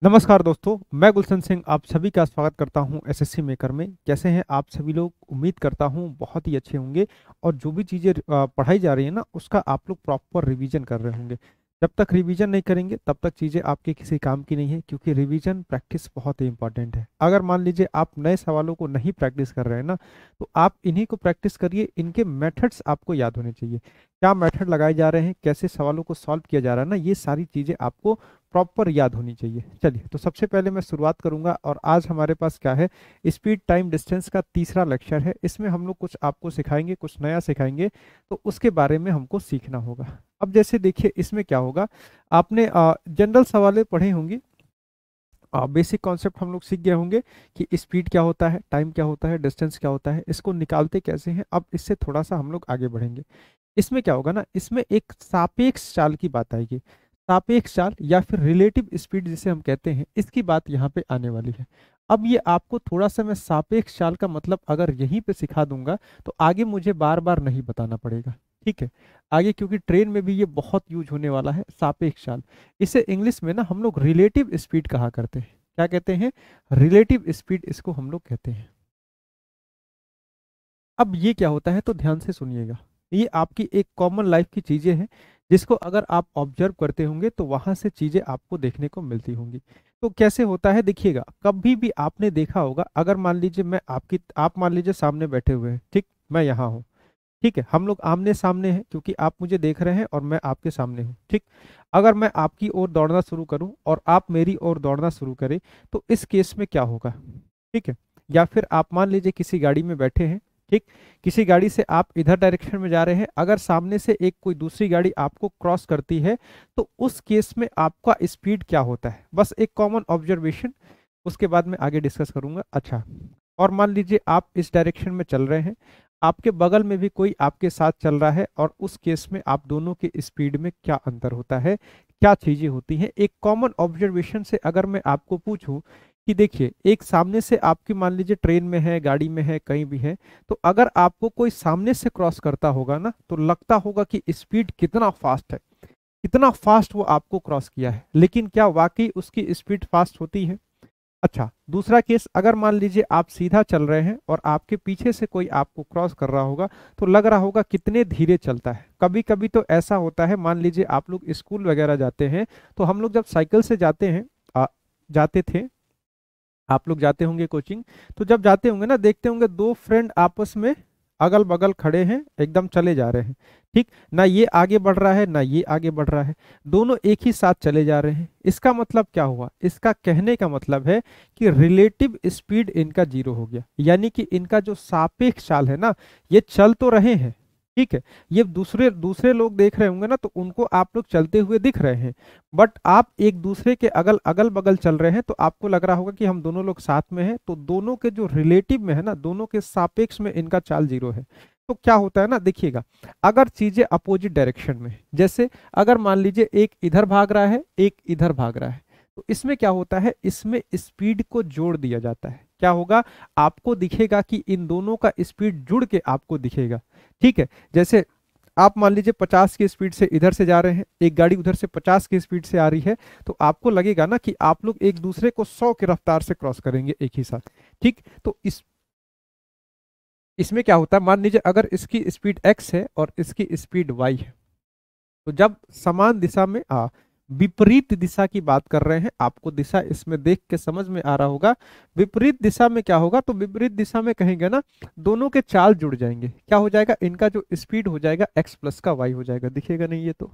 नमस्कार दोस्तों, मैं गुलशन सिंह आप सभी का स्वागत करता हूं एसएससी मेकर में। कैसे हैं आप सभी लोग? उम्मीद करता हूं बहुत ही अच्छे होंगे और जो भी चीज़ें पढ़ाई जा रही है ना, उसका आप लोग प्रॉपर रिवीजन कर रहे होंगे। जब तक रिवीजन नहीं करेंगे तब तक चीज़ें आपके किसी काम की नहीं है, क्योंकि रिवीजन प्रैक्टिस बहुत ही इंपॉर्टेंट है। अगर मान लीजिए आप नए सवालों को नहीं प्रैक्टिस कर रहे हैं ना, तो आप इन्हीं को प्रैक्टिस करिए। इनके मेथड्स आपको याद होने चाहिए, क्या मेथड लगाए जा रहे हैं, कैसे सवालों को सॉल्व किया जा रहा है ना, ये सारी चीज़ें आपको प्रॉपर याद होनी चाहिए। चलिए, तो सबसे पहले मैं शुरुआत करूंगा और आज हमारे पास क्या है, स्पीड टाइम डिस्टेंस का तीसरा लेक्चर है। इसमें हम लोग कुछ आपको सिखाएंगे, कुछ नया सिखाएंगे, तो उसके बारे में हमको सीखना होगा। अब जैसे देखिए, इसमें क्या होगा, आपने जनरल सवालें पढ़े होंगी, बेसिक कॉन्सेप्ट हम लोग सीख गए होंगे कि स्पीड क्या होता है, टाइम क्या होता है, डिस्टेंस क्या होता है, इसको निकालते कैसे हैं। अब इससे थोड़ा सा हम लोग आगे बढ़ेंगे। इसमें क्या होगा ना, इसमें एक सापेक्ष चाल की बात आएगी। सापेक्ष चाल या फिर रिलेटिव स्पीड जिसे हम कहते हैं, इसकी बात यहाँ पे आने वाली है। अब ये आपको थोड़ा सा मैं सापेक्ष चाल का मतलब अगर यहीं पे सिखा दूंगा तो आगे मुझे बार बार नहीं बताना पड़ेगा। ठीक है, आगे क्योंकि ट्रेन में भी ये बहुत यूज होने वाला है सापेक्ष चाल। इसे इंग्लिश में ना हम लोग रिलेटिव स्पीड कहा करते हैं। क्या कहते हैं? रिलेटिव स्पीड इसको हम लोग कहते हैं। अब ये क्या होता है, तो ध्यान से सुनिएगा। ये आपकी एक कॉमन लाइफ की चीजें हैं, जिसको अगर आप ऑब्जर्व करते होंगे तो वहां से चीजें आपको देखने को मिलती होंगी। तो कैसे होता है देखिएगा, कभी भी आपने देखा होगा, अगर मान लीजिए मैं आप मान लीजिए सामने बैठे हुए हैं, ठीक, मैं यहाँ हूँ। ठीक है, हम लोग आमने सामने हैं क्योंकि आप मुझे देख रहे हैं और मैं आपके सामने हूँ। ठीक, अगर मैं आपकी ओर दौड़ना शुरू करूँ और आप मेरी ओर दौड़ना शुरू करें, तो इस केस में क्या होगा? ठीक है, या फिर आप मान लीजिए किसी गाड़ी में बैठे हैं। ठीक, किसी गाड़ी से आप इधर डायरेक्शन में जा रहे हैं, अगर सामने से एक कोई दूसरी गाड़ी आपको क्रॉस करती है, तो उस केस में आपका स्पीड क्या होता है? बस एक कॉमन ऑब्जर्वेशन, उसके बाद मैं आगे डिस्कस करूंगा। अच्छा, और मान लीजिए आप इस डायरेक्शन में चल रहे हैं, आपके बगल में भी कोई आपके साथ चल रहा है, और उस केस में आप दोनों के स्पीड में क्या अंतर होता है, क्या चीजें होती हैं? एक कॉमन ऑब्जर्वेशन से अगर मैं आपको पूछूं कि देखिए, एक सामने से आपकी मान लीजिए ट्रेन में है, गाड़ी में है, कहीं भी है, तो अगर आपको कोई सामने से क्रॉस करता होगा ना, तो लगता होगा कि स्पीड कितना फास्ट है, कितना फास्ट वो आपको क्रॉस किया है। लेकिन क्या वाकई उसकी स्पीड फास्ट होती है? अच्छा, दूसरा केस, अगर मान लीजिए आप सीधा चल रहे हैं और आपके पीछे से कोई आपको क्रॉस कर रहा होगा, तो लग रहा होगा कितने धीरे चलता है। कभी कभी तो ऐसा होता है, मान लीजिए आप लोग स्कूल वगैरह जाते हैं, तो हम लोग जब साइकिल से जाते हैं, जाते थे, आप लोग जाते होंगे कोचिंग, तो जब जाते होंगे ना, देखते होंगे दो फ्रेंड आपस में अगल बगल खड़े हैं, एकदम चले जा रहे हैं। ठीक, ना ये आगे बढ़ रहा है ना ये आगे बढ़ रहा है, दोनों एक ही साथ चले जा रहे हैं। इसका मतलब क्या हुआ? इसका कहने का मतलब है कि रिलेटिव स्पीड इनका जीरो हो गया, यानी कि इनका जो सापेक्ष चाल है ना, ये चल तो रहे हैं। ठीक है, ये दूसरे दूसरे लोग देख रहे होंगे ना, तो उनको आप लोग चलते हुए दिख रहे हैं, बट आप एक दूसरे के अगल अगल बगल चल रहे हैं, तो आपको लग रहा होगा कि हम दोनों लोग साथ में हैं। तो दोनों के जो रिलेटिव में है ना, दोनों के सापेक्ष में इनका चाल जीरो है। तो क्या होता है ना, देखिएगा, अगर चीजें अपोजिट डायरेक्शन में, जैसे अगर मान लीजिए एक इधर भाग रहा है, एक इधर भाग रहा है, तो इसमें क्या होता है, इसमें स्पीड को जोड़ दिया जाता है। क्या होगा? आपको दिखेगा कि इन दोनों का स्पीड जुड़ के आपको दिखेगा। ठीक है, जैसे आप मान लीजिए 50 की स्पीड से इधर से जा रहे हैं, एक गाड़ी उधर से 50 की स्पीड से आ रही है, तो आपको लगेगा ना कि आप लोग एक दूसरे को 100 की रफ्तार से क्रॉस करेंगे एक ही साथ। ठीक, तो इसमें क्या होता है, मान लीजिए अगर इसकी स्पीड x है और इसकी स्पीड y है, तो जब समान दिशा में विपरीत दिशा की बात कर रहे हैं, आपको दिशा इसमें देख के समझ में आ रहा होगा। विपरीत दिशा में क्या होगा, तो विपरीत दिशा में कहेंगे ना, दोनों के चाल जुड़ जाएंगे। क्या हो जाएगा? इनका जो स्पीड हो जाएगा x प्लस का y हो जाएगा। दिखेगा नहीं ये? तो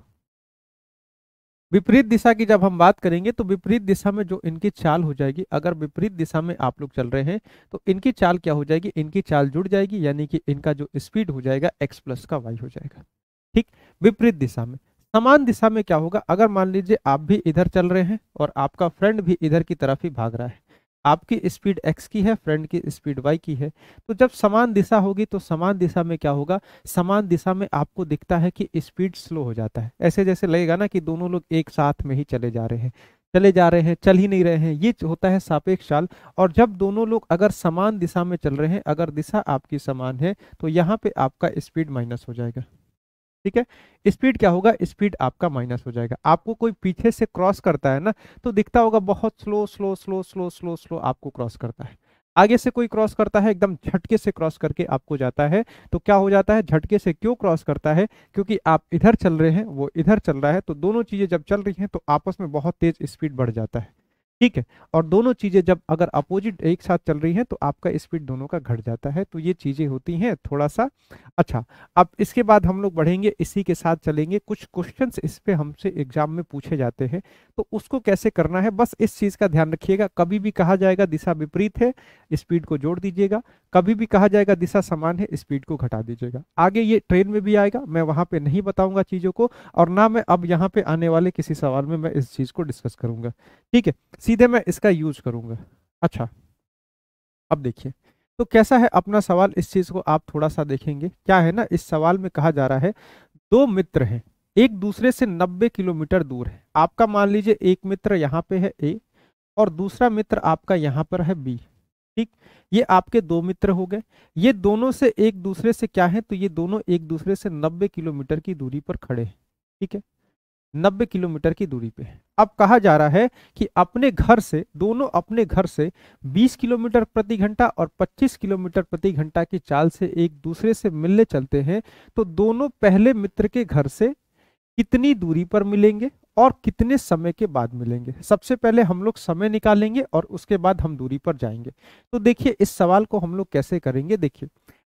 विपरीत दिशा की जब हम बात करेंगे, तो विपरीत दिशा में जो इनकी चाल हो जाएगी, अगर विपरीत दिशा में आप लोग चल रहे हैं, तो इनकी चाल क्या हो जाएगी, इनकी चाल जुड़ जाएगी, यानी कि इनका जो स्पीड हो जाएगा x प्लस का y हो जाएगा। ठीक, विपरीत दिशा में। समान दिशा में क्या होगा, अगर मान लीजिए आप भी इधर चल रहे हैं और आपका फ्रेंड भी इधर की तरफ ही भाग रहा है, आपकी स्पीड x की है, फ्रेंड की स्पीड y की है, तो जब समान दिशा होगी, तो समान दिशा में क्या होगा, समान दिशा में आपको दिखता है कि स्पीड स्लो हो जाता है। ऐसे जैसे लगेगा ना कि दोनों लोग एक साथ में ही चले जा रहे हैं, चले जा रहे हैं, चल ही नहीं रहे हैं। ये होता है सापेक्ष चाल। और जब दोनों लोग अगर समान दिशा में चल रहे हैं, अगर दिशा आपकी समान है, तो यहाँ पे आपका स्पीड माइनस हो जाएगा। ठीक है, स्पीड क्या होगा, स्पीड आपका माइनस हो जाएगा। आपको कोई पीछे से क्रॉस करता है ना, तो दिखता होगा बहुत slow slow slow slow slow slow आपको क्रॉस करता है। आगे से कोई क्रॉस करता है, एकदम झटके से क्रॉस करके आपको जाता है। तो क्या हो जाता है, झटके से क्यों क्रॉस करता है, क्योंकि आप इधर चल रहे हैं, वो इधर चल रहा है, तो दोनों चीजें जब चल रही हैं तो आपस में बहुत तेज स्पीड बढ़ जाता है। ठीक है, और दोनों चीजें जब अगर अपोजिट एक साथ चल रही हैं तो आपका स्पीड दोनों का घट जाता है। तो ये चीजें होती हैं थोड़ा सा। अच्छा, अब इसके बाद हम लोग बढ़ेंगे, इसी के साथ चलेंगे। कुछ क्वेश्चंस इस पे हमसे एग्जाम में पूछे जाते हैं, तो उसको कैसे करना है, बस इस चीज का ध्यान रखिएगा। कभी भी कहा जाएगा दिशा विपरीत है, स्पीड को जोड़ दीजिएगा। कभी भी कहा जाएगा दिशा समान है, स्पीड को घटा दीजिएगा। आगे ये ट्रेन में भी आएगा, मैं वहां पे नहीं बताऊंगा चीजों को, और ना मैं अब यहाँ पे आने वाले किसी सवाल में मैं इस चीज को डिस्कस करूंगा। ठीक है, सीधे मैं इसका यूज करूंगा। अच्छा, अब देखिए, तो कैसा है अपना सवाल, इस चीज को आप थोड़ा सा देखेंगे। क्या है ना, इस सवाल में कहा जा रहा है दो मित्र हैं, एक दूसरे से 90 किलोमीटर दूर है। आपका मान लीजिए एक मित्र यहाँ पे है ए, और दूसरा मित्र आपका यहाँ पर है बी। ठीक, ये आपके दो मित्र हो गए। ये दोनों से एक दूसरे से क्या है, तो ये दोनों एक दूसरे से 90 किलोमीटर की दूरी पर खड़े हैं। ठीक है, 90 किलोमीटर की दूरी पे है। अब कहा जा रहा है कि अपने घर से, दोनों अपने घर से 20 किलोमीटर प्रति घंटा और 25 किलोमीटर प्रति घंटा की चाल से एक दूसरे से मिलने चलते हैं, तो दोनों पहले मित्र के घर से कितनी दूरी पर मिलेंगे और कितने समय के बाद मिलेंगे। सबसे पहले हम लोग समय निकालेंगे और उसके बाद हम दूरी पर जाएंगे। तो देखिए इस सवाल को हम लोग कैसे करेंगे। देखिए,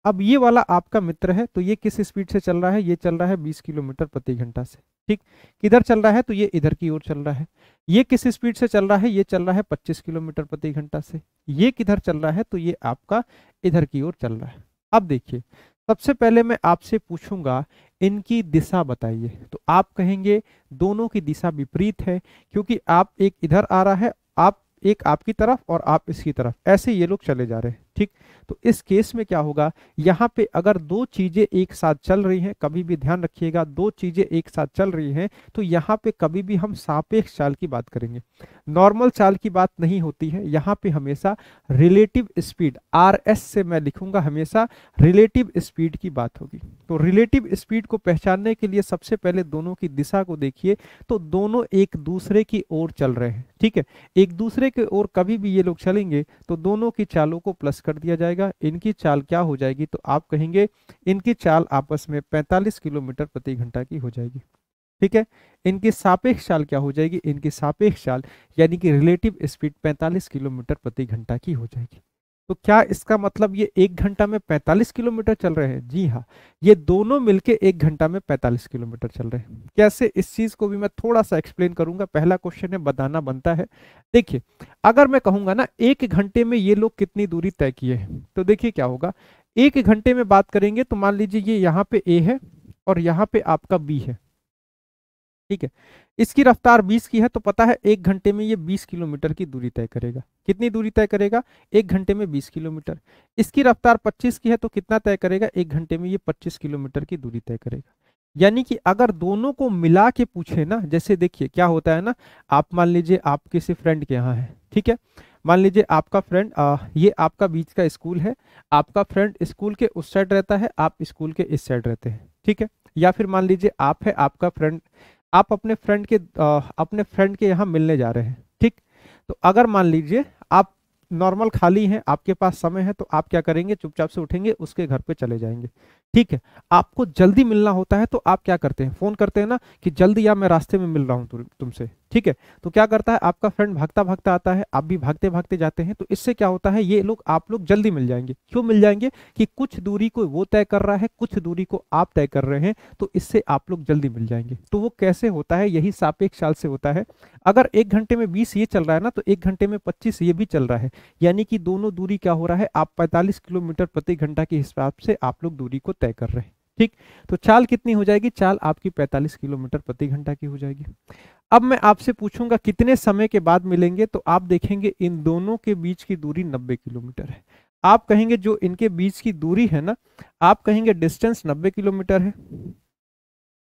अब ये वाला आपका मित्र है, तो ये किस स्पीड से चल रहा है, ये चल रहा है 20 किलोमीटर प्रति घंटा से। ठीक, किधर चल रहा है, तो ये इधर की ओर चल रहा है। ये किस स्पीड से चल रहा है, ये चल रहा है 25 किलोमीटर प्रति घंटा से। ये किधर चल रहा है, तो ये आपका इधर की ओर चल रहा है। अब देखिए, सबसे पहले मैं आपसे पूछूंगा इनकी दिशा बताइए, तो आप कहेंगे दोनों की दिशा विपरीत है, क्योंकि आप एक इधर आ रहा है, आप एक आपकी तरफ और आप इसकी तरफ, ऐसे ये लोग चले जा रहे हैं। ठीक, तो इस केस में क्या होगा, यहाँ पे अगर दो चीजें एक साथ चल रही हैं, कभी भी ध्यान रखिएगा, दो चीजें एक साथ चल रही हैं, तो यहाँ पे कभी भी हम सापेक्ष चाल की बात करेंगे, नॉर्मल चाल की बात नहीं होती है। यहाँ पे हमेशा रिलेटिव स्पीड, आर एस से मैं लिखूंगा, हमेशा रिलेटिव स्पीड की बात होगी। तो रिलेटिव स्पीड को पहचानने के लिए सबसे पहले दोनों की दिशा को देखिए, तो दोनों एक दूसरे की ओर चल रहे हैं। ठीक है, एक दूसरे की ओर कभी भी ये लोग चलेंगे तो दोनों की चालों को प्लस कर दिया जाएगा। इनकी चाल क्या हो जाएगी, तो आप कहेंगे इनकी चाल आपस में 45 किलोमीटर प्रति घंटा की हो जाएगी। ठीक है, इनकी सापेक्ष चाल क्या हो जाएगी, इनकी सापेक्ष चाल यानी कि रिलेटिव स्पीड 45 किलोमीटर प्रति घंटा की हो जाएगी। तो क्या इसका मतलब ये एक घंटा में 45 किलोमीटर चल रहे हैं? जी हाँ, ये दोनों मिलके एक घंटा में 45 किलोमीटर चल रहे हैं। कैसे, इस चीज को भी मैं थोड़ा सा एक्सप्लेन करूंगा। पहला क्वेश्चन है, बताना बनता है। देखिए, अगर मैं कहूंगा ना एक घंटे में ये लोग कितनी दूरी तय किए हैं, तो देखिए क्या होगा, एक घंटे में बात करेंगे तो मान लीजिए ये यहाँ पे ए है और यहाँ पे आपका बी है। ठीक है, इसकी रफ्तार 20 की है, तो पता है एक घंटे में ये 20 किलोमीटर की दूरी तय करेगा। कितनी दूरी तय करेगा, एक घंटे में 20 किलोमीटर। इसकी रफ्तार 25 की है, तो कितना तय करेगा, एक घंटे में ये 25 किलोमीटर की दूरी तय करेगा। यानी कि अगर दोनों को मिला के पूछे ना, जैसे देखिए क्या होता है ना, आप मान लीजिए आप किसी फ्रेंड के यहाँ है। ठीक है, मान लीजिए आपका फ्रेंड, ये आपका बीच का स्कूल है, आपका फ्रेंड स्कूल के उस साइड रहता है, आप स्कूल के इस साइड रहते हैं। ठीक है, या फिर मान लीजिए आप है, आपका फ्रेंड, आप अपने फ्रेंड के यहाँ मिलने जा रहे हैं। ठीक, तो अगर मान लीजिए आप नॉर्मल खाली हैं, आपके पास समय है, तो आप क्या करेंगे, चुपचाप से उठेंगे, उसके घर पे चले जाएंगे। ठीक है, आपको जल्दी मिलना होता है तो आप क्या करते हैं, फोन करते हैं ना कि जल्दी या मैं रास्ते में मिल रहा हूँ तुमसे। ठीक है, तो क्या करता है, आपका फ्रेंड भागता भागता आता है, आप भी भागते भागते जाते हैं। तो इससे क्या होता है, ये लोग आप लोग जल्दी मिल जाएंगे। क्यों मिल जाएंगे, कि कुछ दूरी को वो तय कर रहा है, कुछ दूरी को आप तय कर रहे हैं, तो इससे आप लोग जल्दी मिल जाएंगे। तो वो कैसे होता है, यही सापेक्ष चाल से होता है। अगर एक घंटे में 20 ये चल रहा है ना, तो एक घंटे में 25 ये भी चल रहा है, यानी कि दोनों दूरी क्या हो रहा है, आप 45 किलोमीटर प्रति घंटा के हिसाब से आप लोग दूरी को तय कर रहे हैं। ठीक, तो चाल कितनी हो जाएगी, चाल आपकी 45 किलोमीटर प्रति घंटा की हो जाएगी। अब मैं आपसे पूछूंगा कितने समय के बाद मिलेंगे, तो आप देखेंगे इन दोनों के बीच की दूरी 90 किलोमीटर है। आप कहेंगे जो इनके बीच की दूरी है ना, आप कहेंगे डिस्टेंस 90 किलोमीटर है।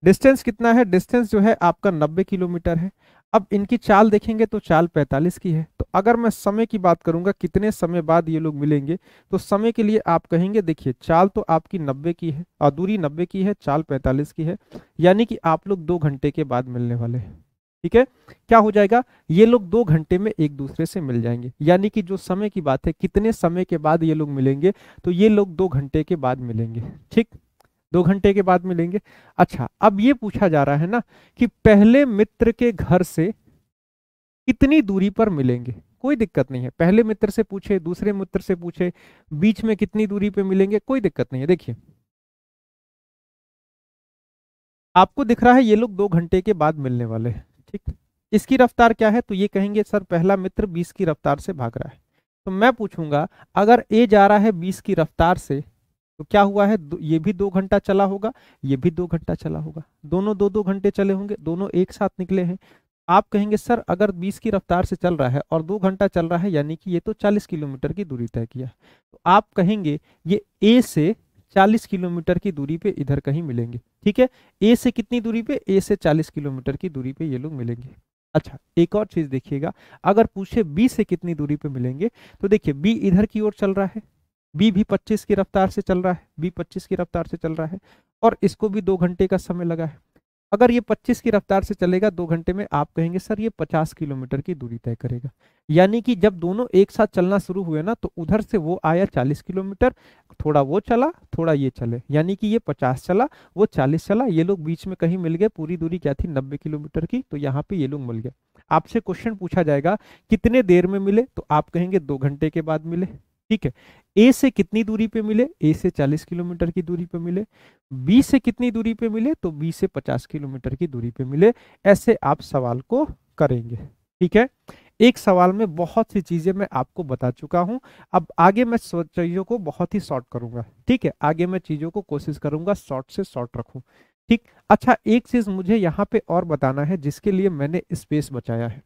डिस्टेंस कितना है, डिस्टेंस जो है आपका 90 किलोमीटर है। अब इनकी चाल देखेंगे तो चाल 45 की है। तो अगर मैं समय की बात करूंगा कितने समय बाद ये लोग मिलेंगे, तो समय के लिए आप कहेंगे देखिए चाल तो आपकी 90 की है और दूरी 90 की है, चाल 45 की है, यानी कि आप लोग 2 घंटे के बाद मिलने वाले हैं। ठीक है, क्या हो जाएगा, ये लोग 2 घंटे में एक दूसरे से मिल जाएंगे, यानी कि जो समय की बात है कितने समय के बाद ये लोग मिलेंगे, तो ये लोग 2 घंटे के बाद मिलेंगे। ठीक, 2 घंटे के बाद मिलेंगे। अच्छा, अब ये पूछा जा रहा है ना कि पहले मित्र के घर से कितनी दूरी पर मिलेंगे। कोई दिक्कत नहीं है, पहले मित्र से पूछे, दूसरे मित्र से पूछे, बीच में कितनी दूरी पे मिलेंगे, कोई दिक्कत नहीं है। देखिए आपको दिख रहा है ये लोग 2 घंटे के बाद मिलने वाले हैं। ठीक, इसकी रफ्तार क्या है, तो ये कहेंगे सर पहला मित्र 20 की रफ्तार से भाग रहा है। तो मैं पूछूंगा अगर ए जा रहा है 20 की रफ्तार से, तो क्या हुआ है, ये भी 2 घंटा चला होगा, ये भी 2 घंटा चला होगा, दोनों 2-2 घंटे चले होंगे, दोनों एक साथ निकले हैं। आप कहेंगे सर अगर 20 की रफ्तार से चल रहा है और 2 घंटा चल रहा है, यानी कि ये तो 40 किलोमीटर की दूरी तय किया। तो आप कहेंगे ये ए से 40 किलोमीटर की दूरी पे इधर कहीं मिलेंगे। ठीक है, ए से कितनी दूरी पे, ए से 40 किलोमीटर की दूरी पे ये लोग मिलेंगे। अच्छा, एक और चीज देखिएगा, अगर पूछे बी से कितनी दूरी पे मिलेंगे, तो देखिए बी इधर की ओर चल रहा है, बी भी 25 की रफ्तार से चल रहा है, बी 25 की रफ्तार से चल रहा है, और इसको भी 2 घंटे का समय लगा है। अगर ये 25 की रफ्तार से चलेगा 2 घंटे में, आप कहेंगे सर ये 50 किलोमीटर की दूरी तय करेगा। यानी कि जब दोनों एक साथ चलना शुरू हुए ना, तो उधर से वो आया 40 किलोमीटर, थोड़ा वो चला थोड़ा ये चले, यानी कि ये 50 चला वो 40 चला, ये लोग बीच में कहीं मिल गए, पूरी दूरी क्या थी 90 किलोमीटर की, तो यहाँ पे ये लोग मिल गए। आपसे क्वेश्चन पूछा जाएगा कितने देर में मिले, तो आप कहेंगे 2 घंटे के बाद मिले। ठीक है, ए से कितनी दूरी पे मिले, ए से 40 किलोमीटर की दूरी पे मिले, बी से कितनी दूरी पे मिले, तो बी से 50 किलोमीटर की दूरी पे मिले। ऐसे आप सवाल को करेंगे। ठीक है, एक सवाल में बहुत सी चीजें मैं आपको बता चुका हूं, अब आगे मैं चीजों को बहुत ही शॉर्ट करूंगा। ठीक है, आगे मैं चीजों को कोशिश करूंगा शॉर्ट से शॉर्ट रखूं। ठीक, अच्छा एक चीज मुझे यहाँ पे और बताना है जिसके लिए मैंने स्पेस बचाया है।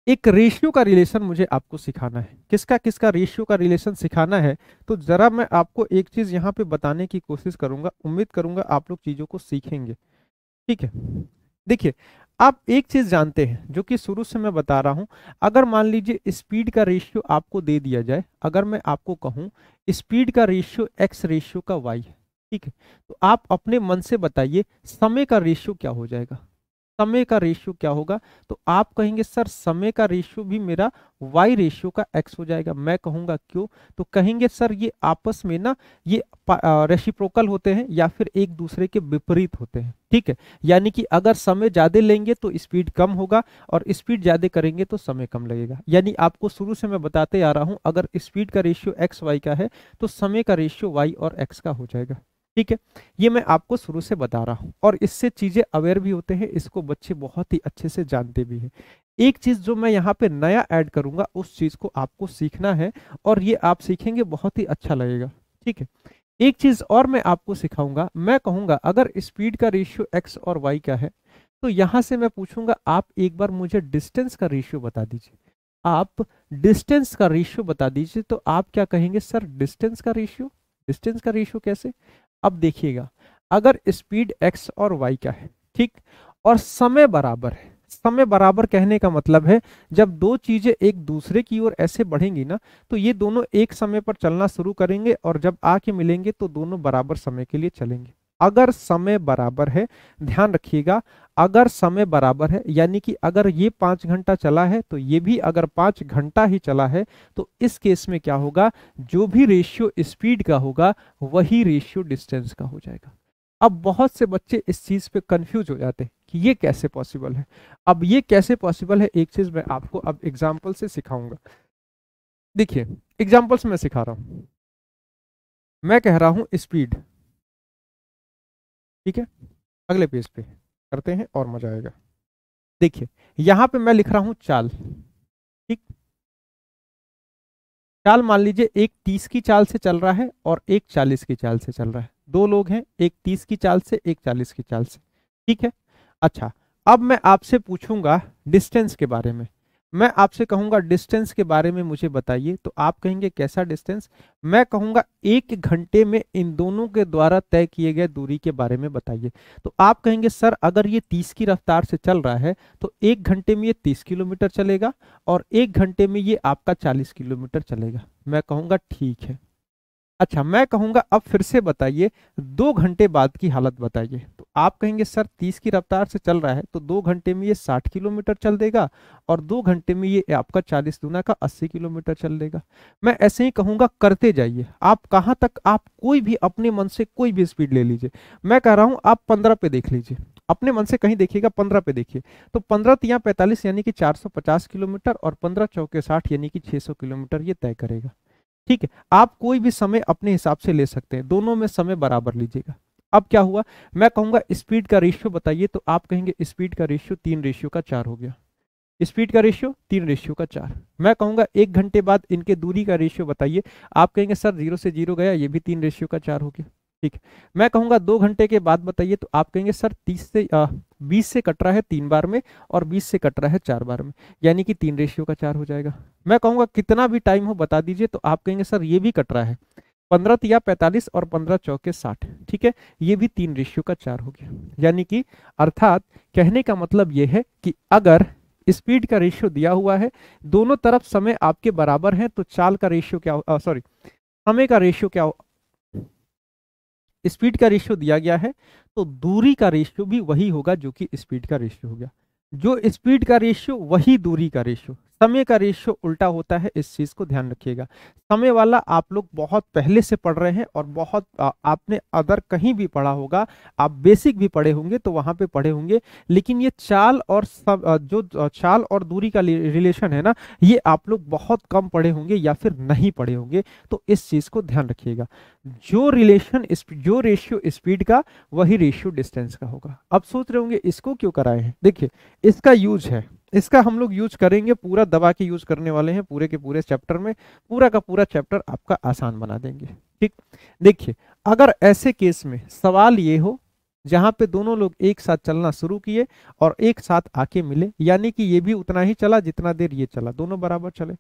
एक रेशियो का रिलेशन मुझे आपको सिखाना है, किसका किसका रेशियो का रिलेशन सिखाना है, तो जरा मैं आपको एक चीज यहाँ पे बताने की कोशिश करूंगा, उम्मीद करूंगा आप लोग चीजों को सीखेंगे। ठीक है, देखिए आप एक चीज जानते हैं जो कि शुरू से मैं बता रहा हूं, अगर मान लीजिए स्पीड का रेशियो आपको दे दिया जाए, अगर मैं आपको कहूं स्पीड का रेशियो एक्स रेशियो का वाई है, ठीक है, तो आप अपने मन से बताइए समय का रेशियो क्या हो जाएगा, समय का रेशियो क्या होगा, तो आप कहेंगे सर समय का रेशियो भी मेरा वाई रेशियो का एक्स हो जाएगा। मैं कहूंगा क्यों, तो कहेंगे सर ये आपस में ना ये रेसिप्रोकल होते हैं या फिर एक दूसरे के विपरीत होते हैं। ठीक है, यानी कि अगर समय ज्यादा लेंगे तो स्पीड कम होगा और स्पीड ज्यादा करेंगे तो समय कम लगेगा। यानी आपको शुरू से मैं बताते आ रहा हूं, अगर स्पीड का रेशियो एक्स वाई का है तो समय का रेशियो वाई और एक्स का हो जाएगा। ठीक है, ये मैं आपको शुरू से बता रहा हूं और इससे चीजें अवेयर भी होते हैं, इसको बच्चे बहुत ही अच्छे से जानते भी हैं। एक चीज जो मैं यहाँ पे नया ऐड करूंगा उस चीज को आपको सीखना है और ये आप सीखेंगे बहुत ही अच्छा लगेगा। ठीक है, एक चीज और मैं आपको सिखाऊंगा, मैं कहूंगा अगर स्पीड का रेशियो एक्स और वाई का है, तो यहां से मैं पूछूंगा आप एक बार मुझे डिस्टेंस का रेशियो बता दीजिए। आप डिस्टेंस का रेशियो बता दीजिए, तो आप क्या कहेंगे सर डिस्टेंस का रेशियो, डिस्टेंस का रेशियो कैसे। अब देखिएगा, अगर स्पीड एक्स और वाई का है, ठीक, और समय बराबर है, समय बराबर कहने का मतलब है जब दो चीजें एक दूसरे की ओर ऐसे बढ़ेंगी ना, तो ये दोनों एक समय पर चलना शुरू करेंगे और जब आके मिलेंगे तो दोनों बराबर समय के लिए चलेंगे। अगर समय बराबर है, ध्यान रखिएगा, अगर समय बराबर है यानी कि अगर ये 5 घंटा चला है तो ये भी अगर 5 घंटा ही चला है, तो इस केस में क्या होगा, जो भी रेशियो स्पीड का होगा वही रेशियो डिस्टेंस का हो जाएगा। अब बहुत से बच्चे इस चीज पे कंफ्यूज हो जाते हैं कि ये कैसे पॉसिबल है। अब ये कैसे पॉसिबल है, एक चीज मैं आपको अब एग्जाम्पल से सिखाऊंगा। देखिए एग्जाम्पल से मैं सिखा रहा हूं, मैं कह रहा हूं स्पीड, ठीक है, अगले पेज पे करते हैं और मजा आएगा। देखिए यहां पे मैं लिख रहा हूं चाल, ठीक, चाल मान लीजिए एक 30 की चाल से चल रहा है और एक 40 की चाल से चल रहा है, दो लोग हैं, एक 30 की चाल से एक 40 की चाल से। ठीक है, अच्छा अब मैं आपसे पूछूंगा डिस्टेंस के बारे में। मैं आपसे कहूंगा डिस्टेंस के बारे में मुझे बताइए, तो आप कहेंगे कैसा डिस्टेंस? मैं कहूंगा 1 घंटे में इन दोनों के द्वारा तय किए गए दूरी के बारे में बताइए। तो आप कहेंगे सर अगर ये 30 की रफ्तार से चल रहा है तो 1 घंटे में ये 30 किलोमीटर चलेगा और 1 घंटे में ये आपका 40 किलोमीटर चलेगा। मैं कहूंगा ठीक है। अच्छा, मैं कहूंगा अब फिर से बताइए 2 घंटे बाद की हालत बताइए। तो आप कहेंगे सर 30 की रफ्तार से चल रहा है तो 2 घंटे में ये 60 किलोमीटर चल देगा और 2 घंटे में ये आपका 40 दूना का 80 किलोमीटर चल देगा। मैं ऐसे ही कहूंगा करते जाइए, आप कहाँ तक, आप कोई भी अपने मन से कोई भी स्पीड ले लीजिए। मैं कह रहा हूं आप 15 पे देख लीजिए, अपने मन से कहीं देखिएगा, 15 पे देखिए। तो 15 तिया 45 यानी कि 450 किलोमीटर और 15 चौके 60 यानी कि 600 किलोमीटर ये तय करेगा। ठीक है, आप कोई भी समय अपने हिसाब से ले सकते हैं, दोनों में समय बराबर लीजिएगा। अब क्या हुआ, मैं कहूंगा स्पीड का रेशियो बताइए, तो आप कहेंगे स्पीड का रेशियो 3:4 हो गया। स्पीड का रेशियो 3:4। मैं कहूंगा 1 घंटे बाद इनके दूरी का रेशियो बताइए, आप कहेंगे सर 0 से 0 गया, ये भी 3:4 हो गया। ठीक है, मैं कहूंगा 2 घंटे के बाद बताइए, तो आप कहेंगे सर 20 से कट रहा है 3 बार में और 20 से कट रहा है 4 बार में, यानी कि 3:4 हो जाएगा। मैं कहूंगा कितना भी टाइम हो बता दीजिए, तो आप कहेंगे सर ये भी कट रहा है 15 तिया 45 और 15 चौके 60। ठीक है, ये भी 3:4 हो गया। यानी कि अर्थात कहने का मतलब ये है कि अगर स्पीड का रेशियो दिया हुआ है, दोनों तरफ समय आपके बराबर है, तो चाल का रेशियो क्या, सॉरी, समय का रेशियो क्या, स्पीड का रेशियो दिया गया है, तो दूरी का रेशियो भी वही होगा जो कि स्पीड का रेशियो हो गया। जो स्पीड का रेशियो वही दूरी का रेशियो, समय का रेशियो उल्टा होता है, इस चीज को ध्यान रखिएगा। समय वाला आप लोग बहुत पहले से पढ़ रहे हैं और बहुत आपने अदर कहीं भी पढ़ा होगा, आप बेसिक भी पढ़े होंगे तो वहां पे पढ़े होंगे, लेकिन ये चाल और चाल और दूरी का रिलेशन है ना, ये आप लोग बहुत कम पढ़े होंगे या फिर नहीं पढ़े होंगे। तो इस चीज को ध्यान रखिएगा, जो रिलेशन, जो रेशियो स्पीड का वही रेशियो डिस्टेंस का होगा। अब सोच रहे होंगे इसको क्यों कराए हैं, देखिए इसका यूज है, इसका हम लोग यूज करेंगे, पूरा दबा के यूज करने वाले हैं पूरे के पूरे चैप्टर में, पूरा का पूरा चैप्टर आपका आसान बना देंगे। ठीक, देखिए अगर ऐसे केस में सवाल ये हो जहां पे दोनों लोग एक साथ चलना शुरू किए और एक साथ आके मिले, यानी कि ये भी उतना ही चला जितना देर ये चला, दोनों बराबर चले,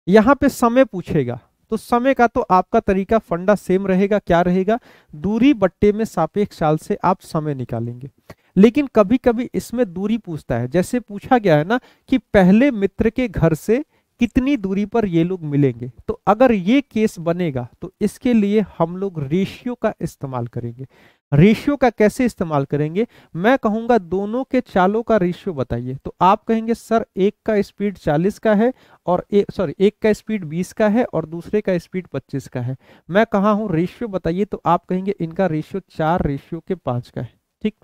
यहाँ पे समय पूछेगा, तो समय का तो आपका तरीका फंडा सेम रहेगा, क्या रहेगा, दूरी बट्टे में सापेक्ष चाल से आप समय निकालेंगे। लेकिन कभी कभी इसमें दूरी पूछता है, जैसे पूछा गया है ना कि पहले मित्र के घर से कितनी दूरी पर ये लोग मिलेंगे, तो अगर ये केस बनेगा तो इसके लिए हम लोग रेशियो का इस्तेमाल करेंगे। रेशियो का कैसे इस्तेमाल करेंगे, मैं कहूंगा दोनों के चालों का रेशियो बताइए, तो आप कहेंगे सर एक का स्पीड 40 का है और एक का स्पीड 20 का है और दूसरे का स्पीड 25 का है। मैं कहा हूं रेशियो बताइए, तो आप कहेंगे इनका रेशियो 4:5 का है। ठीक,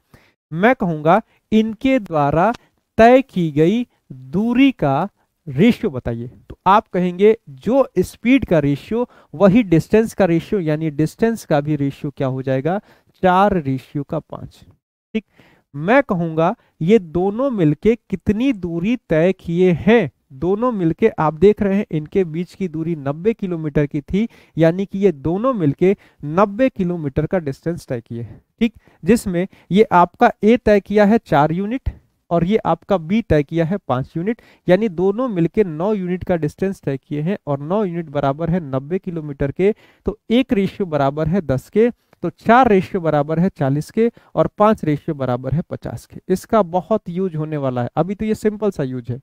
मैं कहूंगा इनके द्वारा तय की गई दूरी का रेशियो बताइए, तो आप कहेंगे जो स्पीड का रेशियो वही डिस्टेंस का रेशियो, यानी डिस्टेंस का भी रेशियो क्या हो जाएगा, 4:5। ठीक, मैं कहूंगा ये दोनों मिलके कितनी दूरी तय किए हैं, दोनों मिलके आप देख रहे हैं इनके बीच की दूरी 90 किलोमीटर की थी, यानी कि ये दोनों मिलके 90 किलोमीटर का डिस्टेंस तय किए। ठीक, जिसमें ये आपका ए तय किया है 4 यूनिट और ये आपका बी तय किया है 5 यूनिट, यानी दोनों मिलके 9 यूनिट का डिस्टेंस तय किए हैं और 9 यूनिट बराबर है 90 किलोमीटर के, तो एक रेशियो बराबर है 10 के, तो 4 रेशियो बराबर है 40 के और 5 रेशियो बराबर है 50 के। इसका बहुत यूज होने वाला है, अभी तो ये सिंपल सा यूज है।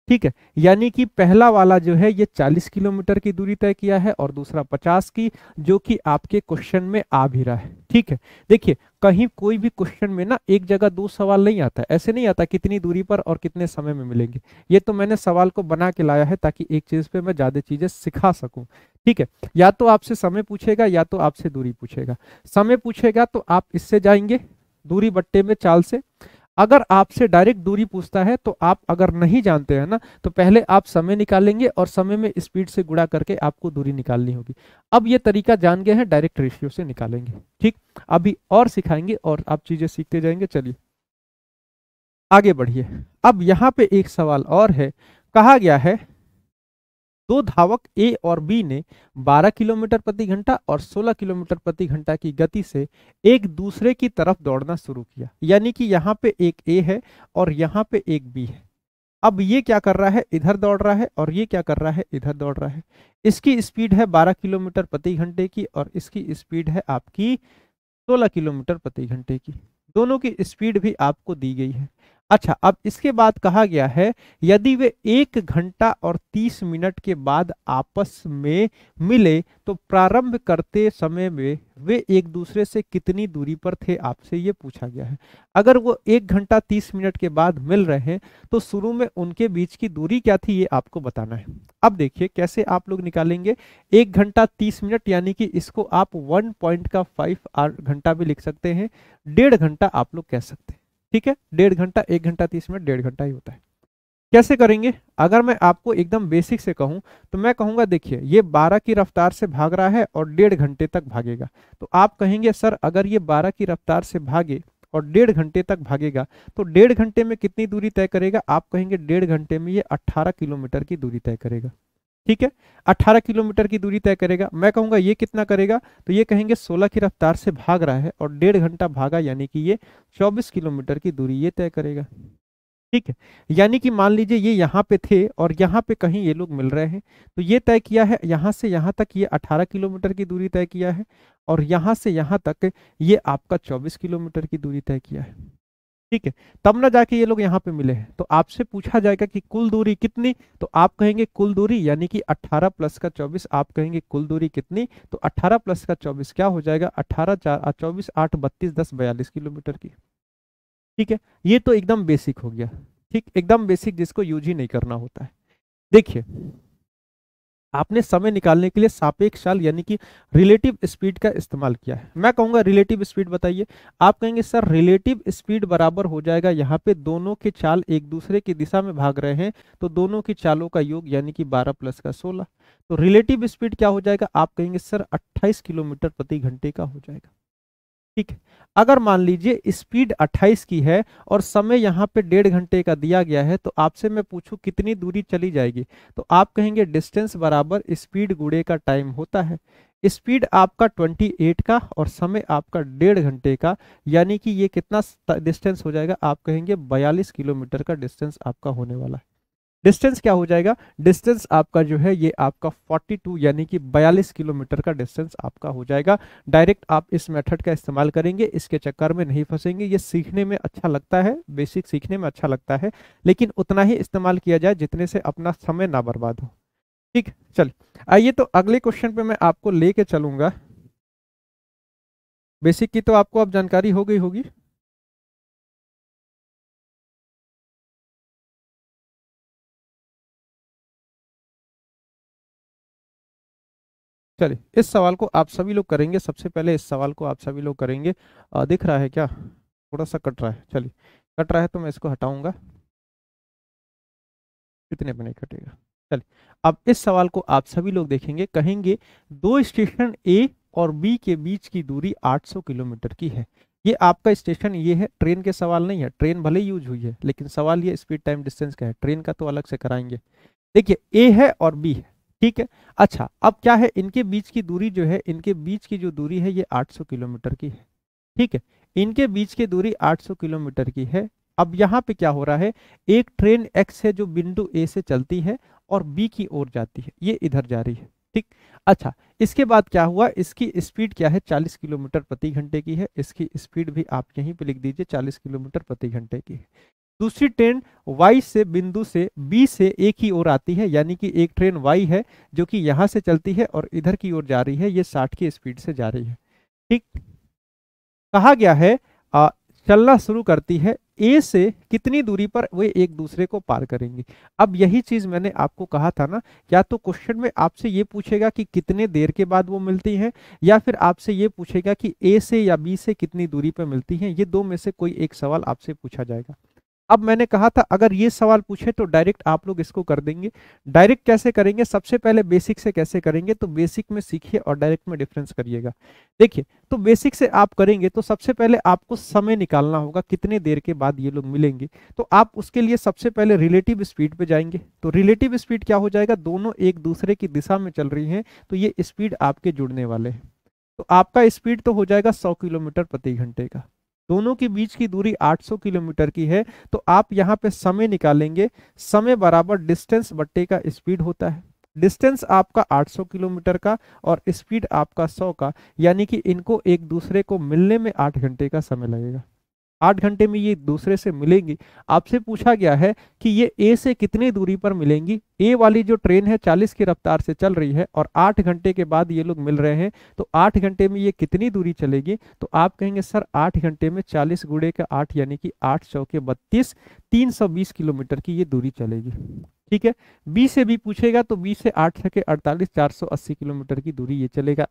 ठीक है, यानी कि पहला वाला जो है ये 40 किलोमीटर की दूरी तय किया है और दूसरा 50 की, जो कि आपके क्वेश्चन में आ भी रहा है। ठीक है, देखिए कहीं कोई भी क्वेश्चन में ना एक जगह दो सवाल नहीं आता, ऐसे नहीं आता कितनी दूरी पर और कितने समय में मिलेंगे, ये तो मैंने सवाल को बना के लाया है ताकि एक चीज पे मैं ज्यादा चीजें सिखा सकूं। ठीक है, या तो आपसे समय पूछेगा या तो आपसे दूरी पूछेगा। समय पूछेगा तो आप इससे जाएंगे दूरी बट्टे में चाल से, अगर आपसे डायरेक्ट दूरी पूछता है तो आप अगर नहीं जानते हैं ना, तो पहले आप समय निकालेंगे और समय में स्पीड से गुणा करके आपको दूरी निकालनी होगी। अब ये तरीका जान गए हैं, डायरेक्ट रेशियो से निकालेंगे। ठीक, अभी और सिखाएंगे और आप चीजें सीखते जाएंगे। चलिए आगे बढ़िए। अब यहाँ पे एक सवाल और है, कहा गया है दो धावक ए और बी ने 12 किलोमीटर प्रति घंटा और 16 किलोमीटर प्रति घंटा की गति से एक दूसरे की तरफ दौड़ना शुरू किया, यानी कि यहाँ पे एक ए है और यहाँ पे एक बी है। अब ये क्या कर रहा है, इधर दौड़ रहा है, और ये क्या कर रहा है, इधर दौड़ रहा है। इसकी स्पीड है 12 किलोमीटर प्रति घंटे की, और इसकी स्पीड है आपकी 16 किलोमीटर प्रति घंटे की। दोनों की स्पीड भी आपको दी गई है। अच्छा, अब इसके बाद कहा गया है यदि वे 1 घंटा और 30 मिनट के बाद आपस में मिले तो प्रारंभ करते समय में वे एक दूसरे से कितनी दूरी पर थे, आपसे ये पूछा गया है। अगर वो 1 घंटा 30 मिनट के बाद मिल रहे हैं तो शुरू में उनके बीच की दूरी क्या थी, ये आपको बताना है। अब देखिए कैसे आप लोग निकालेंगे। 1 घंटा 30 मिनट यानी कि इसको आप 1.5 घंटा भी लिख सकते हैं, 1.5 घंटा आप लोग कह सकते हैं। ठीक है, 1.5 घंटा, 1 घंटा 30 मिनट, 1.5 घंटा ही होता है। कैसे करेंगे, अगर मैं आपको एकदम बेसिक से कहूं तो मैं कहूंगा देखिए ये 12 की रफ्तार से भाग रहा है और 1.5 घंटे तक भागेगा। तो आप कहेंगे सर अगर ये 12 की रफ्तार से भागे और 1.5 घंटे तक भागेगा तो 1.5 घंटे में कितनी दूरी तय करेगा, आप कहेंगे 1.5 घंटे में ये 18 किलोमीटर की दूरी तय करेगा। ठीक है, 18 किलोमीटर की दूरी तय करेगा। मैं कहूंगा ये कितना करेगा, तो ये कहेंगे 16 की रफ्तार से भाग रहा है और 1.5 घंटा भागा यानी कि ये 24 किलोमीटर की दूरी ये तय करेगा। ठीक है, यानी कि मान लीजिए ये यहाँ पे थे और यहाँ पे कहीं ये लोग मिल रहे हैं, तो ये तय किया है यहाँ से यहाँ तक ये 18 किलोमीटर की दूरी तय किया है, और यहाँ से यहाँ तक ये आपका 24 किलोमीटर की दूरी तय किया है। ठीक है, तब ना जाके ये लोग यहाँ पे मिले हैं, तो आपसे पूछा जाएगा कि कुल दूरी कितनी, तो आप कहेंगे कुल दूरी यानी कि 18 प्लस का 24, आप कहेंगे कुल दूरी कितनी, तो 18 प्लस का 24 क्या हो जाएगा, 18 4 24 8 32 10 42 किलोमीटर की। ठीक है, ये तो एकदम बेसिक हो गया। ठीक, एकदम बेसिक जिसको यूज ही नहीं करना होता है। देखिए आपने समय निकालने के लिए सापेक्ष चाल यानी कि रिलेटिव स्पीड का इस्तेमाल किया है। मैं कहूंगा रिलेटिव स्पीड बताइए, आप कहेंगे सर रिलेटिव स्पीड बराबर हो जाएगा, यहाँ पे दोनों के चाल एक दूसरे की दिशा में भाग रहे हैं तो दोनों की चालों का योग यानी कि 12 प्लस का 16, तो रिलेटिव स्पीड क्या हो जाएगा, आप कहेंगे सर 28 किलोमीटर प्रति घंटे का हो जाएगा। ठीक है, अगर मान लीजिए स्पीड 28 की है और समय यहाँ पे 1.5 घंटे का दिया गया है, तो आपसे मैं पूछूं कितनी दूरी चली जाएगी, तो आप कहेंगे डिस्टेंस बराबर स्पीड गुणे का टाइम होता है। स्पीड आपका 28 का और समय आपका 1.5 घंटे का, यानी कि ये कितना डिस्टेंस हो जाएगा, आप कहेंगे 42 किलोमीटर का डिस्टेंस आपका होने वाला है। डिस्टेंस क्या हो जाएगा, डिस्टेंस आपका जो है ये आपका 42 यानी कि 42 किलोमीटर का डिस्टेंस आपका हो जाएगा। डायरेक्ट आप इस मेथड का इस्तेमाल करेंगे, इसके चक्कर में नहीं फंसेंगे। ये सीखने में अच्छा लगता है, बेसिक सीखने में अच्छा लगता है, लेकिन उतना ही इस्तेमाल किया जाए जितने से अपना समय ना बर्बाद हो। ठीक, चल आइए तो अगले क्वेश्चन पे मैं आपको लेके चलूंगा। बेसिक की तो आपको अब जानकारी हो गई होगी। चलिए इस सवाल को आप सभी लोग करेंगे, सबसे पहले इस सवाल को आप सभी लोग करेंगे। दिख रहा है क्या, थोड़ा सा कट रहा है, चलिए कट रहा है तो मैं इसको हटाऊंगा, कितने पे नहीं कटेगा। चलिए अब इस सवाल को आप सभी लोग देखेंगे, कहेंगे दो स्टेशन ए और बी के बीच की दूरी 800 किलोमीटर की है। ये आपका स्टेशन ये है, ट्रेन के सवाल नहीं है, ट्रेन भले यूज हुई है लेकिन सवाल ये स्पीड टाइम डिस्टेंस का है, ट्रेन का तो अलग से कराएंगे। देखिए ए है और बी है, ठीक है। अच्छा अब क्या है, इनके बीच की दूरी जो है, इनके बीच की जो दूरी है ये 800 किलोमीटर की है। ठीक है, इनके बीच की दूरी 800 किलोमीटर की है। अब यहाँ पे क्या हो रहा है, एक ट्रेन एक्स है जो बिंदु ए से चलती है और बी की ओर जाती है, ये इधर जा रही है। ठीक, अच्छा इसके बाद क्या हुआ, इसकी स्पीड क्या है, 40 किलोमीटर प्रति घंटे की है। इसकी स्पीड भी आप यहीं पे लिख दीजिए, 40 किलोमीटर प्रति घंटे की है। दूसरी ट्रेन वाई से बिंदु से बी से ए की ओर आती है, यानी कि एक ट्रेन वाई है जो कि यहां से चलती है और इधर की ओर जा रही है, ये 60 की स्पीड से जा रही है। ठीक, कहा गया है आ, चलना शुरू करती है ए से कितनी दूरी पर वे एक दूसरे को पार करेंगी। अब यही चीज मैंने आपको कहा था ना, या तो क्वेश्चन में आपसे ये पूछेगा कि कितने देर के बाद वो मिलती हैं, या फिर आपसे ये पूछेगा कि ए से या बी से कितनी दूरी पर मिलती हैं। ये दो में से कोई एक सवाल आपसे पूछा जाएगा। अब मैंने कहा था अगर ये सवाल पूछे तो डायरेक्ट आप लोग इसको कर देंगे। डायरेक्ट कैसे करेंगे, सबसे पहले बेसिक से कैसे करेंगे, तो बेसिक में सीखिए और डायरेक्ट में डिफरेंस करिएगा। देखिए तो बेसिक से आप करेंगे तो सबसे पहले आपको समय निकालना होगा, कितने देर के बाद ये लोग मिलेंगे। तो आप उसके लिए सबसे पहले रिलेटिव स्पीड पे जाएंगे। तो रिलेटिव स्पीड क्या हो जाएगा, दोनों एक दूसरे की दिशा में चल रही हैं तो ये स्पीड आपके जुड़ने वाले हैं। तो आपका स्पीड तो हो जाएगा 100 किलोमीटर प्रति घंटे का। दोनों के बीच की दूरी 800 किलोमीटर की है, तो आप यहाँ पे समय निकालेंगे, समय बराबर डिस्टेंस बट्टे का स्पीड होता है। डिस्टेंस आपका 800 किलोमीटर का और स्पीड आपका 100 का, यानी कि इनको एक दूसरे को मिलने में 8 घंटे का समय लगेगा। 8 घंटे में ये दूसरे से मिलेंगी। आपसे पूछा गया है कि ये ए से कितनी दूरी पर मिलेंगी। ए वाली जो ट्रेन है 40 की रफ्तार से चल रही है और 8 घंटे के बाद ये लोग मिल रहे हैं, तो 8 घंटे में ये कितनी दूरी चलेगी। तो आप कहेंगे सर 8 घंटे में 40 गुणे का 8 यानी कि 8 चौके 32, 320 किलोमीटर की ये दूरी चलेगी। ठीक है, बी से भी पूछेगा तो बी से 8 छके 48, 480 किलोमीटर की दूरी ये चलेगा।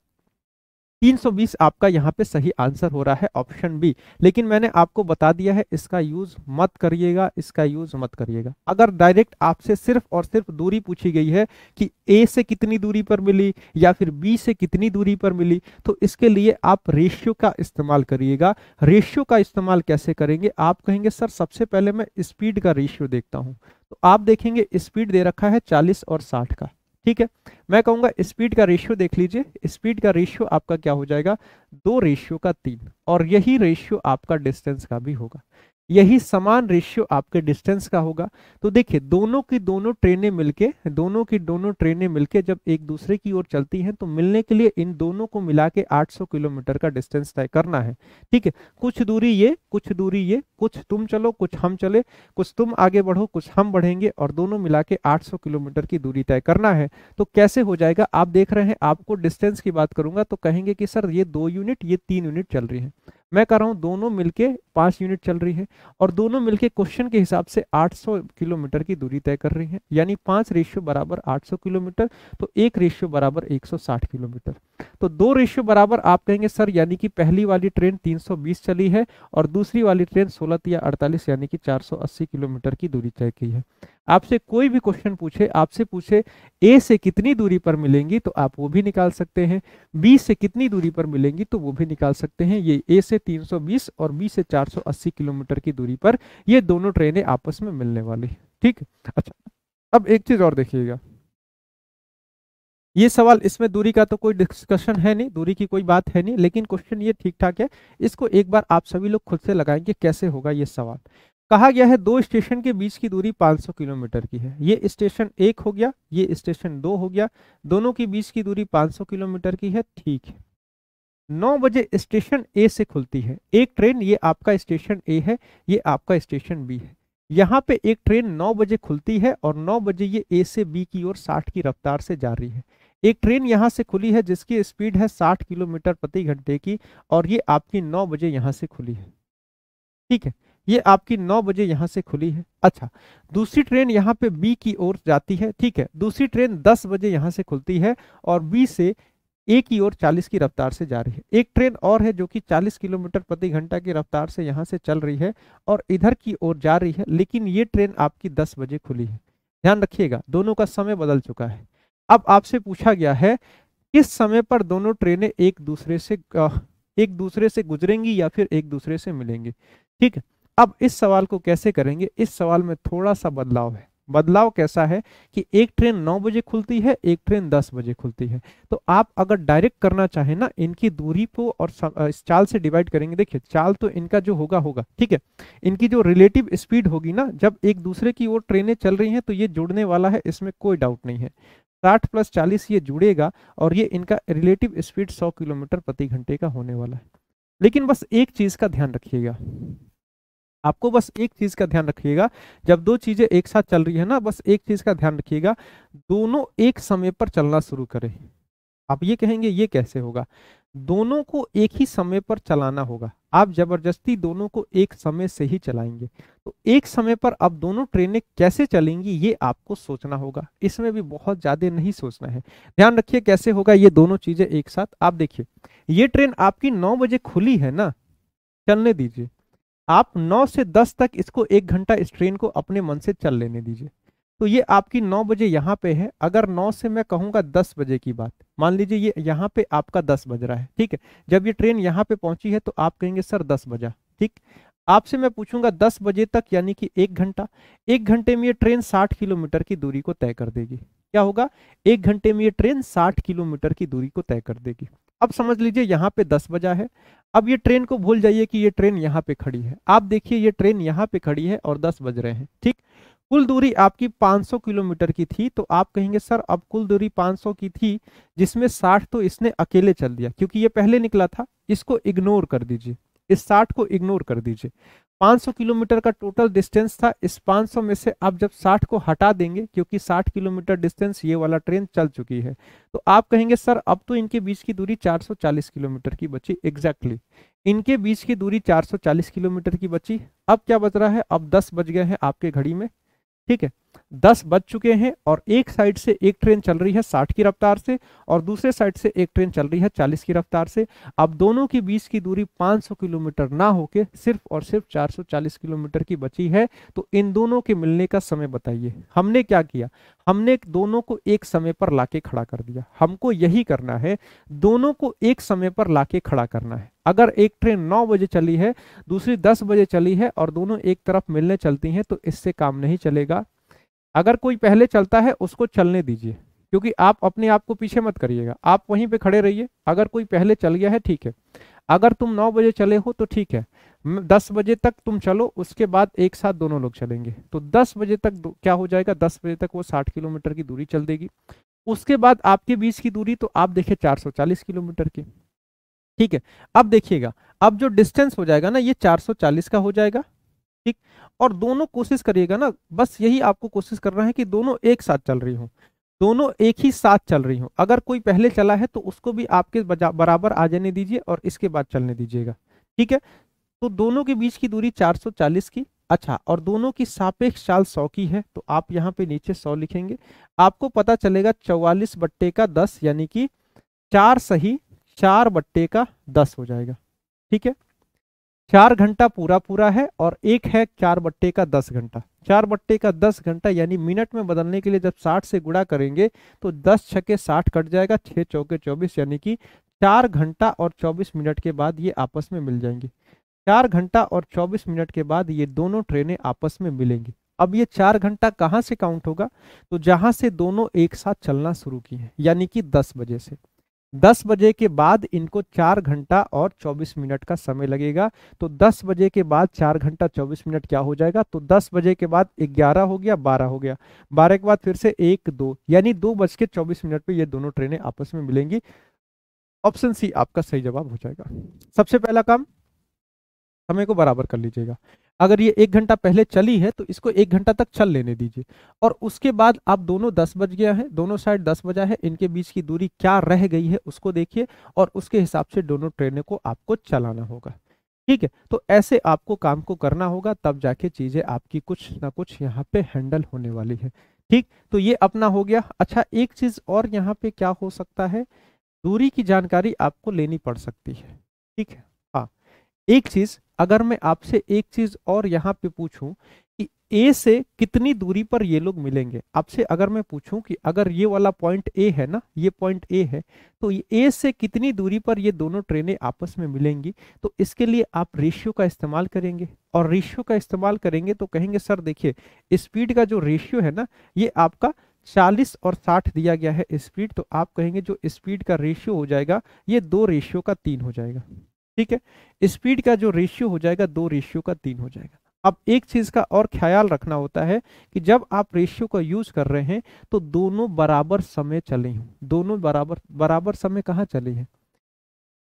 320 आपका यहाँ पे सही आंसर हो रहा है, ऑप्शन बी। लेकिन मैंने आपको बता दिया है इसका यूज मत करिएगा, इसका यूज मत करिएगा। अगर डायरेक्ट आपसे सिर्फ और सिर्फ दूरी पूछी गई है कि ए से कितनी दूरी पर मिली या फिर बी से कितनी दूरी पर मिली, तो इसके लिए आप रेशियो का इस्तेमाल करिएगा। रेशियो का इस्तेमाल कैसे करेंगे, आप कहेंगे सर सबसे पहले मैं स्पीड का रेशियो देखता हूं। तो आप देखेंगे स्पीड दे रखा है 40 और 60 का। ठीक है, मैं कहूंगा स्पीड का रेशियो देख लीजिए। स्पीड का रेशियो आपका क्या हो जाएगा, 2:3, और यही रेशियो आपका डिस्टेंस का भी होगा, यही समान रेशियो आपके डिस्टेंस का होगा। तो देखिए दोनों की दोनों ट्रेनें मिलके जब एक दूसरे की ओर चलती हैं, तो मिलने के लिए इन दोनों को मिला के 800 किलोमीटर का डिस्टेंस तय करना है। ठीक है, कुछ दूरी ये, कुछ दूरी ये, कुछ तुम चलो कुछ हम चले, कुछ तुम आगे बढ़ो कुछ हम बढ़ेंगे, और दोनों मिला के 800 किलोमीटर की दूरी तय करना है। तो कैसे हो जाएगा, आप देख रहे हैं, आपको डिस्टेंस की बात करूंगा तो कहेंगे कि सर ये 2 यूनिट ये 3 यूनिट चल रही है। मैं कह रहा हूं दोनों मिलके 5 यूनिट चल रही है, और दोनों मिलके क्वेश्चन के हिसाब से 800 किलोमीटर की दूरी तय कर रही है, यानी 5 रेशियो बराबर 800 किलोमीटर, तो 1 रेशियो बराबर 160 किलोमीटर। तो 2 रेशियो बराबर आप कहेंगे सर यानी कि पहली वाली ट्रेन 320 चली है और दूसरी वाली ट्रेन 16 या 48 यानी कि 480 किलोमीटर की दूरी तय की है। आपसे कोई भी क्वेश्चन पूछे, आपसे पूछे ए से कितनी दूरी पर मिलेंगी, तो आप वो भी निकाल सकते हैं। बी से कितनी दूरी पर मिलेंगी, तो वो भी निकाल सकते हैं। ये ए से 320 और बी से 480 किलोमीटर की दूरी पर ये दोनों ट्रेनें आपस में मिलने वाली। ठीक, अच्छा अब एक चीज और देखिएगा, ये सवाल, इसमें दूरी का तो कोई डिस्कशन है नहीं, दूरी की कोई बात है नहीं, लेकिन क्वेश्चन ये ठीक ठाक है। इसको एक बार आप सभी लोग खुद से लगाएंगे कैसे होगा ये सवाल। कहा गया है दो स्टेशन के बीच की दूरी 500 किलोमीटर की है। ये स्टेशन 1 हो गया, ये स्टेशन 2 हो गया, दोनों के बीच की दूरी 500 किलोमीटर की है। ठीक है, 9 बजे स्टेशन ए से खुलती है एक ट्रेन, ये आपका स्टेशन ए है, ये आपका स्टेशन बी है। यहाँ पे एक ट्रेन 9 बजे खुलती है और 9 बजे ये ए से बी की ओर 60 की रफ्तार से जा रही है। एक ट्रेन यहाँ से खुली है जिसकी स्पीड है 60 किलोमीटर प्रति घंटे की, और ये आपकी 9 बजे यहाँ से खुली है। ठीक है, ये आपकी 9 बजे यहाँ से खुली है। अच्छा, दूसरी ट्रेन यहाँ पे बी की ओर जाती है। ठीक है, दूसरी ट्रेन 10 बजे यहाँ से खुलती है और बी से ए की ओर 40 की रफ्तार से जा रही है। एक ट्रेन और है जो कि 40 किलोमीटर प्रति घंटा की रफ्तार से यहाँ से चल रही है और इधर की ओर जा रही है, लेकिन ये ट्रेन आपकी 10 बजे खुली है। ध्यान रखिएगा, दोनों का समय बदल चुका है। अब आपसे पूछा गया है किस समय पर दोनों ट्रेनें एक दूसरे से गुजरेंगी या फिर एक दूसरे से मिलेंगी। ठीक है, अब इस सवाल को कैसे करेंगे, इस सवाल में थोड़ा सा बदलाव है। बदलाव कैसा है कि एक ट्रेन 9 बजे खुलती है, एक ट्रेन 10 बजे खुलती है। तो आप अगर डायरेक्ट करना चाहें ना, इनकी दूरी को और इस चाल से डिवाइड करेंगे। देखिए चाल तो इनका जो होगा होगा, ठीक है, इनकी जो रिलेटिव स्पीड होगी ना, जब एक दूसरे की ओर ट्रेनें चल रही हैं तो ये जुड़ने वाला है, इसमें कोई डाउट नहीं है। 60 + 40 ये जुड़ेगा और ये इनका रिलेटिव स्पीड 100 किलोमीटर प्रति घंटे का होने वाला है। लेकिन बस एक चीज का ध्यान रखिएगा, आपको बस एक चीज का ध्यान रखिएगा, जब दो चीजें एक साथ चल रही है ना, बस एक चीज का ध्यान रखिएगा, दोनों एक समय पर चलना शुरू करें। आप ये कहेंगे ये कैसे होगा, दोनों को एक ही समय पर चलाना होगा। आप जबरदस्ती दोनों को एक समय से ही चलाएंगे, तो एक समय पर अब दोनों ट्रेनें कैसे चलेंगी ये आपको सोचना होगा। इसमें भी बहुत ज्यादा नहीं सोचना है, ध्यान रखिए कैसे होगा ये दोनों चीजें एक साथ। आप देखिए ये ट्रेन आपकी 9 बजे खुली है ना, चलने दीजिए। आप 9 से 10 तक इसको 1 घंटा इस ट्रेन को अपने मन से चल लेने दीजिए। तो ये आपकी 9 बजे यहाँ पे है। अगर 9 से मैं कहूँगा 10 बजे की बात, मान लीजिए ये यहाँ पे आपका 10 बज रहा है। ठीक है, जब ये ट्रेन यहाँ पे पहुंची है तो आप कहेंगे सर 10 बजा। ठीक, आपसे मैं पूछूंगा 10 बजे तक यानी कि 1 घंटा, 1 घंटे में ये ट्रेन 60 किलोमीटर की दूरी को तय कर देगी। क्या होगा, 1 घंटे में ये ट्रेन 60 किलोमीटर की दूरी को तय कर देगी। अब समझ लीजिए यहाँ पे 10 बजा है। अब ये ट्रेन को भूल जाइए कि ये ट्रेन यहाँ पे खड़ी है। आप देखिए ये ट्रेन यहाँ पे खड़ी है और 10 बज रहे हैं, ठीक। कुल दूरी आपकी 500 किलोमीटर की थी, तो आप कहेंगे सर अब कुल दूरी 500 की थी, जिसमें 60 तो इसने अकेले चल दिया क्योंकि ये पहले निकला था, इसको इग्नोर कर दीजिए, इस 60 को इग्नोर कर दीजिए। 500 किलोमीटर का टोटल डिस्टेंस था, इस 500 में से आप जब 60 को हटा देंगे, क्योंकि 60 किलोमीटर डिस्टेंस ये वाला ट्रेन चल चुकी है, तो आप कहेंगे सर अब तो इनके बीच की दूरी 440 किलोमीटर की बची। एग्जैक्टली इनके बीच की दूरी 440 किलोमीटर की बची। अब क्या बच रहा है, अब 10 बज गए हैं आपके घड़ी में, ठीक है। 10 बज चुके हैं और एक साइड से एक ट्रेन चल रही है 60 की रफ्तार से और दूसरे साइड से एक ट्रेन चल रही है 40 की रफ्तार से। अब दोनों के बीच की दूरी 500 किलोमीटर ना होके सिर्फ और सिर्फ 440 किलोमीटर की बची है। तो इन दोनों के मिलने का समय बताइए। हमने क्या किया, हमने दोनों को एक समय पर लाके खड़ा कर दिया। हमको यही करना है, दोनों को एक समय पर लाके खड़ा करना है। अगर एक ट्रेन 9 बजे चली है, दूसरी 10 बजे चली है और दोनों एक तरफ मिलने चलती हैं, तो इससे काम नहीं चलेगा। अगर कोई पहले चलता है उसको चलने दीजिए, क्योंकि आप अपने आप को पीछे मत करिएगा, आप वहीं पे खड़े रहिए। अगर कोई पहले चल गया है ठीक है, अगर तुम 9 बजे चले हो तो ठीक है, 10 बजे तक तुम चलो, उसके बाद एक साथ दोनों लोग चलेंगे, तो 10 बजे तक क्या हो जाएगा, 10 बजे तक वो 60 किलोमीटर की दूरी चल देगी। उसके बाद आपके बीच की दूरी तो आप देखिए 440 किलोमीटर की, ठीक है। अब देखिएगा, अब जो डिस्टेंस हो जाएगा ना, ये 440 का हो जाएगा, ठीक। और दोनों कोशिश करिएगा ना, बस यही आपको कोशिश करना है कि दोनों एक साथ चल रही हो, दोनों एक ही साथ चल रही हो। अगर कोई पहले चला है तो उसको भी आपके बराबर आ जाने दीजिए और इसके बाद चलने दीजिएगा, ठीक है। तो दोनों के बीच की दूरी 440 की, अच्छा, और दोनों की सापेक्ष चाल 100 की है, तो आप यहाँ पे नीचे 100 लिखेंगे। आपको पता चलेगा 44/10 यानी कि 4 सही 4/10 हो जाएगा, ठीक है। 4 घंटा पूरा पूरा है और एक है 4/10 घंटा। 4/10 घंटा यानी मिनट में बदलने के लिए जब 60 से गुणा करेंगे तो 10 छके 60 कट जाएगा, 6 चौके 24, यानी कि 4 घंटा और 24 मिनट के बाद ये आपस में मिल जाएंगी। 4 घंटा और 24 मिनट के बाद ये दोनों ट्रेनें आपस में मिलेंगी। अब ये 4 घंटा कहाँ से काउंट होगा, तो जहां से दोनों एक साथ चलना शुरू की है, यानी कि 10 बजे से। 10 बजे के बाद इनको 4 घंटा और 24 मिनट का समय लगेगा। तो 10 बजे के बाद 4 घंटा 24 मिनट क्या हो जाएगा, तो 10 बजे के बाद 11 हो गया, 12 हो गया, 12 के बाद फिर से 1 2, यानी 2:24 पे ये दोनों ट्रेनें आपस में मिलेंगी। ऑप्शन सी आपका सही जवाब हो जाएगा। सबसे पहला काम, समय को बराबर कर लीजिएगा। अगर ये 1 घंटा पहले चली है तो इसको 1 घंटा तक चल लेने दीजिए, और उसके बाद आप दोनों 10 बज गया है, दोनों साइड 10 बजा है, इनके बीच की दूरी क्या रह गई है उसको देखिए, और उसके हिसाब से दोनों ट्रेनों को आपको चलाना होगा, ठीक है। तो ऐसे आपको काम को करना होगा, तब जाके चीजें आपकी कुछ ना कुछ यहाँ पे हैंडल होने वाली है, ठीक। तो ये अपना हो गया। अच्छा, एक चीज और यहाँ पे क्या हो सकता है, दूरी की जानकारी आपको लेनी पड़ सकती है, ठीक है। हाँ, एक चीज, अगर मैं आपसे एक चीज और यहाँ पे पूछूं कि ए से कितनी दूरी पर ये लोग मिलेंगे, आपसे अगर मैं पूछूं कि अगर ये वाला पॉइंट ए है ना, ये पॉइंट ए है, तो ये ए से कितनी दूरी पर ये दोनों ट्रेनें आपस में मिलेंगी, तो इसके लिए आप रेशियो का इस्तेमाल करेंगे। और रेशियो का इस्तेमाल करेंगे तो कहेंगे सर देखिए स्पीड का जो रेशियो है ना, ये आपका 40 और 60 दिया गया है स्पीड, तो आप कहेंगे जो स्पीड का रेशियो हो जाएगा ये 2:3 हो जाएगा, ठीक है। स्पीड का जो रेशियो हो जाएगा 2:3 हो जाएगा। अब एक चीज का और ख्याल रखना होता है कि जब आप रेशियो का यूज कर रहे हैं तो दोनों बराबर समय चले हों, दोनों बराबर बराबर समय कहाँ चले हैं,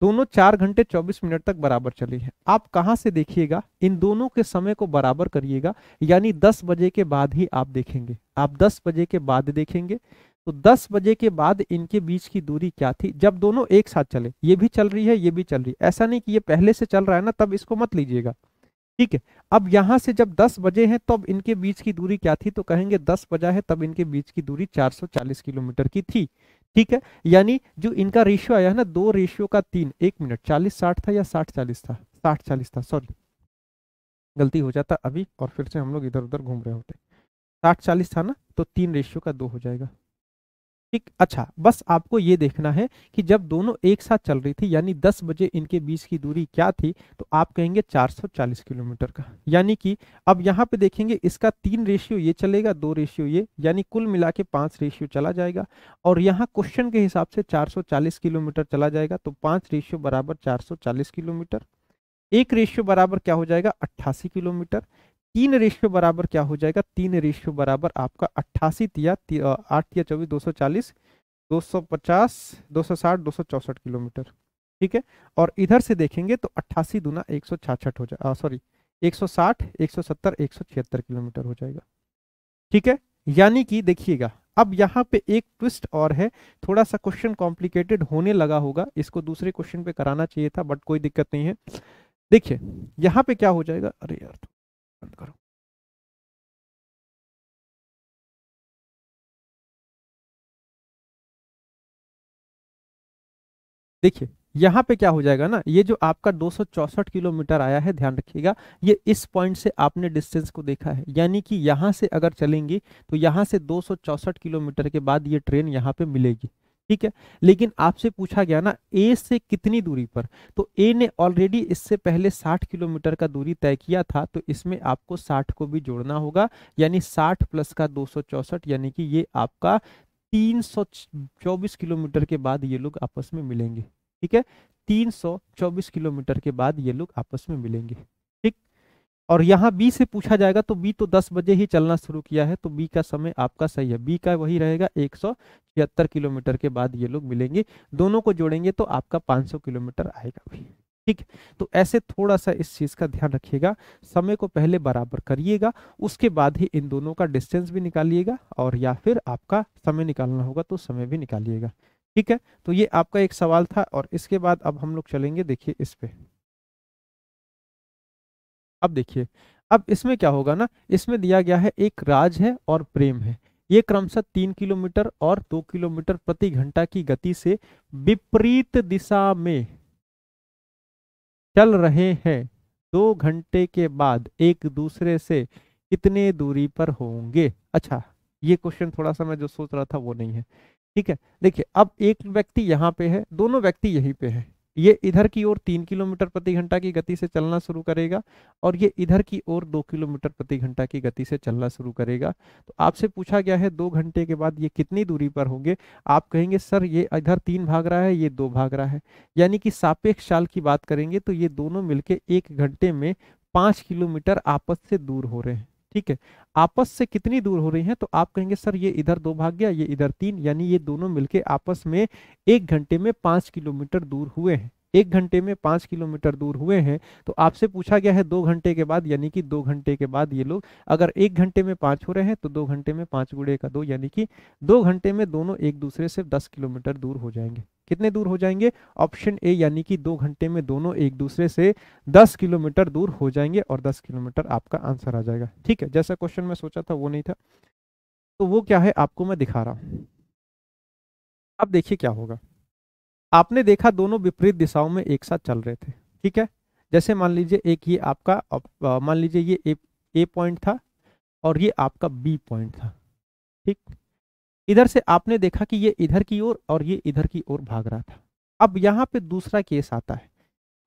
दोनों 4 घंटे 24 मिनट तक बराबर चली है। आप कहां से देखिएगा, इन दोनों के समय को बराबर करिएगा, यानी 10 बजे के बाद ही आप देखेंगे, आप 10 बजे के बाद देखेंगे। तो 10 बजे के बाद इनके बीच की दूरी क्या थी, जब दोनों एक साथ चले, ये भी चल रही है ये भी चल रही है, ऐसा नहीं कि ये पहले से चल रहा है ना तब इसको मत लीजिएगा, ठीक है। अब यहां से जब 10 बजे हैं तब इनके बीच की दूरी क्या थी, तो कहेंगे 10 बजा है तब इनके बीच की दूरी 440 किलोमीटर की थी, ठीक है। यानी जो इनका रेशियो आया है ना 2:3, 1 मिनट 40-60 था या 60-40 था, 60-40 था, सॉरी गलती हो जाता अभी और फिर से हम लोग इधर उधर घूम रहे होते। 60-40 था ना, तो 3:2 हो जाएगा, ठीक, अच्छा बस आपको ये देखना है कि जब दोनों एक साथ चल रही थी यानी 10 बजे इनके बीच की दूरी क्या थी, तो आप कहेंगे 440 किलोमीटर का। यानी कि अब यहाँ पे देखेंगे इसका 3 रेशियो ये चलेगा, 2 रेशियो ये, यानी कुल मिला के 5 रेशियो चला जाएगा। और यहाँ क्वेश्चन के हिसाब से 440 किलोमीटर चला जाएगा, तो 5 रेशियो बराबर 440 किलोमीटर। एक रेशियो बराबर क्या हो जाएगा, 88 किलोमीटर। तीन रेशियो बराबर क्या हो जाएगा, तीन रेशियो बराबर आपका 88 तिया 8 या 24, 240, 250, 260, 264 किलोमीटर। ठीक है, और इधर से देखेंगे तो 88 दूना 166 हो जाएगा, सॉरी 160, 170, 176 किलोमीटर हो जाएगा। ठीक है, यानी कि देखिएगा अब यहाँ पे एक ट्विस्ट और है, थोड़ा सा क्वेश्चन कॉम्प्लिकेटेड होने लगा होगा, इसको दूसरे क्वेश्चन पे कराना चाहिए था बट कोई दिक्कत नहीं है। देखिए यहाँ पे क्या हो जाएगा, अरे यार बंद करो। देखिए यहाँ पे क्या हो जाएगा ना, ये जो आपका 264 किलोमीटर आया है, ध्यान रखिएगा, ये इस पॉइंट से आपने डिस्टेंस को देखा है, यानी कि यहाँ से अगर चलेंगे तो यहाँ से 264 किलोमीटर के बाद ये ट्रेन यहाँ पे मिलेगी। ठीक है, लेकिन आपसे पूछा गया ना ए से कितनी दूरी पर, तो ए ने ऑलरेडी इससे पहले 60 किलोमीटर का दूरी तय किया था, तो इसमें आपको 60 को भी जोड़ना होगा, यानी 60 प्लस का 264, यानी कि ये आपका 324 किलोमीटर के बाद ये लोग आपस में मिलेंगे। ठीक है, 324 किलोमीटर के बाद ये लोग आपस में मिलेंगे। ठीक, और यहाँ बी से पूछा जाएगा तो बी तो 10 बजे ही चलना शुरू किया है, तो बी का समय आपका सही है, बी का वही रहेगा, 176 किलोमीटर के बाद ये लोग मिलेंगे। दोनों को जोड़ेंगे तो आपका 500 किलोमीटर आएगा भी। ठीक, तो ऐसे थोड़ा सा इस चीज का ध्यान रखिएगा, समय को पहले बराबर करिएगा, उसके बाद ही इन दोनों का डिस्टेंस भी निकालिएगा, और या फिर आपका समय निकालना होगा तो समय भी निकालिएगा। ठीक है, तो ये आपका एक सवाल था, और इसके बाद अब हम लोग चलेंगे देखिए इस पे। अब देखिए, अब इसमें क्या होगा ना, इसमें दिया गया है एक राज है और प्रेम है, ये क्रमशः 3 किलोमीटर और 2 किलोमीटर प्रति घंटा की गति से विपरीत दिशा में चल रहे हैं, 2 घंटे के बाद एक दूसरे से कितने दूरी पर होंगे। अच्छा, ये क्वेश्चन थोड़ा सा मैं जो सोच रहा था वो नहीं है। ठीक है, देखिए अब एक व्यक्ति यहाँ पे है, दोनों व्यक्ति यहीं पे है, ये इधर की ओर 3 किलोमीटर प्रति घंटा की गति से चलना शुरू करेगा, और ये इधर की ओर 2 किलोमीटर प्रति घंटा की गति से चलना शुरू करेगा। तो आपसे पूछा गया है 2 घंटे के बाद ये कितनी दूरी पर होंगे, आप कहेंगे सर ये इधर 3 भाग रहा है, ये 2 भाग रहा है, यानी कि सापेक्ष चाल की बात करेंगे तो ये दोनों मिलके 1 घंटे में 5 किलोमीटर आपस से दूर हो रहे हैं। ठीक है, आपस से कितनी दूर हो रही हैं, तो आप कहेंगे सर ये इधर 2 भाग गया, ये इधर 3, यानी ये दोनों मिलके आपस में 1 घंटे में 5 किलोमीटर दूर हुए हैं। 1 घंटे में 5 किलोमीटर दूर हुए हैं, तो आपसे पूछा गया है 2 घंटे के बाद, यानी कि 2 घंटे के बाद ये लोग अगर 1 घंटे में 5 हो रहे हैं तो 2 घंटे में 5 गुणे का 2, यानी कि 2 घंटे में दोनों एक दूसरे से 10 किलोमीटर दूर हो जाएंगे। कितने दूर हो जाएंगे, ऑप्शन ए, यानी कि 2 घंटे में दोनों एक दूसरे से 10 किलोमीटर दूर हो जाएंगे, और 10 किलोमीटर आपका आंसर आ जाएगा। ठीक है, जैसा क्वेश्चन मैं सोचा था वो नहीं था, तो वो क्या है आपको मैं दिखा रहा हूं। अब देखिए क्या होगा, आपने देखा दोनों विपरीत दिशाओं में एक साथ चल रहे थे। ठीक है, जैसे मान लीजिए एक ये आपका मान लीजिए ये ए पॉइंट था, और ये आपका बी पॉइंट था। ठीक, इधर से आपने देखा कि ये इधर की ओर और ये इधर की ओर भाग रहा था। अब यहाँ पे दूसरा केस आता है,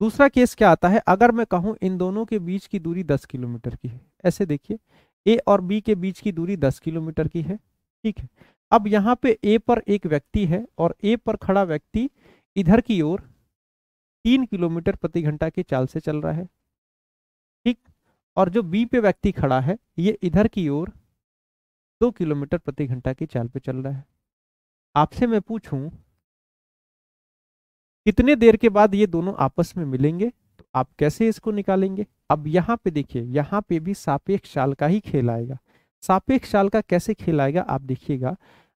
दूसरा केस क्या आता है, अगर मैं कहूं इन दोनों के बीच की दूरी 10 किलोमीटर की है, ऐसे देखिए ए और बी के बीच की दूरी 10 किलोमीटर की है। ठीक है, अब यहाँ पे ए पर एक व्यक्ति है, और ए पर खड़ा व्यक्ति इधर की ओर 3 किलोमीटर प्रति घंटा की चाल से चल रहा है। ठीक, और जो बी पे व्यक्ति खड़ा है ये इधर की ओर 2 किलोमीटर प्रति घंटा की चाल पे चल रहा है। आपसे मैं पूछूं कितने देर के बाद ये दोनों आपस में मिलेंगे, तो आप कैसे इसको निकालेंगे। अब यहाँ पे देखिए, यहाँ पे भी सापेक्ष चाल का ही खेल आएगा। सापेक्ष चाल का कैसे खेल आएगा आप देखिएगा।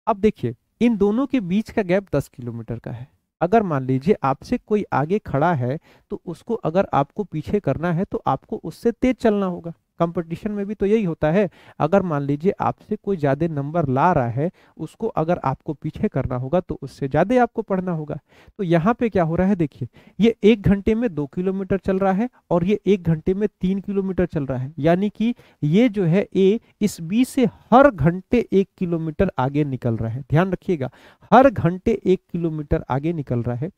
अब देखिए इन दोनों के बीच का गैप 10 किलोमीटर का है, अगर मान लीजिए आपसे कोई आगे खड़ा है तो उसको अगर आपको पीछे करना है तो आपको उससे तेज चलना होगा। कंपटीशन में भी तो यही होता है। अगर मान लीजिए आपसे कोई ज्यादा नंबर ला रहा है, उसको अगर आपको पीछे करना होगा तो उससे ज्यादा आपको पढ़ना होगा। तो यहाँ पे क्या हो रहा है, देखिए ये 1 घंटे में 2 किलोमीटर चल रहा है और ये 1 घंटे में 3 किलोमीटर चल रहा है, यानी कि ये जो है ए इस बी से हर घंटे 1 किलोमीटर आगे निकल रहा है। ध्यान रखिएगा, हर घंटे 1 किलोमीटर आगे निकल रहा है।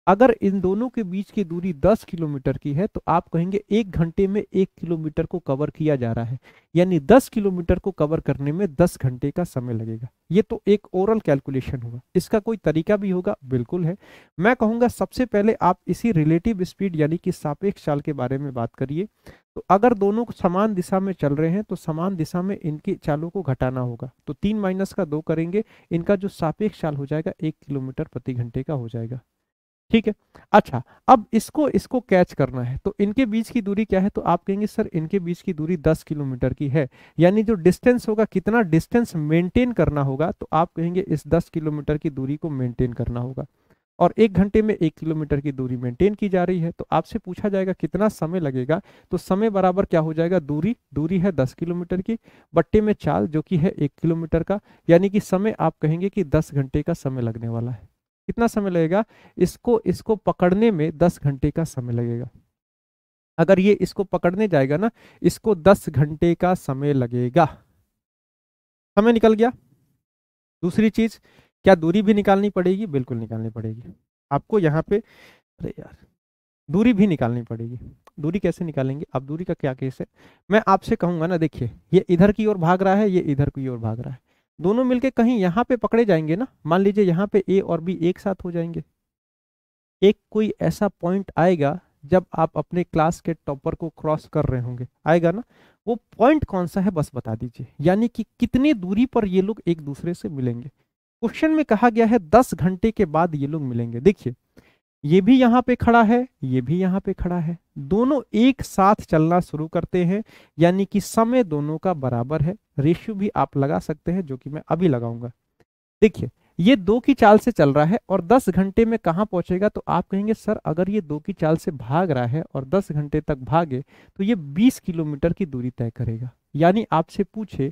अगर इन दोनों के बीच की दूरी 10 किलोमीटर की है तो आप कहेंगे 1 घंटे में 1 किलोमीटर को कवर किया जा रहा है, यानी 10 किलोमीटर को कवर करने में 10 घंटे का समय लगेगा। ये तो एक ओरल कैलकुलेशन हुआ, इसका कोई तरीका भी होगा, बिल्कुल है। मैं कहूंगा सबसे पहले आप इसी रिलेटिव स्पीड यानी कि सापेक्ष चाल के बारे में बात करिए। तो अगर दोनों समान दिशा में चल रहे हैं तो समान दिशा में इनकी चालों को घटाना होगा। तो 3 - 2 करेंगे, इनका जो सापेक्ष चाल हो जाएगा 1 किलोमीटर प्रति घंटे का हो जाएगा। ठीक है। अच्छा, अब इसको इसको कैच करना है तो इनके बीच की दूरी क्या है, तो आप कहेंगे सर इनके बीच की दूरी 10 किलोमीटर की है, यानी जो डिस्टेंस होगा, कितना डिस्टेंस मेंटेन करना होगा, तो आप कहेंगे इस 10 किलोमीटर की दूरी को मेंटेन करना होगा। और 1 घंटे में 1 किलोमीटर की दूरी मेंटेन की जा रही है, तो आपसे पूछा जाएगा कितना समय लगेगा। तो समय बराबर क्या हो जाएगा, दूरी, दूरी है 10 किलोमीटर की बट्टे में चाल जो कि है 1 किलोमीटर का, यानी कि समय आप कहेंगे कि 10 घंटे का समय लगने वाला है। कितना समय लगेगा, इसको इसको पकड़ने में 10 घंटे का समय लगेगा। अगर ये इसको पकड़ने जाएगा ना, इसको 10 घंटे का समय लगेगा। समय निकल गया। दूसरी चीज, क्या दूरी भी निकालनी पड़ेगी, बिल्कुल निकालनी पड़ेगी आपको यहाँ पे। अरे यार, दूरी भी निकालनी पड़ेगी। दूरी कैसे निकालेंगे, अब दूरी का क्या केस है, मैं आपसे कहूंगा ना, देखिए ये इधर की ओर भाग रहा है, ये इधर की ओर भाग रहा है, दोनों मिलके कहीं यहाँ पे पकड़े जाएंगे ना। मान लीजिए यहाँ पे ए और बी एक साथ हो जाएंगे। एक कोई ऐसा पॉइंट आएगा जब आप अपने क्लास के टॉपर को क्रॉस कर रहे होंगे, आएगा ना। वो पॉइंट कौन सा है बस बता दीजिए, यानी कि कितनी दूरी पर ये लोग एक दूसरे से मिलेंगे। क्वेश्चन में कहा गया है 10 घंटे के बाद ये लोग मिलेंगे। देखिए ये भी यहाँ पे खड़ा है, ये भी यहाँ पे खड़ा है, दोनों एक साथ चलना शुरू करते हैं, यानी कि समय दोनों का बराबर है। रेशियो भी आप लगा सकते हैं, जो कि मैं अभी लगाऊंगा। देखिए ये 2 की चाल से चल रहा है और 10 घंटे में कहाँ पहुंचेगा, तो आप कहेंगे सर अगर ये 2 की चाल से भाग रहा है और 10 घंटे तक भागे तो ये 20 किलोमीटर की दूरी तय करेगा। यानी आपसे पूछे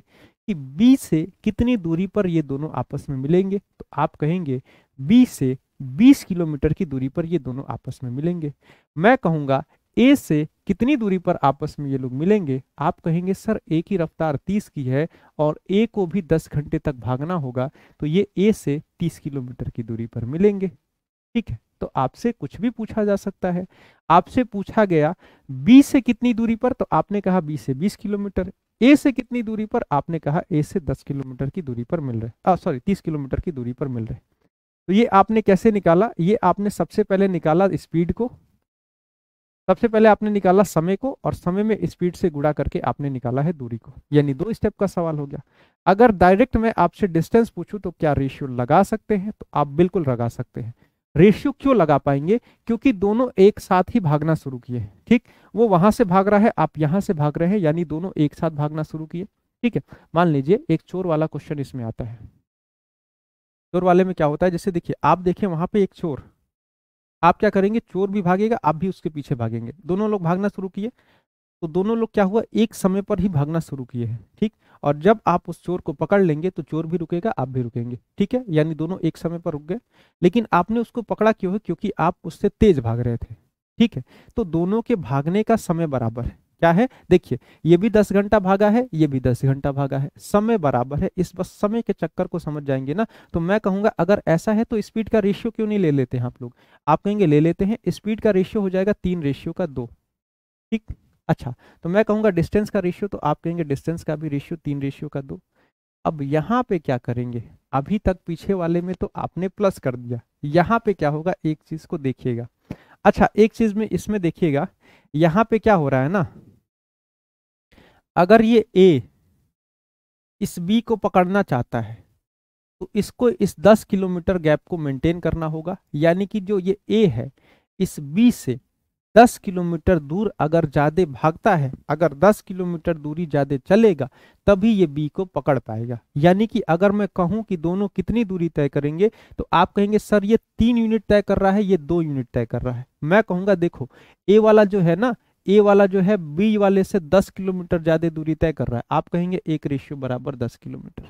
कि बी से कितनी दूरी पर ये दोनों आपस में मिलेंगे, तो आप कहेंगे बी से 20 किलोमीटर की दूरी पर ये दोनों आपस में मिलेंगे। मैं कहूंगा ए से कितनी दूरी पर आपस में ये लोग मिलेंगे, आप कहेंगे सर ए की रफ्तार 30 की है और ए को भी 10 घंटे तक भागना होगा, तो ये ए से 30 किलोमीटर की दूरी पर मिलेंगे। ठीक है, तो आपसे कुछ भी पूछा जा सकता है। आपसे पूछा गया बी से कितनी दूरी पर, तो आपने कहा बी से 20 किलोमीटर। ए से कितनी दूरी पर, आपने कहा ए से 10 किलोमीटर की दूरी पर मिल रहे, सॉरी 30 किलोमीटर की दूरी पर मिल रहे। तो ये आपने कैसे निकाला, ये आपने सबसे पहले निकाला स्पीड को, सबसे पहले आपने निकाला समय को, और समय में स्पीड से गुणा करके आपने निकाला है दूरी को, यानी 2 स्टेप का सवाल हो गया। अगर डायरेक्ट मैं आपसे डिस्टेंस पूछूं तो क्या रेशियो लगा सकते हैं, तो आप बिल्कुल लगा सकते हैं। रेशियो क्यों लगा पाएंगे, क्योंकि दोनों एक साथ ही भागना शुरू किए हैं। ठीक, वो वहां से भाग रहा है, आप यहां से भाग रहे हैं, यानी दोनों एक साथ भागना शुरू किए। ठीक है, मान लीजिए एक चोर वाला क्वेश्चन इसमें आता है। चोर वाले में क्या होता है, जैसे देखिए आप देखें वहां पे एक चोर, आप क्या करेंगे, चोर भी भागेगा, आप भी उसके पीछे भागेंगे, दोनों लोग भागना शुरू किए। तो दोनों लोग क्या हुआ, एक समय पर ही भागना शुरू किए हैं। ठीक, और जब आप उस चोर को पकड़ लेंगे तो चोर भी रुकेगा, आप भी रुकेंगे। ठीक है, यानी दोनों एक समय पर रुक गए। लेकिन आपने उसको पकड़ा क्यों है, क्योंकि आप उससे तेज भाग रहे थे। ठीक है, तो दोनों के भागने का समय बराबर है। क्या है, देखिए ये भी 10 घंटा भागा है, ये भी 10 घंटा भागा है, समय बराबर है। इस बस समय के चक्कर को समझ जाएंगे ना, तो मैं कहूंगा अगर ऐसा है तो स्पीड का रेशियो क्यों नहीं ले लेते हैं आप लोग। आप कहेंगे ले लेते हैं, स्पीड का रेशियो हो जाएगा 3:2। ठीक, अच्छा, तो मैं कहूंगा डिस्टेंस का रेशियो, तो आप कहेंगे डिस्टेंस का भी रेशियो 3:2। अब यहाँ पे क्या करेंगे, अभी तक पीछे वाले में तो आपने प्लस कर दिया, यहाँ पे क्या होगा, एक चीज को देखिएगा। अच्छा, एक चीज में इसमें देखिएगा, यहाँ पे क्या हो रहा है ना, अगर ये ए इस बी को पकड़ना चाहता है तो इसको इस 10 किलोमीटर गैप को मेंटेन करना होगा, यानी कि जो ये ए है इस बी से 10 किलोमीटर दूर अगर ज्यादा भागता है, अगर 10 किलोमीटर दूरी ज्यादा चलेगा तभी ये बी को पकड़ पाएगा। यानी कि अगर मैं कहूं कि दोनों कितनी दूरी तय करेंगे, तो आप कहेंगे सर ये 3 यूनिट तय कर रहा है, ये 2 यूनिट तय कर रहा है। मैं कहूंगा देखो ए वाला जो है ना, ए वाला जो है बी वाले से 10 किलोमीटर ज्यादा दूरी तय कर रहा है, आप कहेंगे 1:10 किलोमीटर।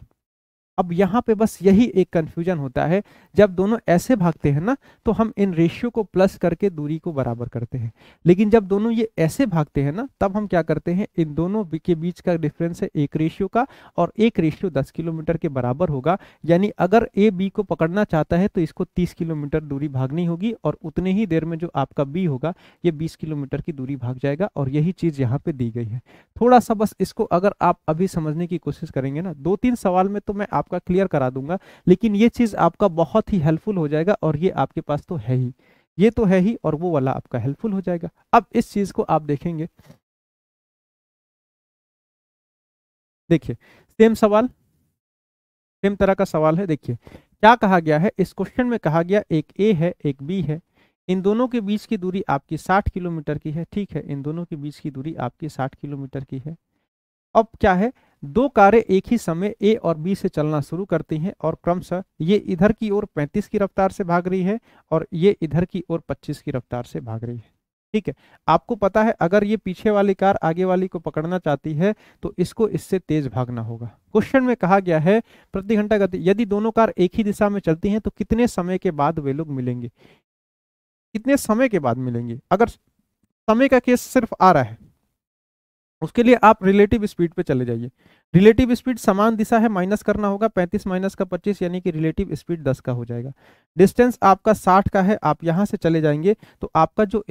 अब यहाँ पे बस यही एक कंफ्यूजन होता है, जब दोनों ऐसे भागते हैं ना तो हम इन रेशियो को प्लस करके दूरी को बराबर करते हैं, लेकिन जब दोनों ये ऐसे भागते हैं ना तब हम क्या करते हैं, इन दोनों के बीच का डिफरेंस है 1 का, और 1:10 किलोमीटर के बराबर होगा। यानी अगर ए बी को पकड़ना चाहता है तो इसको 30 किलोमीटर दूरी भागनी होगी, और उतने ही देर में जो आपका बी होगा ये 20 किलोमीटर की दूरी भाग जाएगा, और यही चीज यहाँ पे दी गई है। थोड़ा सा बस इसको अगर आप अभी समझने की कोशिश करेंगे ना, 2-3 सवाल में तो मैं आपका क्लियर करा दूंगा, लेकिन ये चीज आपका बहुत ही हेल्पफुल हो जाएगा, और ये आपके पास तो है ही, ये तो है ही, और वो वाला आपका हेल्पफुल हो जाएगा। अब इस चीज को आप देखेंगे, देखिए सेम सवाल, सेम तरह का सवाल है। देखिए क्या कहा गया है इस क्वेश्चन में, कहा गया एक ए है एक बी है, इन दोनों के बीच की दूरी आपकी 60 किलोमीटर की है। ठीक है, इन दोनों के बीच की दूरी आपकी 60 किलोमीटर की है। अब क्या है, दो कारें एक ही समय ए और बी से चलना शुरू करती हैं, और क्रमशः ये इधर की ओर 35 की रफ्तार से भाग रही है, और ये इधर की ओर 25 की रफ्तार से भाग रही है। ठीक है, आपको पता है अगर ये पीछे वाली कार आगे वाली को पकड़ना चाहती है तो इसको इससे तेज भागना होगा। क्वेश्चन में कहा गया है प्रति घंटा गति, यदि दोनों कार एक ही दिशा में चलती हैं तो कितने समय के बाद वे लोग मिलेंगे, कितने समय के बाद मिलेंगे। अगर समय का केस सिर्फ आ रहा है, उसके लिए आप रिलेटिव स्पीड पे चले जाइए। रिलेटिव स्पीड समान दिशा है, माइनस करना होगा 35 माइनस का 25, यानी कि रिलेटिव स्पीड 10 का हो जाएगा। डिस्टेंस आपका 60 का है, आप यहां से चले जाएंगे तो आपका जो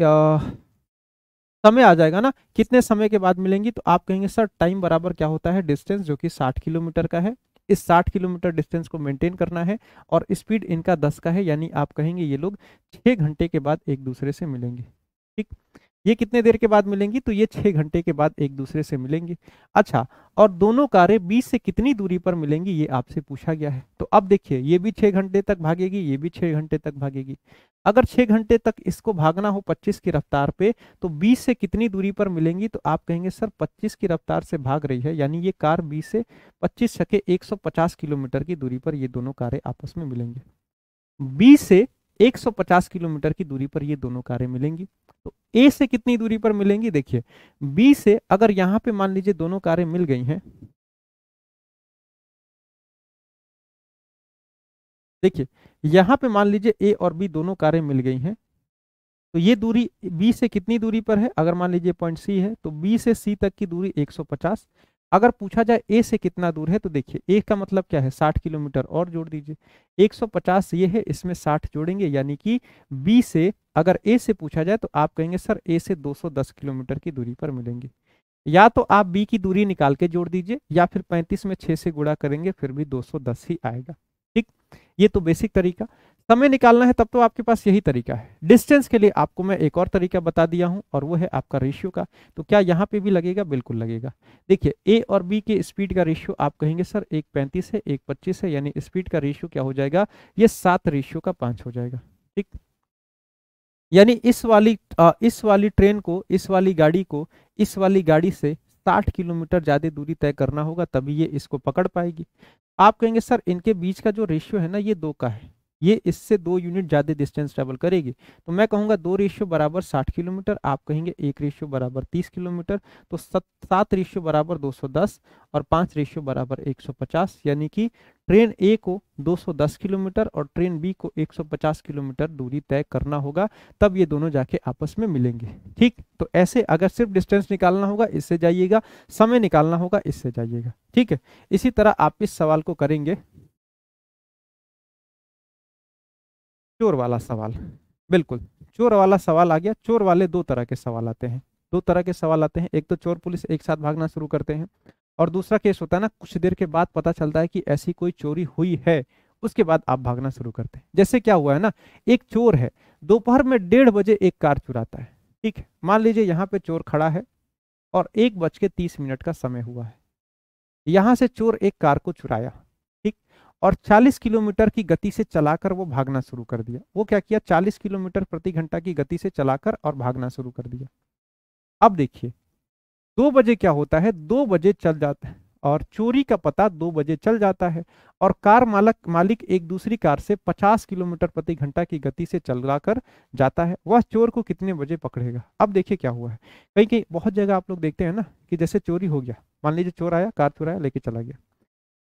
समय आ जाएगा ना, कितने समय के बाद मिलेंगी, तो आप कहेंगे सर टाइम बराबर क्या होता है डिस्टेंस, जो कि 60 किलोमीटर का है। इस 60 किलोमीटर डिस्टेंस को मेंटेन करना है, और स्पीड इनका 10 का है, यानी आप कहेंगे ये लोग 6 घंटे के बाद एक दूसरे से मिलेंगे। ठीक, ये कितने देर के बाद मिलेंगी, तो ये 6 घंटे के बाद एक दूसरे से मिलेंगी। अच्छा, और दोनों कारें 20 से कितनी दूरी पर मिलेंगी, ये आपसे पूछा गया है। तो अब देखिए ये भी 6 घंटे तक भागेगी, ये भी 6 घंटे तक भागेगी। अगर 6 घंटे तक इसको भागना हो 25 की रफ्तार पे, तो 20 से कितनी दूरी पर मिलेंगी, तो आप कहेंगे सर 25 की रफ्तार से भाग रही है, यानी ये कार 20 से 25 छके 150 किलोमीटर की दूरी पर ये दोनों कारें आपस में मिलेंगी। 20 से 150 किलोमीटर की दूरी पर ये दोनों कारें मिलेंगी। तो ए से कितनी दूरी पर मिलेंगी, देखिए बी से अगर यहां पे मान लीजिए दोनों कारें मिल गई हैं, देखिए यहां पे मान लीजिए ए और बी दोनों कारें मिल गई हैं, तो ये दूरी बी से कितनी दूरी पर है, अगर मान लीजिए पॉइंट सी है तो बी से सी तक की दूरी 150। अगर पूछा जाए ए से कितना दूर है, तो देखिए ए का मतलब क्या है 60 किलोमीटर, और जोड़ दीजिए 150 ये है, इसमें 60 जोड़ेंगे, यानी कि बी से अगर ए से पूछा जाए तो आप कहेंगे सर ए से 210 किलोमीटर की दूरी पर मिलेंगे। या तो आप बी की दूरी निकाल के जोड़ दीजिए, या फिर 35 में 6 से गुणा करेंगे फिर भी 210 ही आएगा। ठीक, ये तो बेसिक तरीका। समय निकालना है तब तो आपके पास यही तरीका है। डिस्टेंस के लिए आपको मैं एक और तरीका बता दिया हूं, और वो है आपका रेशियो का। तो क्या यहाँ पे भी लगेगा, बिल्कुल लगेगा। देखिए ए और बी के स्पीड का रेशियो आप कहेंगे सर एक 35 है एक 25 है, यानी स्पीड का रेशियो क्या हो जाएगा, ये 7:5 हो जाएगा। ठीक, यानी इस वाली ट्रेन को, इस वाली गाड़ी को इस वाली गाड़ी से 60 किलोमीटर ज्यादा दूरी तय करना होगा, तभी ये इसको पकड़ पाएगी। आप कहेंगे सर इनके बीच का जो रेशियो है ना ये 2 का है, ये इससे 2 यूनिट ज्यादा डिस्टेंस ट्रेवल करेगी, तो मैं कहूंगा 2 रेशियो बराबर 60 किलोमीटर, आप कहेंगे 1 रेशियो बराबर 30 किलोमीटर, तो 7 रेशियो बराबर 210, और 5 रेशियो बराबर 150, यानी कि ट्रेन ए को 210 किलोमीटर और ट्रेन बी को 150 किलोमीटर दूरी तय करना होगा, तब ये दोनों जाके आपस में मिलेंगे। ठीक, तो ऐसे अगर सिर्फ डिस्टेंस निकालना होगा इससे जाइएगा, समय निकालना होगा इससे जाइएगा। ठीक है, इसी तरह आप इस सवाल को करेंगे, चोर वाला सवाल। बिल्कुल, चोर वाला सवाल आ गया। चोर वाले दो तरह के सवाल आते हैं, दो तरह के सवाल आते हैं। एक तो चोर पुलिस एक साथ भागना शुरू करते हैं, और दूसरा केस होता है ना कुछ देर के बाद पता चलता है कि ऐसी कोई चोरी हुई है, उसके बाद आप भागना शुरू करते हैं। जैसे क्या हुआ है ना, एक चोर है दोपहर में 1:30 एक कार चुराता है। ठीक है, मान लीजिए यहाँ पे चोर खड़ा है और 1:30 का समय हुआ है, यहां से चोर एक कार को चुराया। ठीक, और 40 किलोमीटर की गति से चलाकर वो भागना शुरू कर दिया। वो क्या किया, 40 किलोमीटर प्रति घंटा की गति से चलाकर और भागना शुरू कर दिया। अब देखिए 2 बजे क्या होता है, 2 बजे चल जाता है, और चोरी का पता 2 बजे चल जाता है और कार मालिक एक दूसरी कार से 50 किलोमीटर प्रति घंटा की गति से चला कर जाता है, वह चोर को कितने बजे पकड़ेगा? अब देखिए क्या हुआ है, कहीं कहीं बहुत जगह आप लोग देखते हैं ना कि जैसे चोरी हो गया, मान लीजिए चोर आया, कार चुराया, लेके चला गया,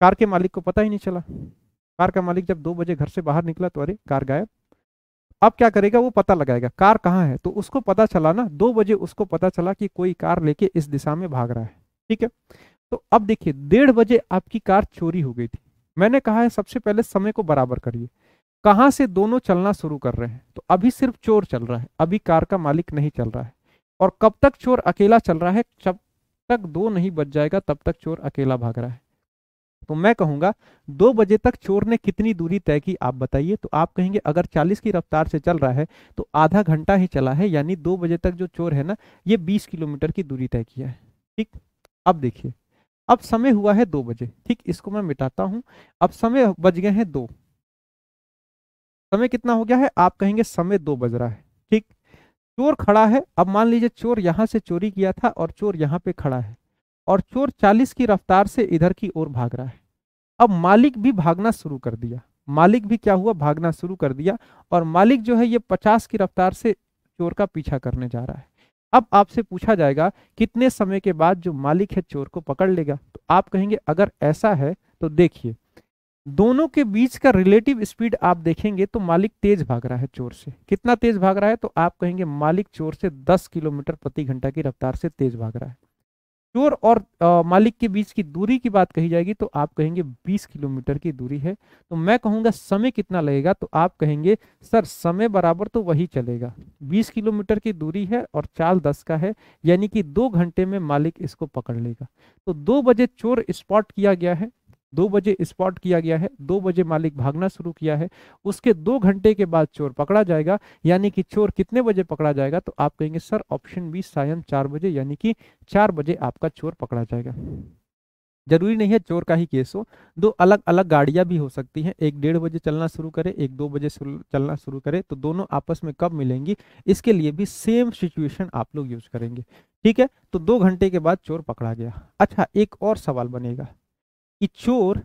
कार के मालिक को पता ही नहीं चला। कार का मालिक जब 2 बजे घर से बाहर निकला तो अरे कार गायब। अब क्या करेगा, वो पता लगाएगा कार कहाँ है, तो उसको पता चला ना 2 बजे उसको पता चला कि कोई कार लेके इस दिशा में भाग रहा है। ठीक है, तो अब देखिए 1:30 बजे आपकी कार चोरी हो गई थी। मैंने कहा है सबसे पहले समय को बराबर करिए, कहाँ से दोनों चलना शुरू कर रहे हैं, तो अभी सिर्फ चोर चल रहा है, अभी कार का मालिक नहीं चल रहा है। और कब तक चोर अकेला चल रहा है, जब तक 2 नहीं बज जाएगा तब तक चोर अकेला भाग रहा है। तो मैं कहूंगा 2 बजे तक चोर ने कितनी दूरी तय की, आप बताइए। तो आप कहेंगे अगर 40 की रफ्तार से चल रहा है तो आधा घंटा ही चला है, यानी 2 बजे तक जो चोर है ना, ये 20 किलोमीटर की दूरी तय किया है। ठीक, अब देखिए, अब समय हुआ है 2 बजे। ठीक, इसको मैं मिटाता हूं, अब समय बज गए हैं 2। समय कितना हो गया है, आप कहेंगे समय 2 बज रहा है। ठीक, चोर खड़ा है, अब मान लीजिए चोर यहां से चोरी किया था और चोर यहां पे खड़ा है और चोर 40 की रफ्तार से इधर की ओर भाग रहा है। अब मालिक भी भागना शुरू कर दिया, मालिक भी क्या हुआ, भागना शुरू कर दिया, और मालिक जो है ये 50 की रफ्तार से चोर का पीछा करने जा रहा है। अब आपसे पूछा जाएगा कितने समय के बाद जो मालिक है चोर को पकड़ लेगा, तो आप कहेंगे अगर ऐसा है तो देखिए दोनों के बीच का रिलेटिव स्पीड आप देखेंगे तो मालिक तेज भाग रहा है चोर से। कितना तेज भाग रहा है, तो आप कहेंगे मालिक चोर से 10 किलोमीटर प्रति घंटा की रफ्तार से तेज भाग रहा है। चोर और मालिक के बीच की दूरी की बात कही जाएगी तो आप कहेंगे 20 किलोमीटर की दूरी है। तो मैं कहूंगा समय कितना लगेगा, तो आप कहेंगे सर समय बराबर तो वही चलेगा, 20 किलोमीटर की दूरी है और चाल 10 का है, यानी कि 2 घंटे में मालिक इसको पकड़ लेगा। तो 2 बजे चोर स्पॉट किया गया है, 2 बजे स्पॉट किया गया है, 2 बजे मालिक भागना शुरू किया है, उसके 2 घंटे के बाद चोर पकड़ा जाएगा। यानी कि चोर कितने बजे पकड़ा जाएगा, तो आप कहेंगे सर ऑप्शन बी सायं 4 बजे, यानी कि 4 बजे आपका चोर पकड़ा जाएगा। जरूरी नहीं है चोर का ही केस हो, 2 अलग अलग गाड़ियां भी हो सकती हैं, एक 1:30 बजे चलना शुरू करे, एक 2 बजे चलना शुरू करे, तो दोनों आपस में कब मिलेंगी, इसके लिए भी सेम सिचुएशन आप लोग यूज करेंगे। ठीक है, तो 2 घंटे के बाद चोर पकड़ा गया। अच्छा, एक और सवाल बनेगा कि चोर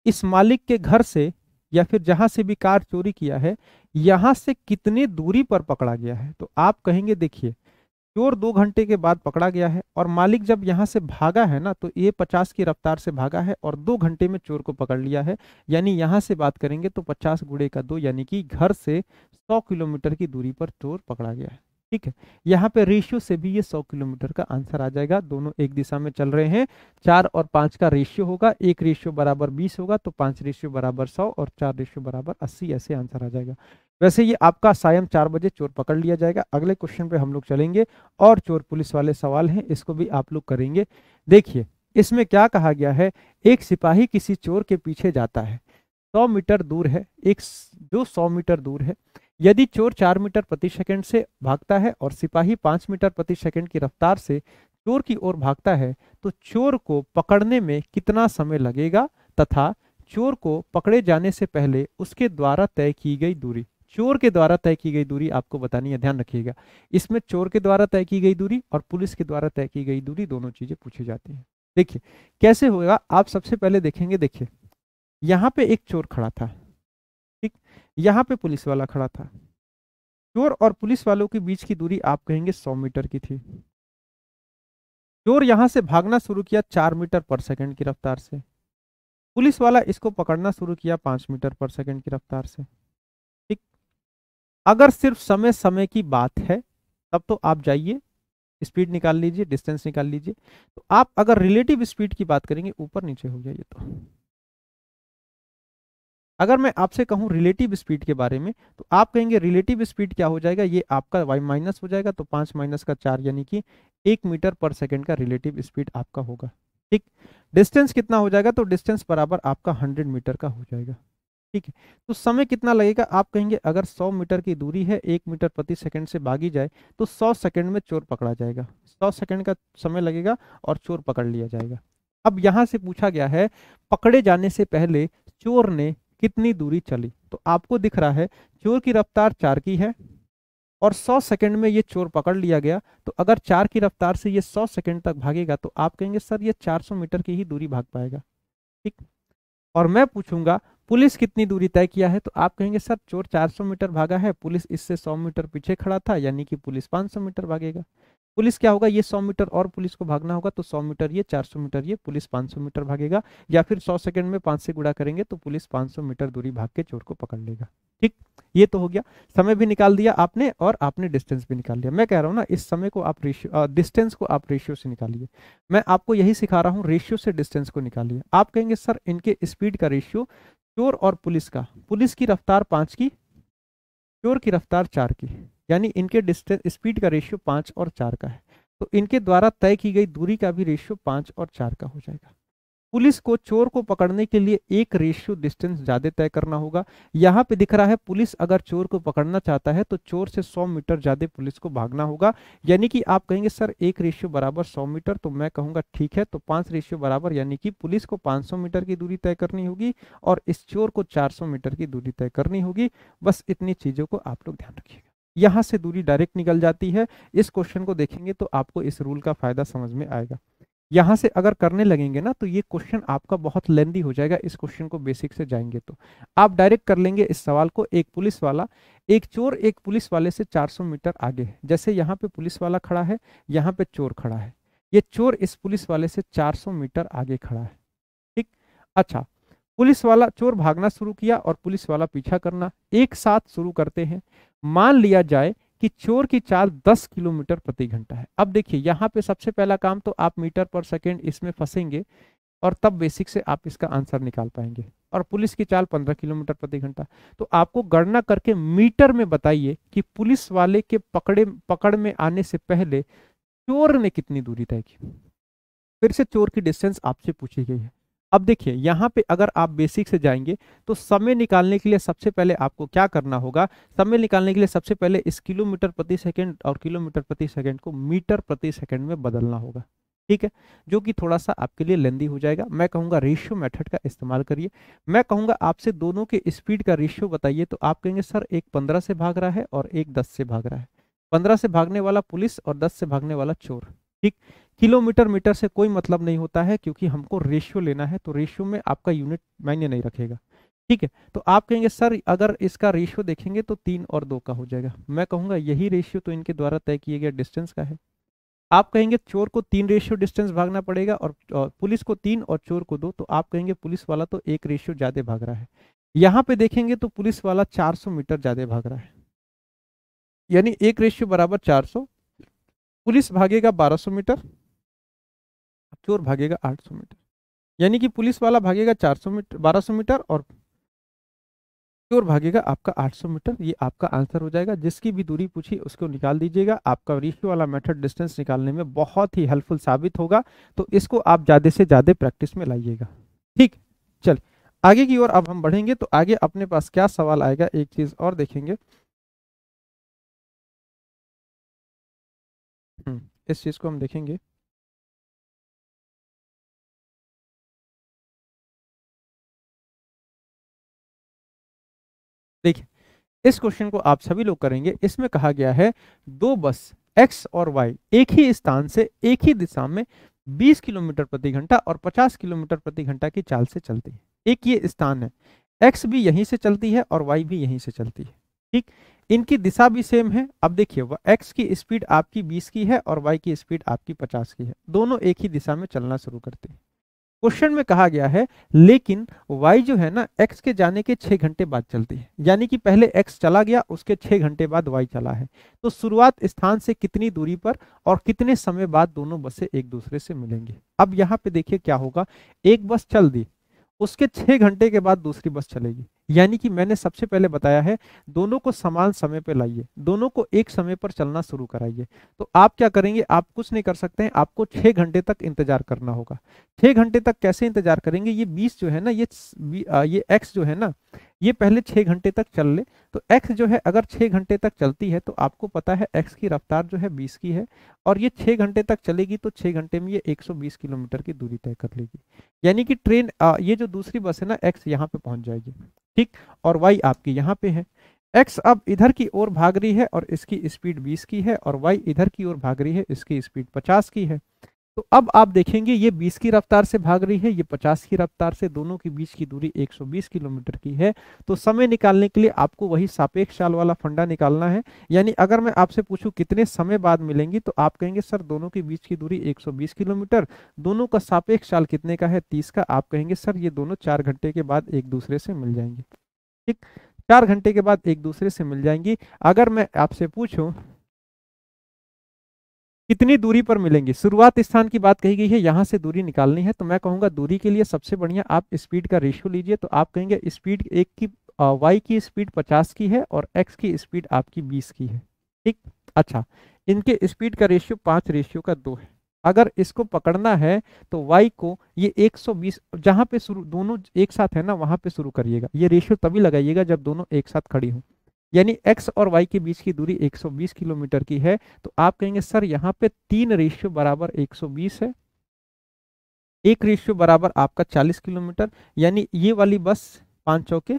इस मालिक के घर से या फिर जहां से भी कार चोरी किया है, यहां से कितने दूरी पर पकड़ा गया है, तो आप कहेंगे देखिए चोर 2 घंटे के बाद पकड़ा गया है और मालिक जब यहां से भागा है ना, तो ये 50 की रफ्तार से भागा है और 2 घंटे में चोर को पकड़ लिया है। यानी यहां से बात करेंगे तो 50 गुणे का 2, यानी कि घर से 100 किलोमीटर की दूरी पर चोर पकड़ा गया है। ठीक है, यहाँ पे रेशियो से भी ये 100 किलोमीटर का आंसर आ जाएगा, दोनों एक दिशा में चल रहे हैं, 4 और 5 का रेशियो होगा, 1 रेशियो बराबर 20 होगा, तो 5 रेशियो बराबर 100 और 4 रेशियो बराबर 80, ऐसे आंसर आ जाएगा। वैसे ये आपका सायं 4 बजे चोर पकड़ लिया जाएगा। अगले क्वेश्चन पे हम लोग चलेंगे और चोर पुलिस वाले सवाल हैं, इसको भी आप लोग करेंगे। देखिए इसमें क्या कहा गया है, एक सिपाही किसी चोर के पीछे जाता है, 100 मीटर दूर है, जो 100 मीटर दूर है, यदि चोर 4 मीटर प्रति सेकंड से भागता है और सिपाही 5 मीटर प्रति सेकंड की रफ्तार से चोर की ओर भागता है, तो चोर को पकड़ने में कितना समय लगेगा तथा चोर को पकड़े जाने से पहले उसके द्वारा तय की गई दूरी। चोर के द्वारा तय की गई दूरी आपको बतानी है, ध्यान रखिएगा। इसमें चोर के द्वारा तय की गई दूरी और पुलिस के द्वारा तय की गई दूरी, दोनों चीजें पूछी जाती हैं। देखिए कैसे होगा, आप सबसे पहले देखेंगे, देखिए यहाँ पे एक चोर खड़ा था, ठीक, यहाँ पे पुलिस वाला खड़ा था, चोर और पुलिस वालों के बीच की दूरी आप कहेंगे 100 मीटर की थी। चोर यहां से भागना शुरू किया 4 मीटर पर सेकंड की रफ्तार से, पुलिस वाला इसको पकड़ना शुरू किया 5 मीटर पर सेकंड की रफ्तार से। ठीक, अगर सिर्फ समय समय की बात है तब तो आप जाइए स्पीड निकाल लीजिए, डिस्टेंस निकाल लीजिए। तो आप अगर रिलेटिव स्पीड की बात करेंगे, ऊपर नीचे हो गया ये, तो अगर मैं आपसे कहूं रिलेटिव स्पीड के बारे में, तो आप कहेंगे रिलेटिव स्पीड क्या हो जाएगा, ये आपका y माइनस हो जाएगा, तो 5 माइनस का 4, यानी कि 1 मीटर पर सेकंड का रिलेटिव स्पीड आपका होगा। ठीक, डिस्टेंस कितना हो जाएगा, तो डिस्टेंस बराबर आपका 100 मीटर का हो जाएगा। ठीक है, तो समय कितना लगेगा, आप कहेंगे अगर 100 मीटर की दूरी है, 1 मीटर प्रति सेकंड से भागी जाए, तो 100 सेकंड में चोर पकड़ा जाएगा, 100 सेकंड का समय लगेगा और चोर पकड़ लिया जाएगा। अब यहां से पूछा गया है पकड़े जाने से पहले चोर ने कितनी दूरी चली, तो आपको दिख रहा है चोर की रफ्तार 4 की है, और 100 सेकंड में ये चोर पकड़ लिया गया, तो अगर 4 की रफ्तार से ये 100 सेकंड तक भागेगा तो आप कहेंगे सर ये 400 मीटर की ही दूरी भाग पाएगा। ठीक। और मैं पूछूंगा पुलिस कितनी दूरी तय किया है, तो आप कहेंगे सर चोर 400 मीटर भागा है, पुलिस इससे 100 मीटर पीछे खड़ा था, यानी कि पुलिस 500 मीटर भागेगा। पुलिस क्या होगा, ये 100 मीटर और पुलिस को भागना होगा, तो 100 मीटर ये, 400 मीटर ये, पुलिस 500 मीटर भागेगा। या फिर 100 सेकंड में 5 से गुणा करेंगे तो पुलिस 500 मीटर दूरी भाग के चोर को पकड़ लेगा। ठीक। ये तो हो गया, समय भी निकाल दिया आपने और आपने डिस्टेंस भी निकाल लिया। मैं कह रहा हूँ ना, इस समय को आप रेशियो, डिस्टेंस को आप रेशियो से निकालिए। मैं आपको यही सिखा रहा हूँ, रेशियो से डिस्टेंस को निकालिए। आप कहेंगे सर इनके स्पीड का रेशियो, चोर और पुलिस का, पुलिस की रफ्तार 5 की, चोर की रफ्तार 4 की, यानी इनके डिस्टेंस स्पीड का रेशियो 5 और 4 का है। तो इनके द्वारा तय की गई दूरी का भी रेशियो 5 और 4 का हो जाएगा। पुलिस को चोर को पकड़ने के लिए एक रेशियो डिस्टेंस ज्यादा तय करना होगा। यहाँ पे दिख रहा है पुलिस अगर चोर को पकड़ना चाहता है तो चोर से 100 मीटर ज्यादा पुलिस को भागना होगा, यानी कि आप कहेंगे सर एक रेशियो बराबर 100 मीटर, तो मैं कहूंगा ठीक है, तो 5 रेशियो बराबर, यानी कि पुलिस को 500 मीटर की दूरी तय करनी होगी और इस चोर को 400 मीटर की दूरी तय करनी होगी। बस इतनी चीजों को आप लोग ध्यान रखिएगा। यहाँ से दूरी डायरेक्ट निकल जाती है। इस क्वेश्चन को देखेंगे तो आपको इस रूल का फायदा समझ में आएगा। यहां से अगर करने लगेंगे ना तो ये क्वेश्चन आपका बहुत लेंदी हो जाएगा। इस क्वेश्चन को बेसिक से जाएंगे तो आप डायरेक्ट कर लेंगे इस सवाल को। एक पुलिस वाला, एक चोर एक पुलिस वाले से 400 मीटर आगे है। जैसे यहाँ पे पुलिस वाला खड़ा है, यहाँ पे चोर खड़ा है, ये चोर इस पुलिस वाले से 400 मीटर आगे खड़ा है। ठीक। अच्छा, पुलिस वाला, चोर भागना शुरू किया और पुलिस वाला पीछा करना, एक साथ शुरू करते हैं। मान लिया जाए कि चोर की चाल 10 किलोमीटर प्रति घंटा है। अब देखिए यहाँ पे सबसे पहला काम तो आप मीटर पर सेकेंड इसमें फंसेंगे और तब बेसिक से आप इसका आंसर निकाल पाएंगे। और पुलिस की चाल 15 किलोमीटर प्रति घंटा, तो आपको गणना करके मीटर में बताइए कि पुलिस वाले के पकड़ में आने से पहले चोर ने कितनी दूरी तय की। फिर से चोर की डिस्टेंस आपसे पूछी गई है। अब देखिए यहाँ पे अगर आप बेसिक से जाएंगे तो समय निकालने के लिए सबसे पहले आपको क्या करना होगा, समय निकालने के लिए सबसे पहले इस किलोमीटर प्रति सेकंड और किलोमीटर प्रति सेकंड को मीटर प्रति सेकंड में बदलना होगा। ठीक है, जो कि थोड़ा सा आपके लिए लेंदी हो जाएगा। मैं कहूंगा रेशियो मेथड का इस्तेमाल करिए। मैं कहूंगा आपसे दोनों के स्पीड का रेशियो बताइए, तो आप कहेंगे सर एक 15 से भाग रहा है और एक 10 से भाग रहा है। 15 से भागने वाला पुलिस और 10 से भागने वाला चोर। ठीक। किलोमीटर मीटर से कोई मतलब नहीं होता है क्योंकि हमको रेशियो लेना है, तो रेशियो में आपका यूनिट मायने नहीं रखेगा। ठीक है, तो आप कहेंगे सर अगर इसका रेशियो देखेंगे तो 3 और 2 का हो जाएगा। मैं कहूंगा यही रेशियो तो इनके द्वारा तय किए गए डिस्टेंस का है। आप कहेंगे चोर को 3 रेशियो डिस्टेंस भागना पड़ेगा और पुलिस को 3 और चोर को 2, तो आप कहेंगे पुलिस वाला तो एक रेशियो ज्यादा भाग रहा है। यहाँ पे देखेंगे तो पुलिस वाला 400 मीटर ज्यादा भाग रहा है, यानी एक रेशियो बराबर 400। पुलिस भागेगा 1200 मीटर, चोर भागेगा 800 मीटर, यानी कि पुलिस वाला भागेगा 400 मीटर 1200 मीटर और चोर भागेगा आपका 800 मीटर। ये आपका आंसर हो जाएगा। जिसकी भी दूरी पूछी उसको निकाल दीजिएगा। आपका रेशियो वाला मेथड डिस्टेंस निकालने में बहुत ही हेल्पफुल साबित होगा, तो इसको आप ज्यादा से ज्यादा प्रैक्टिस में लाइएगा। ठीक। चल आगे की ओर अब हम बढ़ेंगे, तो आगे अपने पास क्या सवाल आएगा, एक चीज और देखेंगे। इस चीज को हम देखेंगे। देखिए इस क्वेश्चन को आप सभी लोग करेंगे। इसमें कहा गया है दो बस एक्स और वाई एक ही स्थान से एक ही दिशा में 20 किलोमीटर प्रति घंटा और 50 किलोमीटर प्रति घंटा की चाल से चलती है। एक ये स्थान है, एक्स भी यहीं से चलती है और वाई भी यहीं से चलती है। ठीक। इनकी दिशा भी सेम है। अब देखिए एक्स की स्पीड आपकी 20 की है और वाई की स्पीड आपकी 50 की है। दोनों एक ही दिशा में चलना शुरू करते हैं। क्वेश्चन में कहा गया है लेकिन y जो है ना x के जाने के 6 घंटे बाद चलती है, यानी कि पहले x चला गया उसके 6 घंटे बाद y चला है। तो शुरुआत स्थान से कितनी दूरी पर और कितने समय बाद दोनों बसें एक दूसरे से मिलेंगी। अब यहाँ पे देखिए क्या होगा, एक बस चल दी, उसके 6 घंटे के बाद दूसरी बस चलेगी, यानी कि मैंने सबसे पहले बताया है दोनों को समान समय पे लाइए, दोनों को एक समय पर चलना शुरू कराइए। तो आप क्या करेंगे, आप कुछ नहीं कर सकते हैं, आपको 6 घंटे तक इंतजार करना होगा। 6 घंटे तक कैसे इंतजार करेंगे, ये 20 जो है ना, ये एक्स जो है ना, ये पहले 6 घंटे तक चल ले। तो एक्स जो है अगर 6 घंटे तक चलती है तो आपको पता है एक्स की रफ्तार जो है 20 की है, और ये 6 घंटे तक चलेगी तो 6 घंटे में ये 120 किलोमीटर की दूरी तय कर लेगी। यानी कि ट्रेन ये जो दूसरी बस है ना एक्स यहाँ पे पहुंच जाएगी। ठीक। और वाई आपकी यहाँ पे है। एक्स अब इधर की ओर भाग रही है और इसकी स्पीड 20 की है, और वाई इधर की ओर भाग रही है, इसकी स्पीड 50 की है। तो अब आप देखेंगे ये 20 की रफ्तार से भाग रही है, ये 50 की रफ्तार से, दोनों के बीच की दूरी 120 किलोमीटर की है। तो समय निकालने के लिए आपको वही सापेक्ष चाल वाला फंडा निकालना है। यानी अगर मैं आपसे पूछूं कितने समय बाद मिलेंगी, तो आप कहेंगे सर दोनों के बीच की दूरी 120 किलोमीटर, दोनों का सापेक्ष चाल कितने का है, 30 का। आप कहेंगे सर ये दोनों 4 घंटे के बाद एक दूसरे से मिल जाएंगे। ठीक, 4 घंटे के बाद एक दूसरे से मिल जाएंगी। अगर मैं आपसे पूछूं कितनी दूरी पर मिलेंगी, शुरुआत स्थान की बात कही गई है, यहां से दूरी निकालनी है, तो मैं कहूंगा दूरी के लिए सबसे बढ़िया आप स्पीड का रेशियो लीजिए। तो आप कहेंगे स्पीड एक की, वाई की स्पीड 50 की है और एक्स की स्पीड आपकी 20 की है। ठीक, अच्छा, इनके स्पीड का रेशियो 5:2 है। अगर इसको पकड़ना है तो y को ये 120, जहां पे शुरू दोनों एक साथ है ना, वहां पे शुरू करिएगा। ये रेशियो तभी लगाइएगा जब दोनों एक साथ खड़ी हो, यानी x और y के बीच की दूरी 120 किलोमीटर की है। तो आप कहेंगे सर यहाँ पे 3:120 है, 1 रेशियो बराबर आपका 40 किलोमीटर, यानी ये वाली बस 5 चौके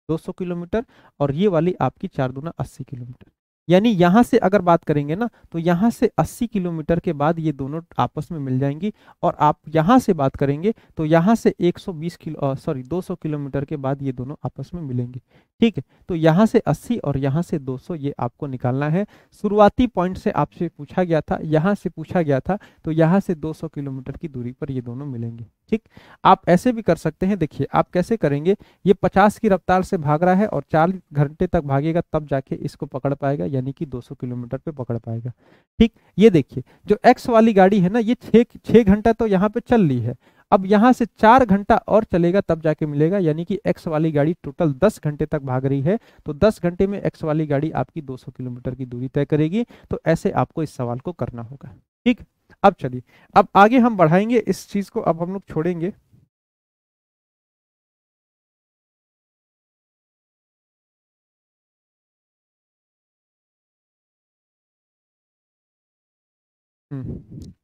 200 किलोमीटर, और ये वाली आपकी 4 दूना 80 किलोमीटर। यानी यहां से अगर बात करेंगे ना, तो यहां से 80 किलोमीटर के बाद ये दोनों आपस में मिल जाएंगी। और आप यहां से बात करेंगे तो यहां से 200 किलोमीटर के बाद ये दोनों आपस में मिलेंगे। ठीक है, तो यहां से 80 और यहां से 200 ये आपको निकालना है। शुरुआती पॉइंट से आपसे पूछा गया था, यहां से पूछा गया था, तो यहां से 200 किलोमीटर की दूरी पर ये दोनों मिलेंगे। ठीक, आप ऐसे भी कर सकते हैं। देखिए आप कैसे करेंगे, ये 50 की रफ्तार से भाग रहा है और 4 घंटे तक भागेगा तब जाके इसको पकड़ पाएगा, यानी कि 200 किलोमीटर पे पकड़ पाएगा। ठीक, ये देखिए जो एक्स वाली गाड़ी है ना, ये 6 घंटा तो यहाँ पे चल रही है, अब यहाँ से 4 घंटा और चलेगा तब जाके मिलेगा, यानी कि एक्स वाली गाड़ी टोटल 10 घंटे तक भाग रही है। तो 10 घंटे में एक्स वाली गाड़ी आपकी 200 किलोमीटर की दूरी तय करेगी। तो ऐसे आपको इस सवाल को करना होगा। ठीक, अब चलिए, अब आगे हम बढ़ाएंगे इस चीज को, अब हम लोग छोड़ेंगे।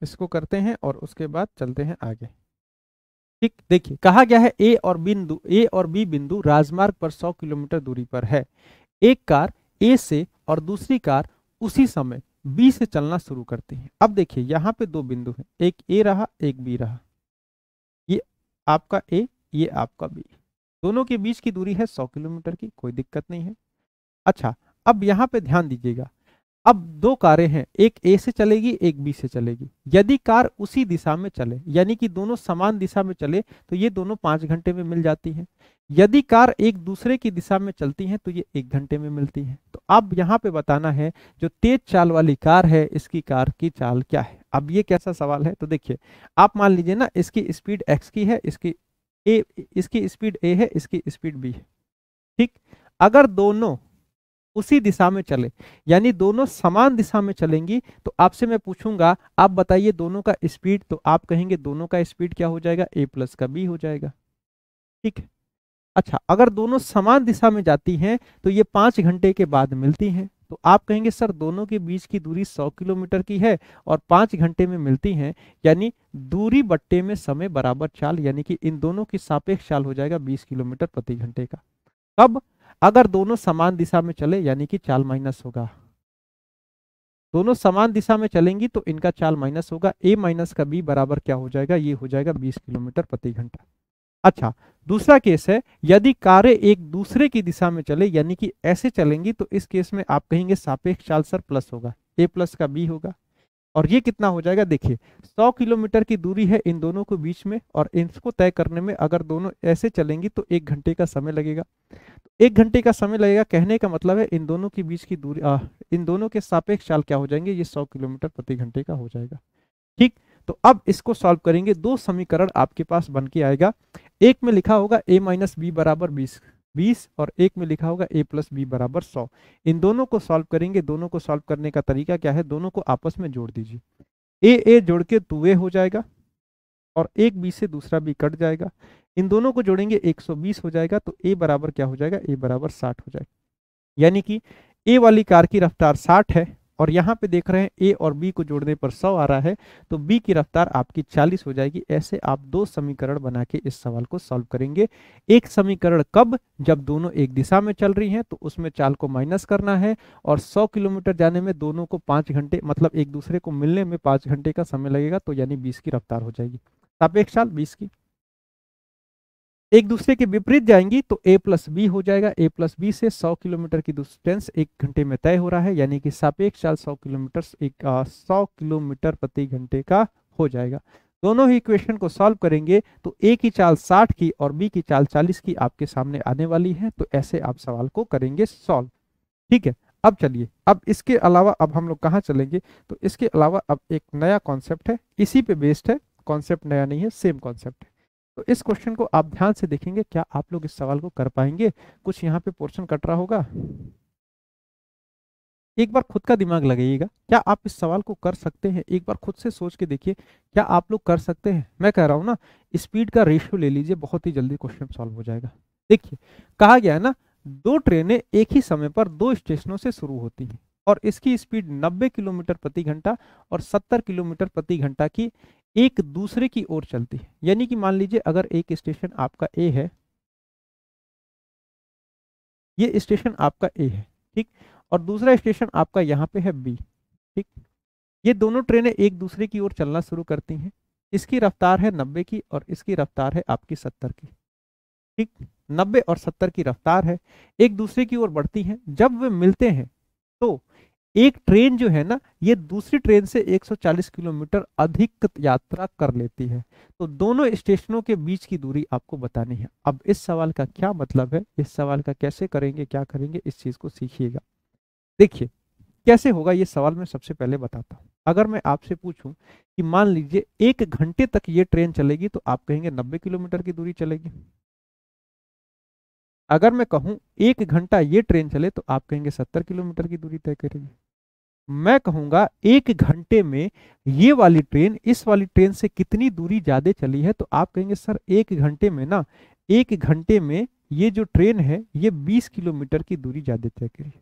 इसको करते हैं और उसके बाद चलते हैं आगे। ठीक, देखिए कहा गया है ए और बी बिंदु राजमार्ग पर 100 किलोमीटर दूरी पर है। एक कार ए से और दूसरी कार उसी समय बी से चलना शुरू करती है। अब देखिए यहाँ पे दो बिंदु हैं, एक ए रहा एक बी रहा, ये आपका ए, ये आपका बी, दोनों के बीच की दूरी है 100 किलोमीटर की, कोई दिक्कत नहीं है। अच्छा, अब यहाँ पे ध्यान दीजिएगा, अब दो कारें हैं, एक ए से चलेगी एक बी से चलेगी। यदि कार उसी दिशा में चले, यानी कि दोनों समान दिशा में चले, तो ये दोनों 5 घंटे में मिल जाती हैं। यदि कार एक दूसरे की दिशा में चलती हैं तो ये 1 घंटे में मिलती हैं। तो अब यहाँ पे बताना है जो तेज चाल वाली कार है, इसकी कार की चाल क्या है। अब ये कैसा सवाल है, तो देखिए आप मान लीजिए ना, इसकी स्पीड एक्स की है, इसकी स्पीड ए है, इसकी स्पीड बी है। ठीक, अगर दोनों उसी दिशा में चले, यानी दोनों समान दिशा में चलेंगी, तो आपसे मैं पूछूंगा आप बताइए दोनों का स्पीड, तो आप कहेंगे दोनों का स्पीड क्या हो जाएगा, ए प्लस का बी हो जाएगा। ठीक है, अच्छा अगर दोनों समान दिशा में जाती हैं तो ये 5 घंटे के बाद मिलती हैं। तो आप कहेंगे सर दोनों के बीच की दूरी 100 किलोमीटर की है और 5 घंटे में मिलती हैं, यानी दूरी बट्टे में समय बराबर चाल, यानी कि इन दोनों की सापेक्ष चाल हो जाएगा 20 किलोमीटर प्रति घंटे का। कब, अगर दोनों समान दिशा में चले, यानी कि चाल माइनस होगा, दोनों समान दिशा में चलेंगी तो इनका चाल माइनस होगा, ए माइनस का बी बराबर क्या हो जाएगा, ये हो जाएगा 20 किलोमीटर प्रति घंटा। अच्छा, दूसरा केस है, यदि कारें एक दूसरे की दिशा में चले, यानी कि ऐसे चलेंगी, तो इस केस में आप कहेंगे सापेक्ष चाल सर प्लस होगा, ए प्लस का बी होगा। और ये कितना हो जाएगा, देखिए 100 किलोमीटर की दूरी है इन दोनों के बीच में, और इसको तय करने में अगर दोनों ऐसे चलेंगी तो 1 घंटे का समय लगेगा। तो 1 घंटे का समय लगेगा, कहने का मतलब है इन दोनों के बीच की दूरी, इन दोनों के सापेक्ष चाल क्या हो जाएंगे, ये 100 किलोमीटर प्रति घंटे का हो जाएगा। ठीक, तो अब इसको सॉल्व करेंगे, दो समीकरण आपके पास बन के आएगा। एक में लिखा होगा ए माइनस बी बराबर 20 और एक में लिखा होगा ए प्लस बी बराबर 100। इन दोनों को सॉल्व करेंगे, दोनों को सॉल्व करने का तरीका क्या है, दोनों को आपस में जोड़ दीजिए, ए जोड़ के 2a हो जाएगा और एक बी से दूसरा बी कट जाएगा, इन दोनों को जोड़ेंगे 120 हो जाएगा। तो ए बराबर क्या हो जाएगा, ए बराबर 60 हो जाएगा, यानी कि ए वाली कार की रफ्तार 60 है और यहाँ पे देख रहे हैं ए और बी को जोड़ने पर 100 आ रहा है, तो बी की रफ्तार आपकी 40 हो जाएगी। ऐसे आप दो समीकरण बना के इस सवाल को सॉल्व करेंगे। एक समीकरण कब, जब दोनों एक दिशा में चल रही हैं तो उसमें चाल को माइनस करना है, और 100 किलोमीटर जाने में दोनों को 5 घंटे, मतलब एक दूसरे को मिलने में 5 घंटे का समय लगेगा, तो यानी 20 की रफ्तार हो जाएगी, सापेक्ष चाल 20 की। एक दूसरे के विपरीत जाएंगी तो a प्लस बी हो जाएगा। a प्लस बी से 100 किलोमीटर की डिस्टेंस 1 घंटे में तय हो रहा है, यानी कि सापेक्ष चाल 100 किलोमीटर 100 किलोमीटर प्रति घंटे का हो जाएगा। दोनों ही इक्वेशन को सॉल्व करेंगे तो a की चाल 60 की और b की चाल 40 की आपके सामने आने वाली है। तो ऐसे आप सवाल को करेंगे सॉल्व। ठीक है, अब चलिए, अब इसके अलावा अब हम लोग कहाँ चलेंगे, तो इसके अलावा अब एक नया कॉन्सेप्ट है, इसी पे बेस्ड है, कॉन्सेप्ट नया नहीं है, सेम कॉन्सेप्ट है। तो इस क्वेश्चन को आप ध्यान से देखेंगे, क्या आप लोग इस सवाल को कर पाएंगे। कुछ यहाँ पे पोर्शन कट रहा होगा, एक बार खुद का दिमाग लगाइएगा, क्या आप इस सवाल को कर सकते हैं। एक बार खुद से सोच के देखिए, क्या आप लोग कर सकते हैं। मैं कह रहा हूँ ना, स्पीड का रेशियो ले लीजिए, बहुत ही जल्दी क्वेश्चन सॉल्व हो जाएगा। देखिए, कहा गया है ना, दो ट्रेनें एक ही समय पर दो स्टेशनों से शुरू होती हैं और इसकी स्पीड 90 किलोमीटर प्रति घंटा और 70 किलोमीटर प्रति घंटा की एक दूसरे की ओर चलती है। यानी कि मान लीजिए अगर एक स्टेशन आपका ए है, ये स्टेशन आपका ए है, ठीक, और दूसरा स्टेशन आपका यहाँ पे है बी, ठीक। ये दोनों ट्रेनें एक दूसरे की ओर चलना शुरू करती हैं। इसकी रफ्तार है 90 की और इसकी रफ्तार है आपकी 70 की, ठीक। 90 और 70 की रफ्तार है, एक दूसरे की ओर बढ़ती हैं। जब वे मिलते हैं तो एक ट्रेन जो है ना, ये दूसरी ट्रेन से 140 किलोमीटर अधिक यात्रा कर लेती है। तो दोनों स्टेशनों के बीच की दूरी आपको बतानी है। अब इस सवाल का क्या मतलब है, इस सवाल का कैसे करेंगे, क्या करेंगे, इस चीज को सीखिएगा। देखिए कैसे होगा ये सवाल मैं सबसे पहले बताता हूँ। अगर मैं आपसे पूछूं कि मान लीजिए 1 घंटे तक ये ट्रेन चलेगी, तो आप कहेंगे 90 किलोमीटर की दूरी चलेगी। अगर मैं कहूं 1 घंटा ये ट्रेन चले, तो आप कहेंगे 70 किलोमीटर की दूरी तय करेगी। मैं कहूंगा 1 घंटे में ये वाली ट्रेन इस वाली ट्रेन से कितनी दूरी ज्यादा चली है, तो आप कहेंगे सर 1 घंटे में ना, 1 घंटे में ये जो ट्रेन है ये 20 किलोमीटर की दूरी ज्यादा तय करी।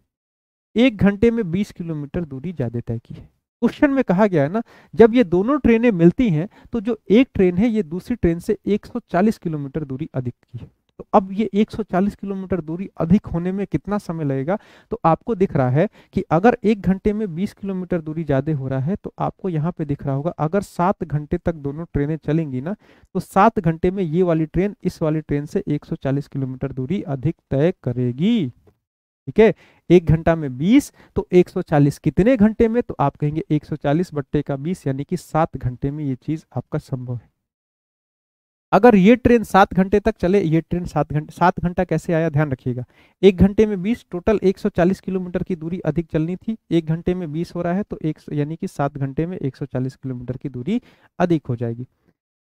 1 घंटे में 20 किलोमीटर दूरी ज्यादा तय की है। क्वेश्चन में कहा गया है ना, जब ये दोनों ट्रेनें मिलती हैं तो जो एक ट्रेन है ये दूसरी ट्रेन से 140 किलोमीटर दूरी अधिक की है। तो अब ये 140 किलोमीटर दूरी अधिक होने में कितना समय लगेगा, तो आपको दिख रहा है कि अगर 1 घंटे में 20 किलोमीटर दूरी ज्यादा हो रहा है, तो आपको यहाँ पे दिख रहा होगा अगर 7 घंटे तक दोनों ट्रेनें चलेंगी ना, तो 7 घंटे में ये वाली ट्रेन इस वाली ट्रेन से 140 किलोमीटर दूरी अधिक तय करेगी। ठीक है, 1 घंटा में 20 तो 140 कितने घंटे में, तो आप कहेंगे 140 बट्टे का 20, यानी कि 7 घंटे में ये चीज आपका संभव है। अगर ये ट्रेन 7 घंटे तक चले, ये ट्रेन 7 घंटे, 7 घंटा कैसे आया ध्यान रखिएगा। 1 घंटे में 20, टोटल 140 किलोमीटर की दूरी अधिक चलनी थी, 1 घंटे में 20 हो रहा है, तो एक यानी कि 7 घंटे में 140 किलोमीटर की दूरी अधिक हो जाएगी।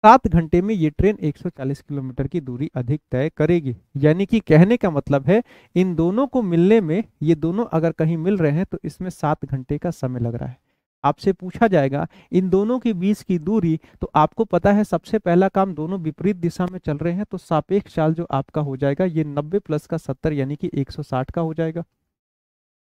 7 घंटे में ये ट्रेन 140 किलोमीटर की दूरी अधिक तय करेगी। यानी कि कहने का मतलब है, इन दोनों को मिलने में, ये दोनों अगर कहीं मिल रहे हैं तो इसमें 7 घंटे का समय लग रहा है। आपसे पूछा जाएगा इन दोनों के बीच की दूरी, तो आपको पता है सबसे पहला काम, दोनों विपरीत दिशा में चल रहे हैं, तो सापेक्ष चाल जो आपका हो जाएगा ये 90 प्लस का 70 यानी कि 160 का हो जाएगा।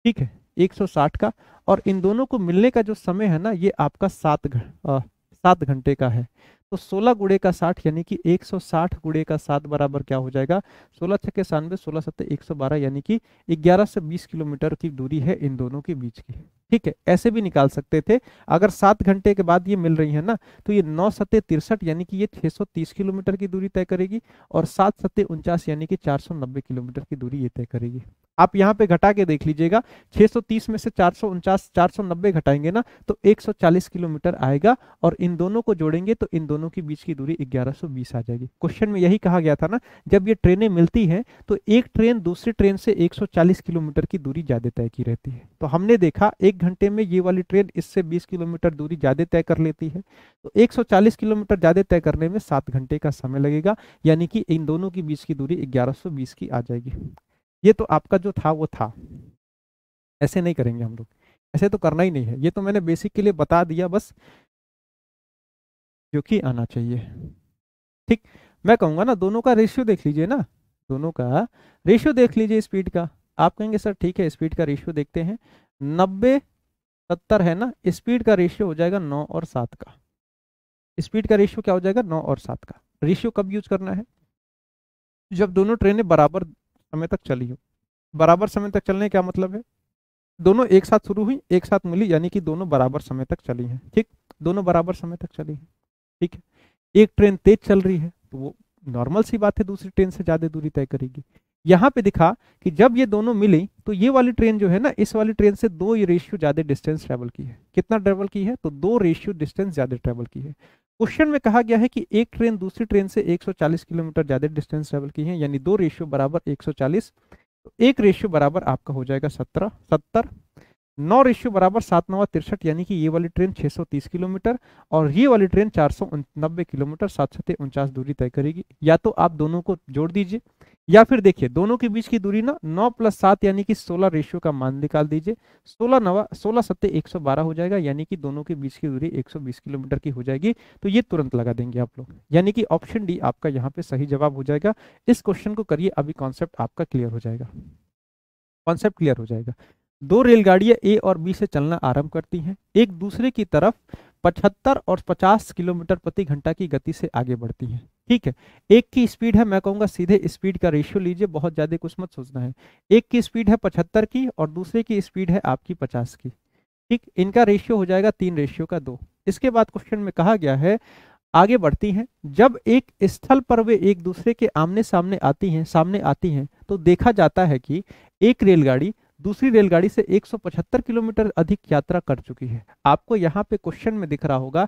ठीक है, 160 का, और इन दोनों को मिलने का जो समय है ना, ये आपका 7 घंटे का है। तो 16 गुणे का 60 यानी कि 160 गुणे का 7 बराबर क्या हो जाएगा, 16 छक्के 96, 16 सत्ते 112, यानी कि 11 से 20 किलोमीटर की दूरी है इन दोनों के बीच की। ठीक है, ऐसे भी निकाल सकते थे, अगर 7 घंटे के बाद ये मिल रही है ना, तो ये 9 सत्ते 63 यानी कि ये 630 किलोमीटर की दूरी तय करेगी, और 7 सत्ते 49 यानी कि 490 किलोमीटर की दूरी ये तय करेगी। आप यहाँ पे घटा के देख लीजिएगा, 630 में से 449 490 घटाएंगे ना, तो 140 किलोमीटर आएगा, और इन दोनों को जोड़ेंगे तो इन दोनों के बीच की दूरी 1120 आ जाएगी। क्वेश्चन में यही कहा गया था ना, जब ये ट्रेनें मिलती हैं तो एक ट्रेन दूसरी ट्रेन से 140 किलोमीटर की दूरी ज्यादा तय की रहती है। तो हमने देखा 1 घंटे में ये वाली ट्रेन इससे 20 किलोमीटर दूरी ज्यादा तय कर लेती है, तो 140 किलोमीटर ज्यादा तय करने में 7 घंटे का समय लगेगा, यानी कि इन दोनों के बीच की दूरी 1120 की आ जाएगी। ये तो आपका जो था वो था, ऐसे नहीं करेंगे हम लोग, ऐसे तो करना ही नहीं है, ये तो मैंने बेसिक के लिए बता दिया बस, जो कि आना चाहिए। ठीक, मैं कहूंगा ना दोनों का रेशियो देख लीजिए ना, दोनों का रेशियो देख लीजिए स्पीड का। आप कहेंगे सर ठीक है, स्पीड का रेशियो देखते हैं, 90 70 है ना, स्पीड का रेशियो हो जाएगा 9 और 7 का। स्पीड का रेशियो क्या हो जाएगा, 9 और 7 का। रेशियो कब यूज करना है, जब दोनों ट्रेनें बराबर समय तक चली हो। बराबर समय तक चलने का क्या मतलब है, दोनों एक साथ शुरू हुई, एक साथ मिली, यानी कि दोनों बराबर समय तक चली हैं। ठीक, दोनों बराबर समय तक चली हैं। ठीक है, एक ट्रेन तेज चल रही है तो वो नॉर्मल सी बात है, दूसरी ट्रेन से ज्यादा दूरी तय करेगी। यहाँ पे दिखा कि जब ये दोनों मिली तो ये वाली ट्रेन जो है ना, इस वाली ट्रेन से 2 रेशियो ज्यादा डिस्टेंस ट्रेवल की है। कितना ट्रेवल की है, तो 2 रेशियो डिस्टेंस ज्यादा ट्रेवल की है। क्वेश्चन में कहा गया है कि एक ट्रेन दूसरी ट्रेन से 140 किलोमीटर ज्यादा डिस्टेंस ट्रेवल की है, यानी 2 रेशियो बराबर 140, तो एक रेशियो बराबर आपका हो जाएगा 70। 9 रेशियो बराबर 7×9 = 63, यानी कि ये वाली ट्रेन 630 किलोमीटर और ये वाली ट्रेन 490 किलोमीटर 7×7 = 49 दूरी तय करेगी। या तो आप दोनों को जोड़ दीजिए, या फिर देखिए दोनों के बीच की दूरी ना 9 + 7 यानी कि 16 रेशियो का मान निकाल दीजिए। 16×9 = 112 हो जाएगा, यानी कि दोनों के बीच की दूरी 120 किलोमीटर की हो जाएगी। तो ये तुरंत लगा देंगे आप लोग, यानी कि ऑप्शन डी आपका यहाँ पे सही जवाब हो जाएगा। इस क्वेश्चन को करिए, अभी कॉन्सेप्ट आपका क्लियर हो जाएगा। कॉन्सेप्ट क्लियर हो जाएगा। 2 रेलगाड़ियां ए और बी से चलना आरंभ करती हैं, एक दूसरे की तरफ 75 और 50 किलोमीटर प्रति घंटा की गति से आगे बढ़ती हैं। ठीक है, एक की स्पीड है, मैं कहूंगा सीधे स्पीड का रेशियो लीजिए, बहुत ज्यादा कुछ मत सोचना है। एक की स्पीड है 75 की और दूसरे की स्पीड है आपकी 50 की। ठीक, इनका रेशियो हो जाएगा 3:2। इसके बाद क्वेश्चन में कहा गया है आगे बढ़ती हैं, जब एक स्थल पर वे एक दूसरे के आमने सामने आती हैं तो देखा जाता है कि एक रेलगाड़ी दूसरी रेलगाड़ी से 175 किलोमीटर अधिक यात्रा कर चुकी है। आपको यहाँ पे क्वेश्चन में दिख रहा होगा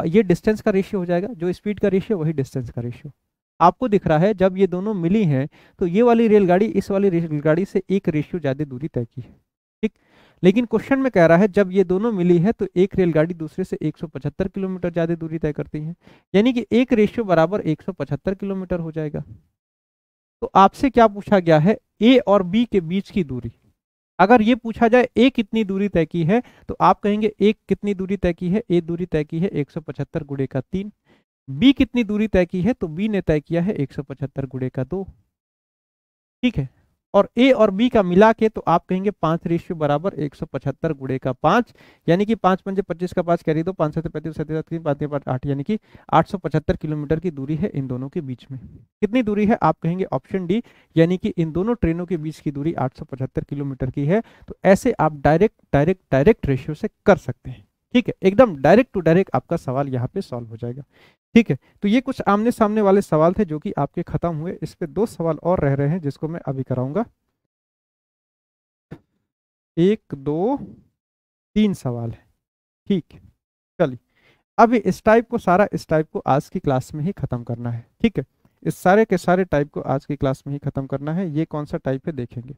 ये डिस्टेंस का रेशियो हो जाएगा, जो स्पीड का रेशियो वही डिस्टेंस का रेशियो आपको दिख रहा है। जब ये दोनों मिली हैं तो ये वाली रेलगाड़ी इस वाली रेलगाड़ी से एक रेशियो ज्यादा दूरी तय की है। ठीक, लेकिन क्वेश्चन में कह रहा है जब ये दोनों मिली है तो एक रेलगाड़ी दूसरे से 175 किलोमीटर ज्यादा दूरी तय करती है, यानी कि एक रेशियो बराबर 175 किलोमीटर हो जाएगा। तो आपसे क्या पूछा गया है, ए और बी के बीच की दूरी। अगर ये पूछा जाए ए कितनी दूरी तय की है तो आप कहेंगे ए कितनी दूरी तय की है, ए दूरी तय की है 175 गुणे का 3। बी कितनी दूरी तय की है, तो बी ने तय किया है 175 गुणे का 2। ठीक है, और ए और बी का मिला के तो आप कहेंगे 5 रेशियो बराबर 175 गुणे का 5, यानी कि 5 पंजे 25 का 5 कैरी दो, 5 7 35 37 3 5 5 8, यानी कि 875 किलोमीटर की दूरी है इन दोनों के बीच में। कितनी दूरी है, आप कहेंगे ऑप्शन डी, यानी कि इन दोनों ट्रेनों के बीच की दूरी 875 किलोमीटर की है। तो ऐसे आप डायरेक्ट रेशियो से कर सकते हैं। ठीक है, एकदम डायरेक्ट टू डायरेक्ट आपका सवाल यहाँ पे सॉल्व हो जाएगा। ठीक है, तो ये कुछ आमने सामने वाले सवाल थे जो कि आपके खत्म हुए। इस पे 2 सवाल और रह रहे हैं जिसको मैं अभी कराऊंगा। 1 2 3 सवाल है। ठीक है, चलिए अभी इस टाइप को इस टाइप को आज की क्लास में ही खत्म करना है। ठीक है, इस सारे के सारे टाइप को आज की क्लास में ही खत्म करना है। ये कौन सा टाइप है देखेंगे।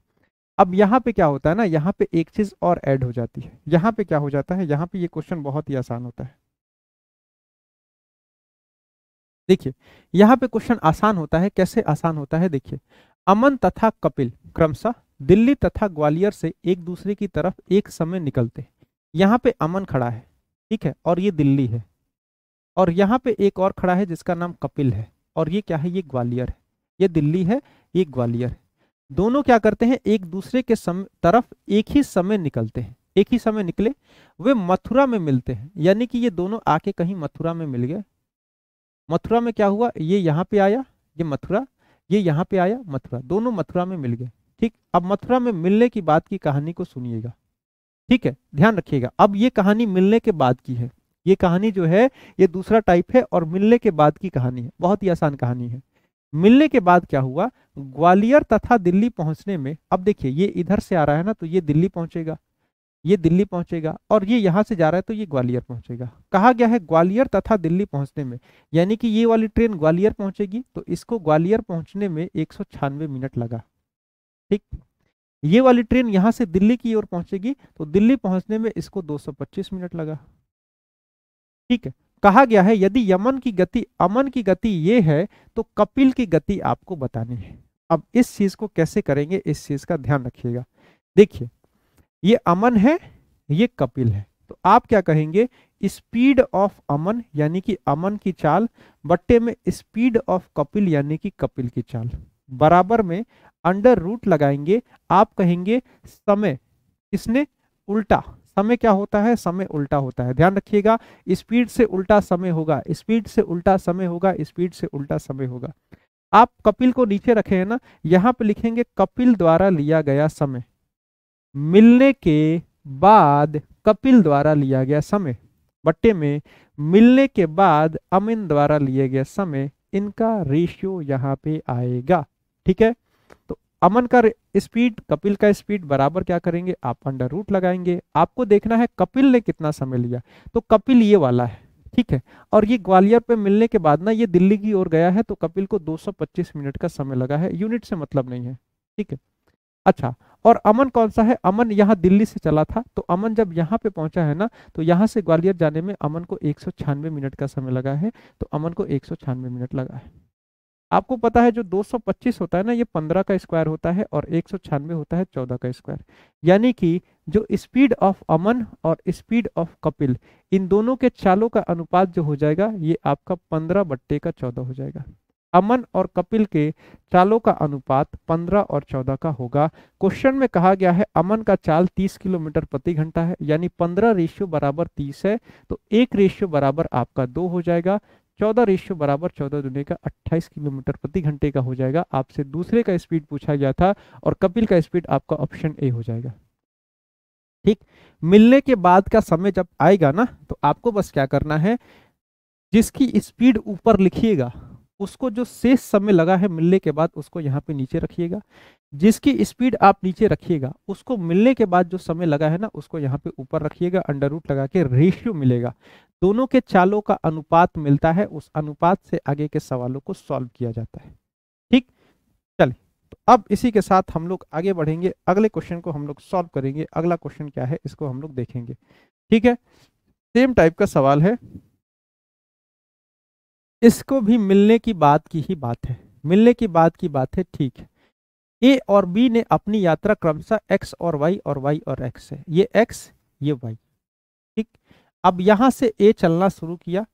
अब यहाँ पे क्या होता है ना, यहाँ पे एक चीज और ऐड हो जाती है। यहाँ पे क्या हो जाता है, यहाँ पे ये क्वेश्चन बहुत ही आसान होता है। देखिए यहाँ पे क्वेश्चन आसान होता है, कैसे आसान होता है देखिए। अमन तथा कपिल क्रमशः दिल्ली तथा ग्वालियर से एक दूसरे की तरफ एक समय निकलते हैं। यहाँ पे अमन खड़ा है, ठीक है, और ये दिल्ली है, और यहाँ पे एक और खड़ा है जिसका नाम कपिल है, और ये क्या है, ये ग्वालियर है। ये दिल्ली है, ये ग्वालियर है। दोनों क्या करते हैं, एक दूसरे के तरफ एक ही समय निकलते हैं। एक ही समय निकले, वे मथुरा में मिलते हैं, यानी कि ये दोनों आके कहीं मथुरा में मिल गए। मथुरा में क्या हुआ, ये यहाँ पे आया, ये मथुरा, ये यहाँ पे आया मथुरा, दोनों मथुरा में मिल गए। ठीक, अब मथुरा में मिलने की बात की कहानी को सुनिएगा। ठीक है, ध्यान रखिएगा। अब ये कहानी मिलने के बाद की है, ये कहानी जो है ये दूसरा टाइप है, और मिलने के बाद की कहानी है। बहुत ही आसान कहानी है। मिलने के बाद क्या हुआ, ग्वालियर तथा दिल्ली पहुंचने में, अब देखिए ये इधर से आ रहा है ना, तो ये दिल्ली पहुंचेगा, ये दिल्ली पहुंचेगा, और ये यहां से जा रहा है तो ये ग्वालियर पहुंचेगा। कहा गया है ग्वालियर तथा दिल्ली पहुंचने में, यानी कि ये वाली ट्रेन ग्वालियर पहुंचेगी तो इसको ग्वालियर पहुंचने में 196 मिनट लगा। ठीक, ये वाली ट्रेन यहां से दिल्ली की ओर पहुंचेगी तो दिल्ली पहुंचने में इसको 225 मिनट लगा। ठीक है, कहा गया है यदि अमन की गति ये है तो कपिल की गति आपको बतानी है। अब इस चीज को कैसे करेंगे, इस चीज का ध्यान रखिएगा। देखिए ये अमन है, ये कपिल है, तो आप क्या कहेंगे, स्पीड ऑफ अमन यानी कि अमन की चाल बट्टे में स्पीड ऑफ कपिल यानी कि कपिल की चाल, बराबर में अंडर रूट लगाएंगे। आप कहेंगे समय, इसने उल्टा समय क्या होता है, समय उल्टा होता है, ध्यान रखिएगा। स्पीड से उल्टा समय होगा, स्पीड से उल्टा समय होगा, स्पीड से उल्टा समय होगा। आप कपिल को नीचे रखे हैं ना, यहां पे लिखेंगे कपिल द्वारा लिया गया समय, मिलने के बाद कपिल द्वारा लिया गया समय, बट्टे में मिलने के बाद अमिन द्वारा लिए गए समय, इनका रेशियो यहाँ पे आएगा। ठीक है, तो अमन का स्पीड कपिल का स्पीड बराबर क्या करेंगे, आप अंडर रूट लगाएंगे। आपको देखना है कपिल ने कितना समय लिया, तो कपिल ये वाला है, ठीक है। और ये ग्वालियर पे मिलने के बाद ना ये दिल्ली की ओर गया है, तो कपिल को 225 मिनट का समय लगा है, यूनिट से मतलब नहीं है, ठीक है। अच्छा, और अमन कौन सा है, अमन यहाँ दिल्ली से चला था, तो अमन जब यहाँ पे पहुंचा है ना, तो यहाँ से ग्वालियर जाने में अमन को 196 मिनट का समय लगा है, तो अमन को 196 मिनट लगा है। आपको पता है जो 225 होता है ना, ये 15 का स्क्वायर होता है, और 196 होता है 14 का स्क्वायर। यानी कि जो स्पीड ऑफ अमन और स्पीड ऑफ कपिल, इन दोनों के चालों का अनुपात जो हो जाएगा, ये आपका 15/14 हो जाएगा। अमन और कपिल के चालों का अनुपात 15 और 14 का होगा। क्वेश्चन में कहा गया है अमन का चाल 30 किलोमीटर प्रति घंटा है, यानी 15 रेशियो बराबर 30 है, तो 1 रेशियो बराबर आपका 2 हो जाएगा। 14 रेशियो बराबर 14 दूनी का 28 किलोमीटर प्रति घंटे का हो जाएगा। आपसे दूसरे का स्पीड पूछा गया था, और कपिल का स्पीड आपका ऑप्शन ए हो जाएगा। ठीक, मिलने के बाद का समय जब आएगा ना, तो आपको बस क्या करना है, जिसकी स्पीड ऊपर लिखिएगा उसको जो शेष समय लगा है मिलने के बाद, उसको यहाँ पे नीचे रखिएगा। जिसकी स्पीड आप नीचे रखिएगा, उसको मिलने के बाद जो समय लगा है ना, उसको यहाँ पे ऊपर रखिएगा, अंडर रूट लगा के रेशियो मिलेगा। दोनों के चालों का अनुपात मिलता है, उस अनुपात से आगे के सवालों को सॉल्व किया जाता है। ठीक, चलिए, तो अब इसी के साथ हम लोग आगे बढ़ेंगे, अगले क्वेश्चन को हम लोग सॉल्व करेंगे। अगला क्वेश्चन क्या है, इसको हम लोग देखेंगे। ठीक है, सेम टाइप का सवाल है, इसको भी मिलने की बात की ही बात है, मिलने की बात की बात है। ठीक है, ए और बी ने अपनी यात्रा क्रमशः एक्स और वाई और एक्स है, ये एक्स ये वाई। ठीक, अब यहां से ए चलना शुरू किया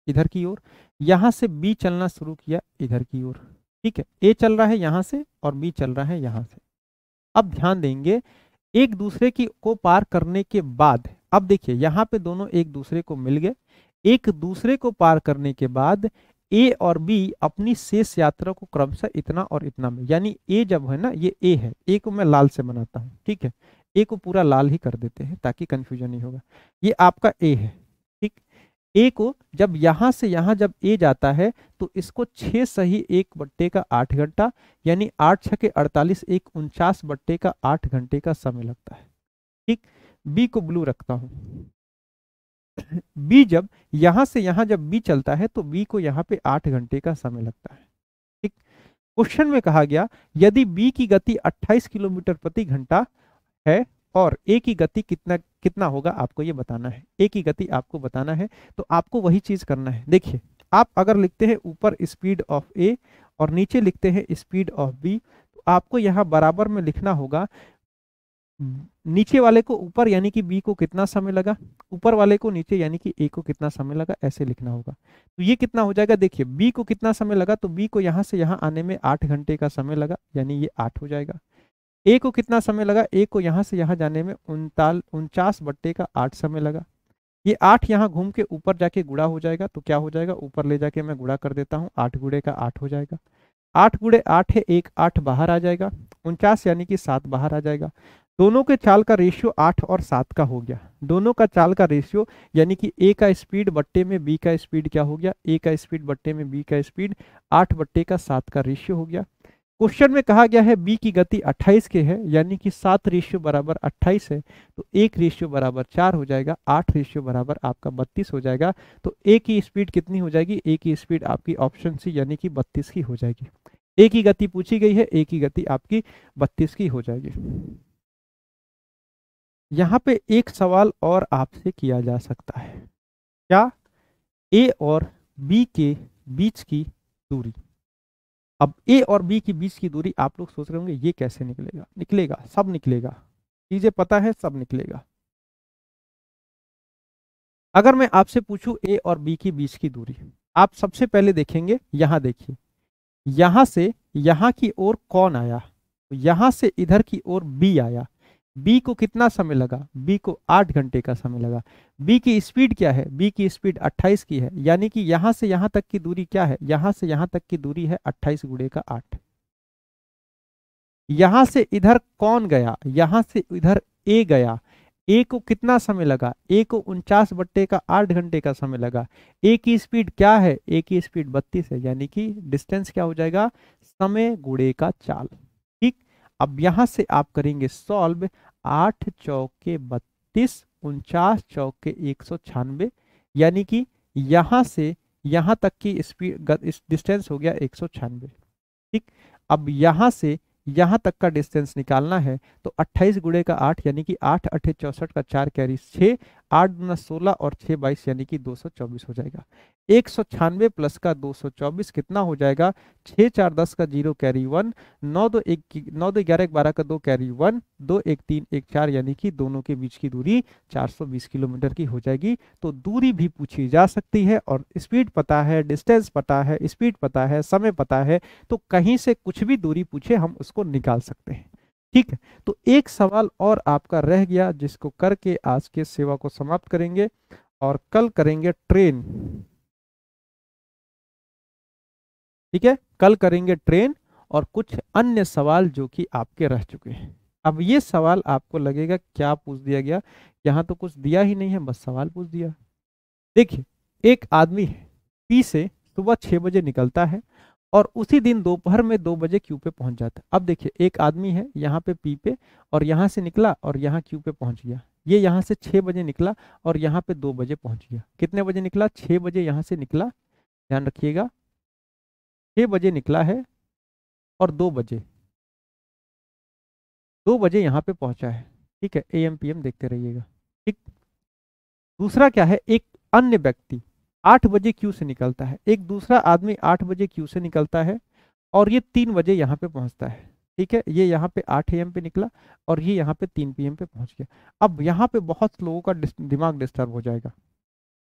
इधर की ओर, यहां से बी चलना शुरू किया इधर की ओर। ठीक है, ए चल रहा है यहां से और बी चल रहा है यहां से। अब ध्यान देंगे, एक दूसरे की को पार करने के बाद, अब देखिए यहां पे दोनों एक दूसरे को मिल गए। एक दूसरे को पार करने के बाद ए और बी अपनी शेष यात्रा को क्रमशः इतना और इतना में, यानी ए जब है ना, ये ए है, ए को मैं लाल से बनाता हूं, ठीक है, ए को पूरा लाल ही कर देते हैं ताकि कंफ्यूजन नहीं होगा। ये आपका ए है, ठीक। ए को जब यहां से यहां जब ए जाता है, तो इसको 6 सही 1/8 घंटा, यानी 8 छके 48, 49/8 घंटे का समय लगता है। ठीक, बी को ब्लू रखता हूं। बी जब यहां से यहां जब बी चलता है, तो बी को यहां पे 8 घंटे का समय लगता है। ठीक, क्वेश्चन में कहा गया यदि बी की गति 28 किलोमीटर प्रति घंटा है और ए की गति कितना कितना होगा, आपको ये बताना है। ए की गति आपको बताना है, तो आपको वही चीज करना है। देखिए, आप अगर लिखते हैं ऊपर स्पीड ऑफ ए और नीचे लिखते हैं स्पीड ऑफ बी, तो आपको यहाँ बराबर में लिखना होगा, नीचे वाले को ऊपर यानी कि बी को कितना समय लगा, ऊपर वाले को नीचे यानी कि ए को कितना समय लगा, ऐसे लिखना होगा। तो ये कितना हो जाएगा, देखिए बी को कितना समय लगा, तो बी को यहाँ से यहाँ आने में 8 घंटे का समय लगा, यानी ये 8 हो जाएगा। ए को कितना समय लगा, ए को यहाँ से यहाँ जाने में 49/8 समय लगा। ये 8 यहाँ घूम के ऊपर जाके गुणा हो जाएगा, तो क्या हो जाएगा, ऊपर ले जाके मैं गुणा कर देता हूँ, 8 गुणे का 8 हो जाएगा। 8 गुणे 8 है, 1 8 बाहर आ जाएगा, 49 यानी कि 7 बाहर आ जाएगा। दोनों के चाल का रेशियो 8 और 7 का हो गया। दोनों का चाल का रेशियो यानी कि ए का स्पीड बट्टे में बी का स्पीड क्या हो गया, ए का स्पीड बट्टे में बी का स्पीड 8/7 का रेशियो हो गया। क्वेश्चन में कहा गया है बी की गति 28 के है, यानी कि 7 रेशियो बराबर 28 है, तो 1 रेशियो बराबर 4 हो जाएगा, 8 रेशियो बराबर आपका 32 हो जाएगा। तो ए की स्पीड कितनी हो जाएगी, ए की स्पीड आपकी ऑप्शन सी यानी कि 32 की हो जाएगी। ए की गति पूछी गई है, ए की गति आपकी 32 की हो जाएगी। यहाँ पे एक सवाल और आपसे किया जा सकता है, क्या, ए और बी के बीच की दूरी। अब ए और बी के बीच की दूरी आप लोग सोच रहे होंगे ये कैसे निकलेगा, निकलेगा, सब निकलेगा, चीजें पता है, सब निकलेगा। अगर मैं आपसे पूछूं ए और बी के बीच की दूरी, आप सबसे पहले देखेंगे, यहां देखिए, यहां से यहां की ओर कौन आया, यहां से इधर की ओर बी आया, बी को कितना समय लगा, बी को 8 घंटे का समय लगा। बी की स्पीड क्या है, बी की स्पीड 28 की है, यानी कि यहां से यहां तक की दूरी क्या है, यहां से यहां तक की दूरी है 28 गुणे का 8। यहां से इधर कौन गया, यहां से इधर ए गया, ए को कितना समय लगा, ए को 49/8 घंटे का समय लगा। ए की स्पीड क्या है, ए की स्पीड 32 है, यानी कि डिस्टेंस क्या हो जाएगा, समय गुणे का चाल। ठीक, अब यहां से आप करेंगे सॉल्व, 8 चौके 32, 49 चौके 196, यानी कि यहां से यहां तक की स्पीड इस डिस्टेंस हो गया 196। ठीक, अब यहां से यहां तक का डिस्टेंस निकालना है तो 28 गुणे का 8 यानी कि 8 8 64 का 4 कैरी 6, 8 दूना 16 और 6 22 यानी कि 224 हो जाएगा। 196 प्लस का 224 कितना हो जाएगा, 6 4 10 का 0 कैरी 1, 9 2 1 9 2 11 12 का 2 कैरी 1, 2 1 3 1 4 यानी कि दोनों के बीच की दूरी 420 किलोमीटर की हो जाएगी। तो दूरी भी पूछी जा सकती है और स्पीड पता है, डिस्टेंस पता है, स्पीड पता है, समय पता है, तो कहीं से कुछ भी दूरी पूछे हम उसको निकाल सकते हैं। ठीक है, तो एक सवाल और आपका रह गया जिसको करके आज के सेवा को समाप्त करेंगे और कल करेंगे ट्रेन। ठीक है, कल करेंगे ट्रेन और कुछ अन्य सवाल जो कि आपके रह चुके हैं। अब ये सवाल आपको लगेगा क्या पूछ दिया गया, यहाँ तो कुछ दिया ही नहीं है, बस सवाल पूछ दिया। देखिए, एक आदमी है, पी से सुबह 6 बजे निकलता है और उसी दिन दोपहर में 2 बजे क्यू पे पहुंच जाता है। अब देखिए, एक आदमी है यहाँ पे पी पे और यहाँ से निकला और यहाँ क्यू पे पहुंच गया। ये यहाँ से 6 बजे निकला और यहाँ पे 2 बजे पहुंच गया। कितने बजे निकला, 6 बजे यहाँ से निकला, ध्यान रखिएगा, 6 बजे निकला है और 2 बजे, 2 बजे यहाँ पे पहुंचा है। ठीक है, एम पी एम देखते रहिएगा। ठीक, दूसरा क्या है, एक अन्य व्यक्ति 8 बजे क्यू से निकलता है, एक दूसरा आदमी 8 बजे क्यू से निकलता है और ये 3 बजे यहाँ पे पहुंचता है। ठीक है, ये यहाँ पे 8 AM पे निकला और ये यहाँ पे 3 PM पे पहुंच गया। अब यहाँ पे बहुत लोगों का दिमाग डिस्टर्ब हो जाएगा,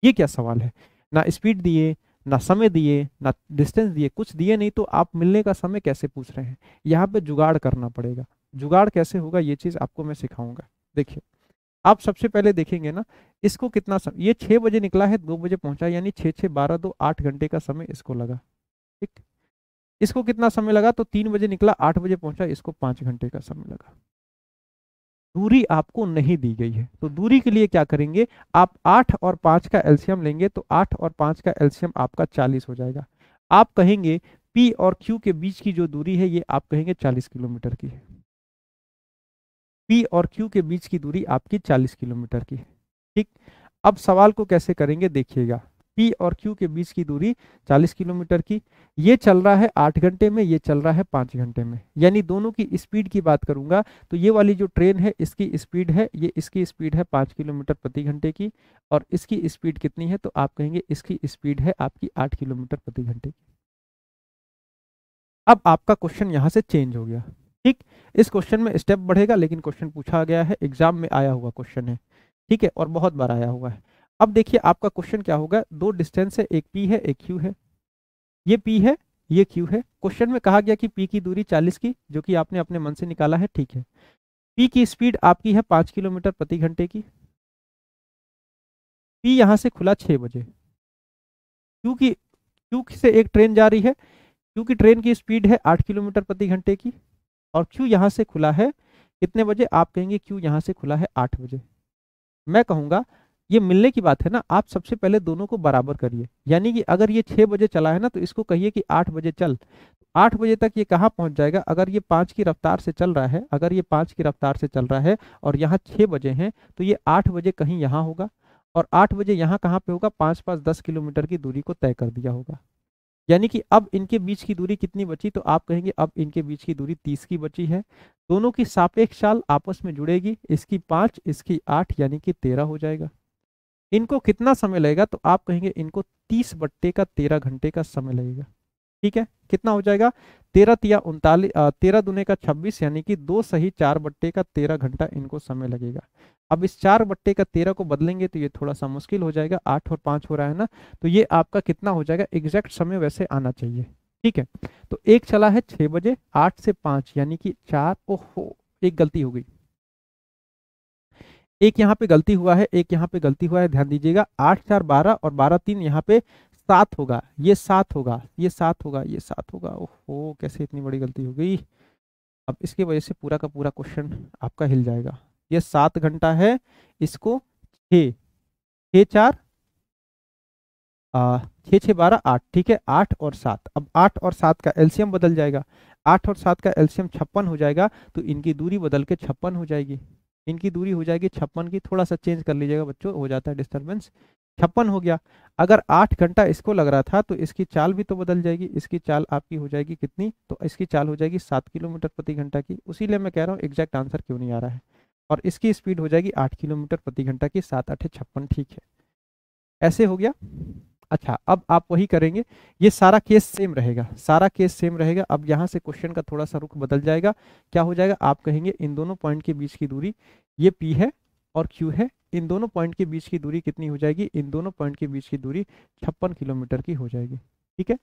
ये क्या सवाल है, ना स्पीड दिए, ना समय दिए, ना डिस्टेंस दिए, कुछ दिए नहीं, तो आप मिलने का समय कैसे पूछ रहे हैं। यहाँ पे जुगाड़ करना पड़ेगा। जुगाड़ कैसे होगा ये चीज आपको मैं सिखाऊंगा। देखिए, आप सबसे पहले देखेंगे ना, इसको कितना समय, ये 6 बजे निकला है, 2 बजे पहुंचा, यानी 6 6 12 2 8 घंटे का समय इसको लगा। ठीक, इसको कितना समय लगा, तो 3 बजे निकला, 8 बजे पहुंचा, इसको 5 घंटे का समय लगा। दूरी आपको नहीं दी गई है, तो दूरी के लिए क्या करेंगे, आप 8 और 5 का एलसीएम लेंगे, तो 8 और 5 का एलसीएम आपका 40 हो जाएगा। आप कहेंगे पी और क्यू के बीच की जो दूरी है ये आप कहेंगे 40 किलोमीटर की है। पी और क्यू के बीच की दूरी आपकी 40 किलोमीटर की है। ठीक, अब सवाल को कैसे करेंगे देखिएगा, पी और क्यू के बीच की दूरी 40 किलोमीटर की, ये चल रहा है 8 घंटे में, ये चल रहा है 5 घंटे में, यानी दोनों की स्पीड की बात करूंगा तो ये वाली जो ट्रेन है इसकी स्पीड है, ये इसकी स्पीड है 5 किलोमीटर प्रति घंटे की, और इसकी स्पीड कितनी है, तो आप कहेंगे इसकी स्पीड है आपकी 8 किलोमीटर प्रति घंटे की। अब आपका क्वेश्चन यहां से चेंज हो गया। ठीक, इस क्वेश्चन में स्टेप बढ़ेगा, लेकिन क्वेश्चन पूछा गया है, एग्जाम में आया हुआ क्वेश्चन है। ठीक है, और बहुत बार आया हुआ है। अब देखिए आपका क्वेश्चन क्या होगा, दो डिस्टेंस है, एक पी है एक क्यू है, ये पी है ये क्यू है। क्वेश्चन में कहा गया कि पी की दूरी 40 की, जो कि आपने अपने मन से निकाला है। ठीक है, पी की स्पीड आपकी है 5 किलोमीटर प्रति घंटे की। पी यहां से खुला 6 बजे, क्योंकि क्यू से एक ट्रेन जा रही है, क्योंकि ट्रेन की स्पीड है 8 किलोमीटर प्रति घंटे की, और क्यू यहाँ से खुला है कितने बजे, आप कहेंगे क्यू यहाँ से खुला है 8 बजे। मैं कहूंगा ये मिलने की बात है ना, आप सबसे पहले दोनों को बराबर करिए, यानी कि अगर ये 6 बजे चला है ना, तो इसको कहिए कि 8 बजे चल। 8 बजे तक ये कहाँ पहुंच जाएगा, अगर ये 5 की रफ्तार से चल रहा है, अगर ये 5 की रफ्तार से चल रहा है और यहाँ 6 बजे हैं, तो ये 8 बजे कहीं यहाँ होगा, और 8 बजे यहाँ कहाँ पे होगा, 5 5 10 किलोमीटर की दूरी को तय कर दिया होगा। यानी कि अब इनके बीच की दूरी कितनी बची, तो आप कहेंगे अब इनके बीच की दूरी 30 की बची है। दोनों की सापेक्ष चाल आपस में जुड़ेगी, इसकी 5 इसकी 8 यानी कि 13 हो जाएगा। इनको कितना समय लगेगा, तो आप कहेंगे इनको 30/13 घंटे का समय लगेगा। ठीक है, कितना हो जाएगा, 13 तिया 39, 13 दूने का 26, यानी कि 2 सही 4/13 घंटा इनको समय लगेगा। अब इस 4/13 को बदलेंगे तो ये थोड़ा सा मुश्किल हो जाएगा, 8 और 5 हो रहा है ना, तो ये आपका कितना हो जाएगा, एग्जैक्ट समय वैसे आना चाहिए। ठीक है, तो एक चला है 6 बजे, 8 से 5 यानी कि 4, ओहो एक गलती हो गई, एक यहाँ पे गलती हुआ है, एक यहाँ पे गलती हुआ है, ध्यान दीजिएगा। 8 4 12 और 12 3 यहाँ पे 7 होगा, ये 7 होगा, ये 7 होगा, ये 7 होगा। ओहो, कैसे इतनी बड़ी गलती हो गई। अब इसकी वजह से पूरा का पूरा क्वेश्चन आपका हिल जाएगा। ये 7 घंटा है, इसको 6 6 4 6 6 12 8, ठीक है, 8 और 7। अब 8 और 7 का एलसीएम बदल जाएगा, 8 और 7 का एलसीएम 56 हो जाएगा, तो इनकी दूरी बदल के 56 हो जाएगी। इनकी दूरी हो जाएगी 56 की, थोड़ा सा चेंज कर लीजिएगा बच्चों, हो जाता है डिस्टर्बेंस। 56 हो गया। अगर 8 घंटा इसको लग रहा था तो इसकी चाल भी तो बदल जाएगी। इसकी चाल आपकी हो जाएगी कितनी, तो इसकी चाल हो जाएगी 7 किलोमीटर प्रति घंटा की। उसीलिए मैं कह रहा हूँ एग्जैक्ट आंसर क्यों नहीं आ रहा है। और इसकी स्पीड हो जाएगी 8 किलोमीटर प्रति घंटा की, 7 8 56, ठीक है, ऐसे हो गया। अच्छा, अब आप वही करेंगे, ये सारा केस सेम रहेगा, सारा केस सेम रहेगा। अब यहाँ से क्वेश्चन का थोड़ा सा रुख बदल जाएगा। क्या हो जाएगा, आप कहेंगे इन दोनों पॉइंट के बीच की दूरी, ये P है और Q है, इन दोनों पॉइंट के बीच की दूरी कितनी हो जाएगी, इन दोनों पॉइंट के बीच की दूरी 56 किलोमीटर की हो जाएगी, ठीक है,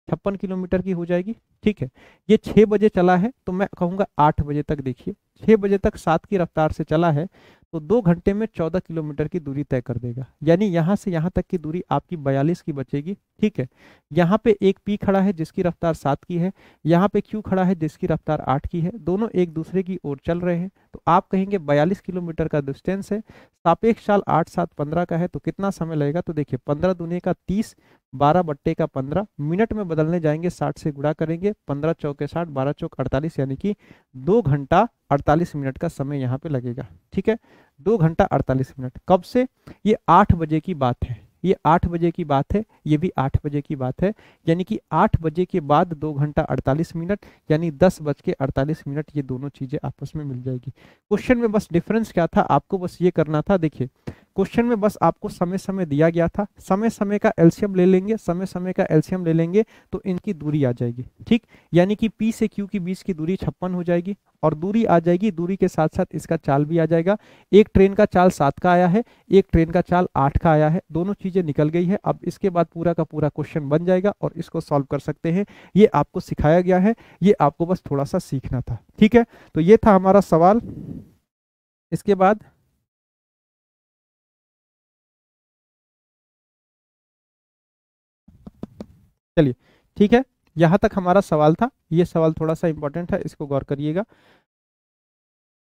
56 किलोमीटर की हो जाएगी, ठीक है। ये 6 बजे चला है, तो मैं कहूँगा 8 बजे तक देखिए, 6 बजे तक 7 की रफ्तार से चला है, तो 2 घंटे में 14 किलोमीटर की दूरी तय कर देगा। यानी यहाँ से यहाँ तक की दूरी आपकी 42 की बचेगी, ठीक है। यहाँ पे एक P खड़ा है जिसकी रफ्तार 7 की है, यहाँ पे Q खड़ा है जिसकी रफ्तार 8 की है, दोनों एक दूसरे की ओर चल रहे हैं, तो आप कहेंगे 42 किलोमीटर का डिस्टेंस है, सापेक्ष चाल 8 7 15 का है, तो कितना समय लगेगा, तो देखिए 15 दूनी का 30, 12 बट्टे का 15, मिनट में बदलने जाएंगे 60 से गुणा करेंगे, 15 चौके 60, 12 चौक 48, यानी कि 2 घंटा 48 मिनट का समय यहाँ पे लगेगा, ठीक है, 2 घंटा 48 मिनट। कब से, ये 8 बजे की बात है, ये 8 बजे की बात है, ये भी 8 बजे की बात है, यानी कि 8 बजे के बाद 2 घंटा 48 मिनट, यानी 10:48, ये दोनों चीजें आपस में मिल जाएगी। क्वेश्चन में बस डिफरेंस क्या था, आपको बस ये करना था, देखिए क्वेश्चन में बस आपको समय समय दिया गया था, समय समय का एलसीएम ले लेंगे, समय समय का एलसीएम ले लेंगे तो इनकी दूरी आ जाएगी, ठीक, यानी कि P से Q के बीच की दूरी 56 हो जाएगी, और दूरी आ जाएगी, दूरी के साथ साथ इसका चाल भी आ जाएगा। एक ट्रेन का चाल 7 का आया है, एक ट्रेन का चाल 8 का आया है, दोनों चीजें निकल गई है। अब इसके बाद पूरा का पूरा क्वेश्चन बन जाएगा और इसको सॉल्व कर सकते हैं। ये आपको सिखाया गया है, ये आपको बस थोड़ा सा सीखना था, ठीक है। तो ये था हमारा सवाल। इसके बाद चलिए, ठीक है, यहां तक हमारा सवाल था। ये सवाल थोड़ा सा इंपॉर्टेंट है, इसको गौर करिएगा,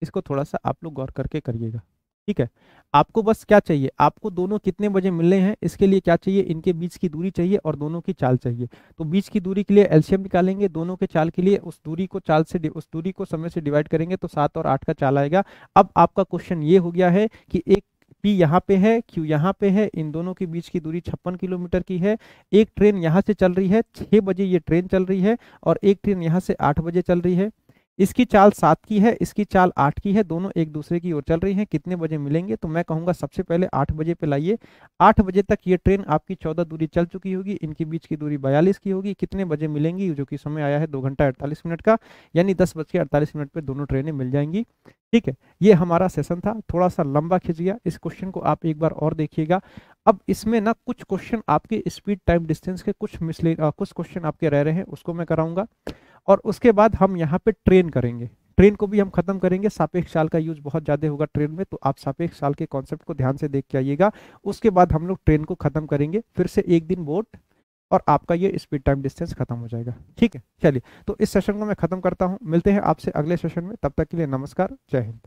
इसको थोड़ा सा आप लोग गौर करके करिएगा, ठीक है। आपको बस क्या चाहिए, आपको दोनों कितने बजे मिलने हैं इसके लिए क्या चाहिए, इनके बीच की दूरी चाहिए और दोनों की चाल चाहिए। तो बीच की दूरी के लिए एलसीएम निकालेंगे, दोनों के चाल के लिए उस दूरी को चाल से उस दूरी को समय से डिवाइड करेंगे, तो 7 और 8 का चाल आएगा। अब आपका क्वेश्चन ये हो गया है कि एक P यहाँ पे है, Q यहाँ पे है, इन दोनों के बीच की दूरी 56 किलोमीटर की है। एक ट्रेन यहाँ से चल रही है, 6 बजे ये ट्रेन चल रही है, और एक ट्रेन यहाँ से 8 बजे चल रही है। इसकी चाल 7 की है, इसकी चाल 8 की है, दोनों एक दूसरे की ओर चल रही हैं। कितने बजे मिलेंगे, तो मैं कहूंगा सबसे पहले 8 बजे पे लाइए। 8 बजे तक ये ट्रेन आपकी 14 दूरी चल चुकी होगी, इनके बीच की दूरी 42 की होगी। कितने बजे मिलेंगी, जो कि समय आया है 2 घंटा 48 मिनट का, यानी 10:48 पे दोनों ट्रेनें मिल जाएंगी, ठीक है। ये हमारा सेशन था, थोड़ा सा लंबा खिंच गया, इस क्वेश्चन को आप एक बार और देखिएगा। अब इसमें ना कुछ क्वेश्चन आपके स्पीड टाइम डिस्टेंस के कुछ कुछ क्वेश्चन आपके रह रहे हैं, उसको मैं कराऊंगा। और उसके बाद हम यहाँ पे ट्रेन करेंगे, ट्रेन को भी हम खत्म करेंगे। सापेक्ष चाल का यूज बहुत ज्यादा होगा ट्रेन में, तो आप सापेक्ष चाल के कॉन्सेप्ट को ध्यान से देख के आइएगा। उसके बाद हम लोग ट्रेन को खत्म करेंगे, फिर से एक दिन बोट, और आपका ये स्पीड टाइम डिस्टेंस खत्म हो जाएगा, ठीक है। चलिए, तो इस सेशन को मैं खत्म करता हूँ, मिलते हैं आपसे अगले सेशन में, तब तक के लिए नमस्कार, जय हिंद।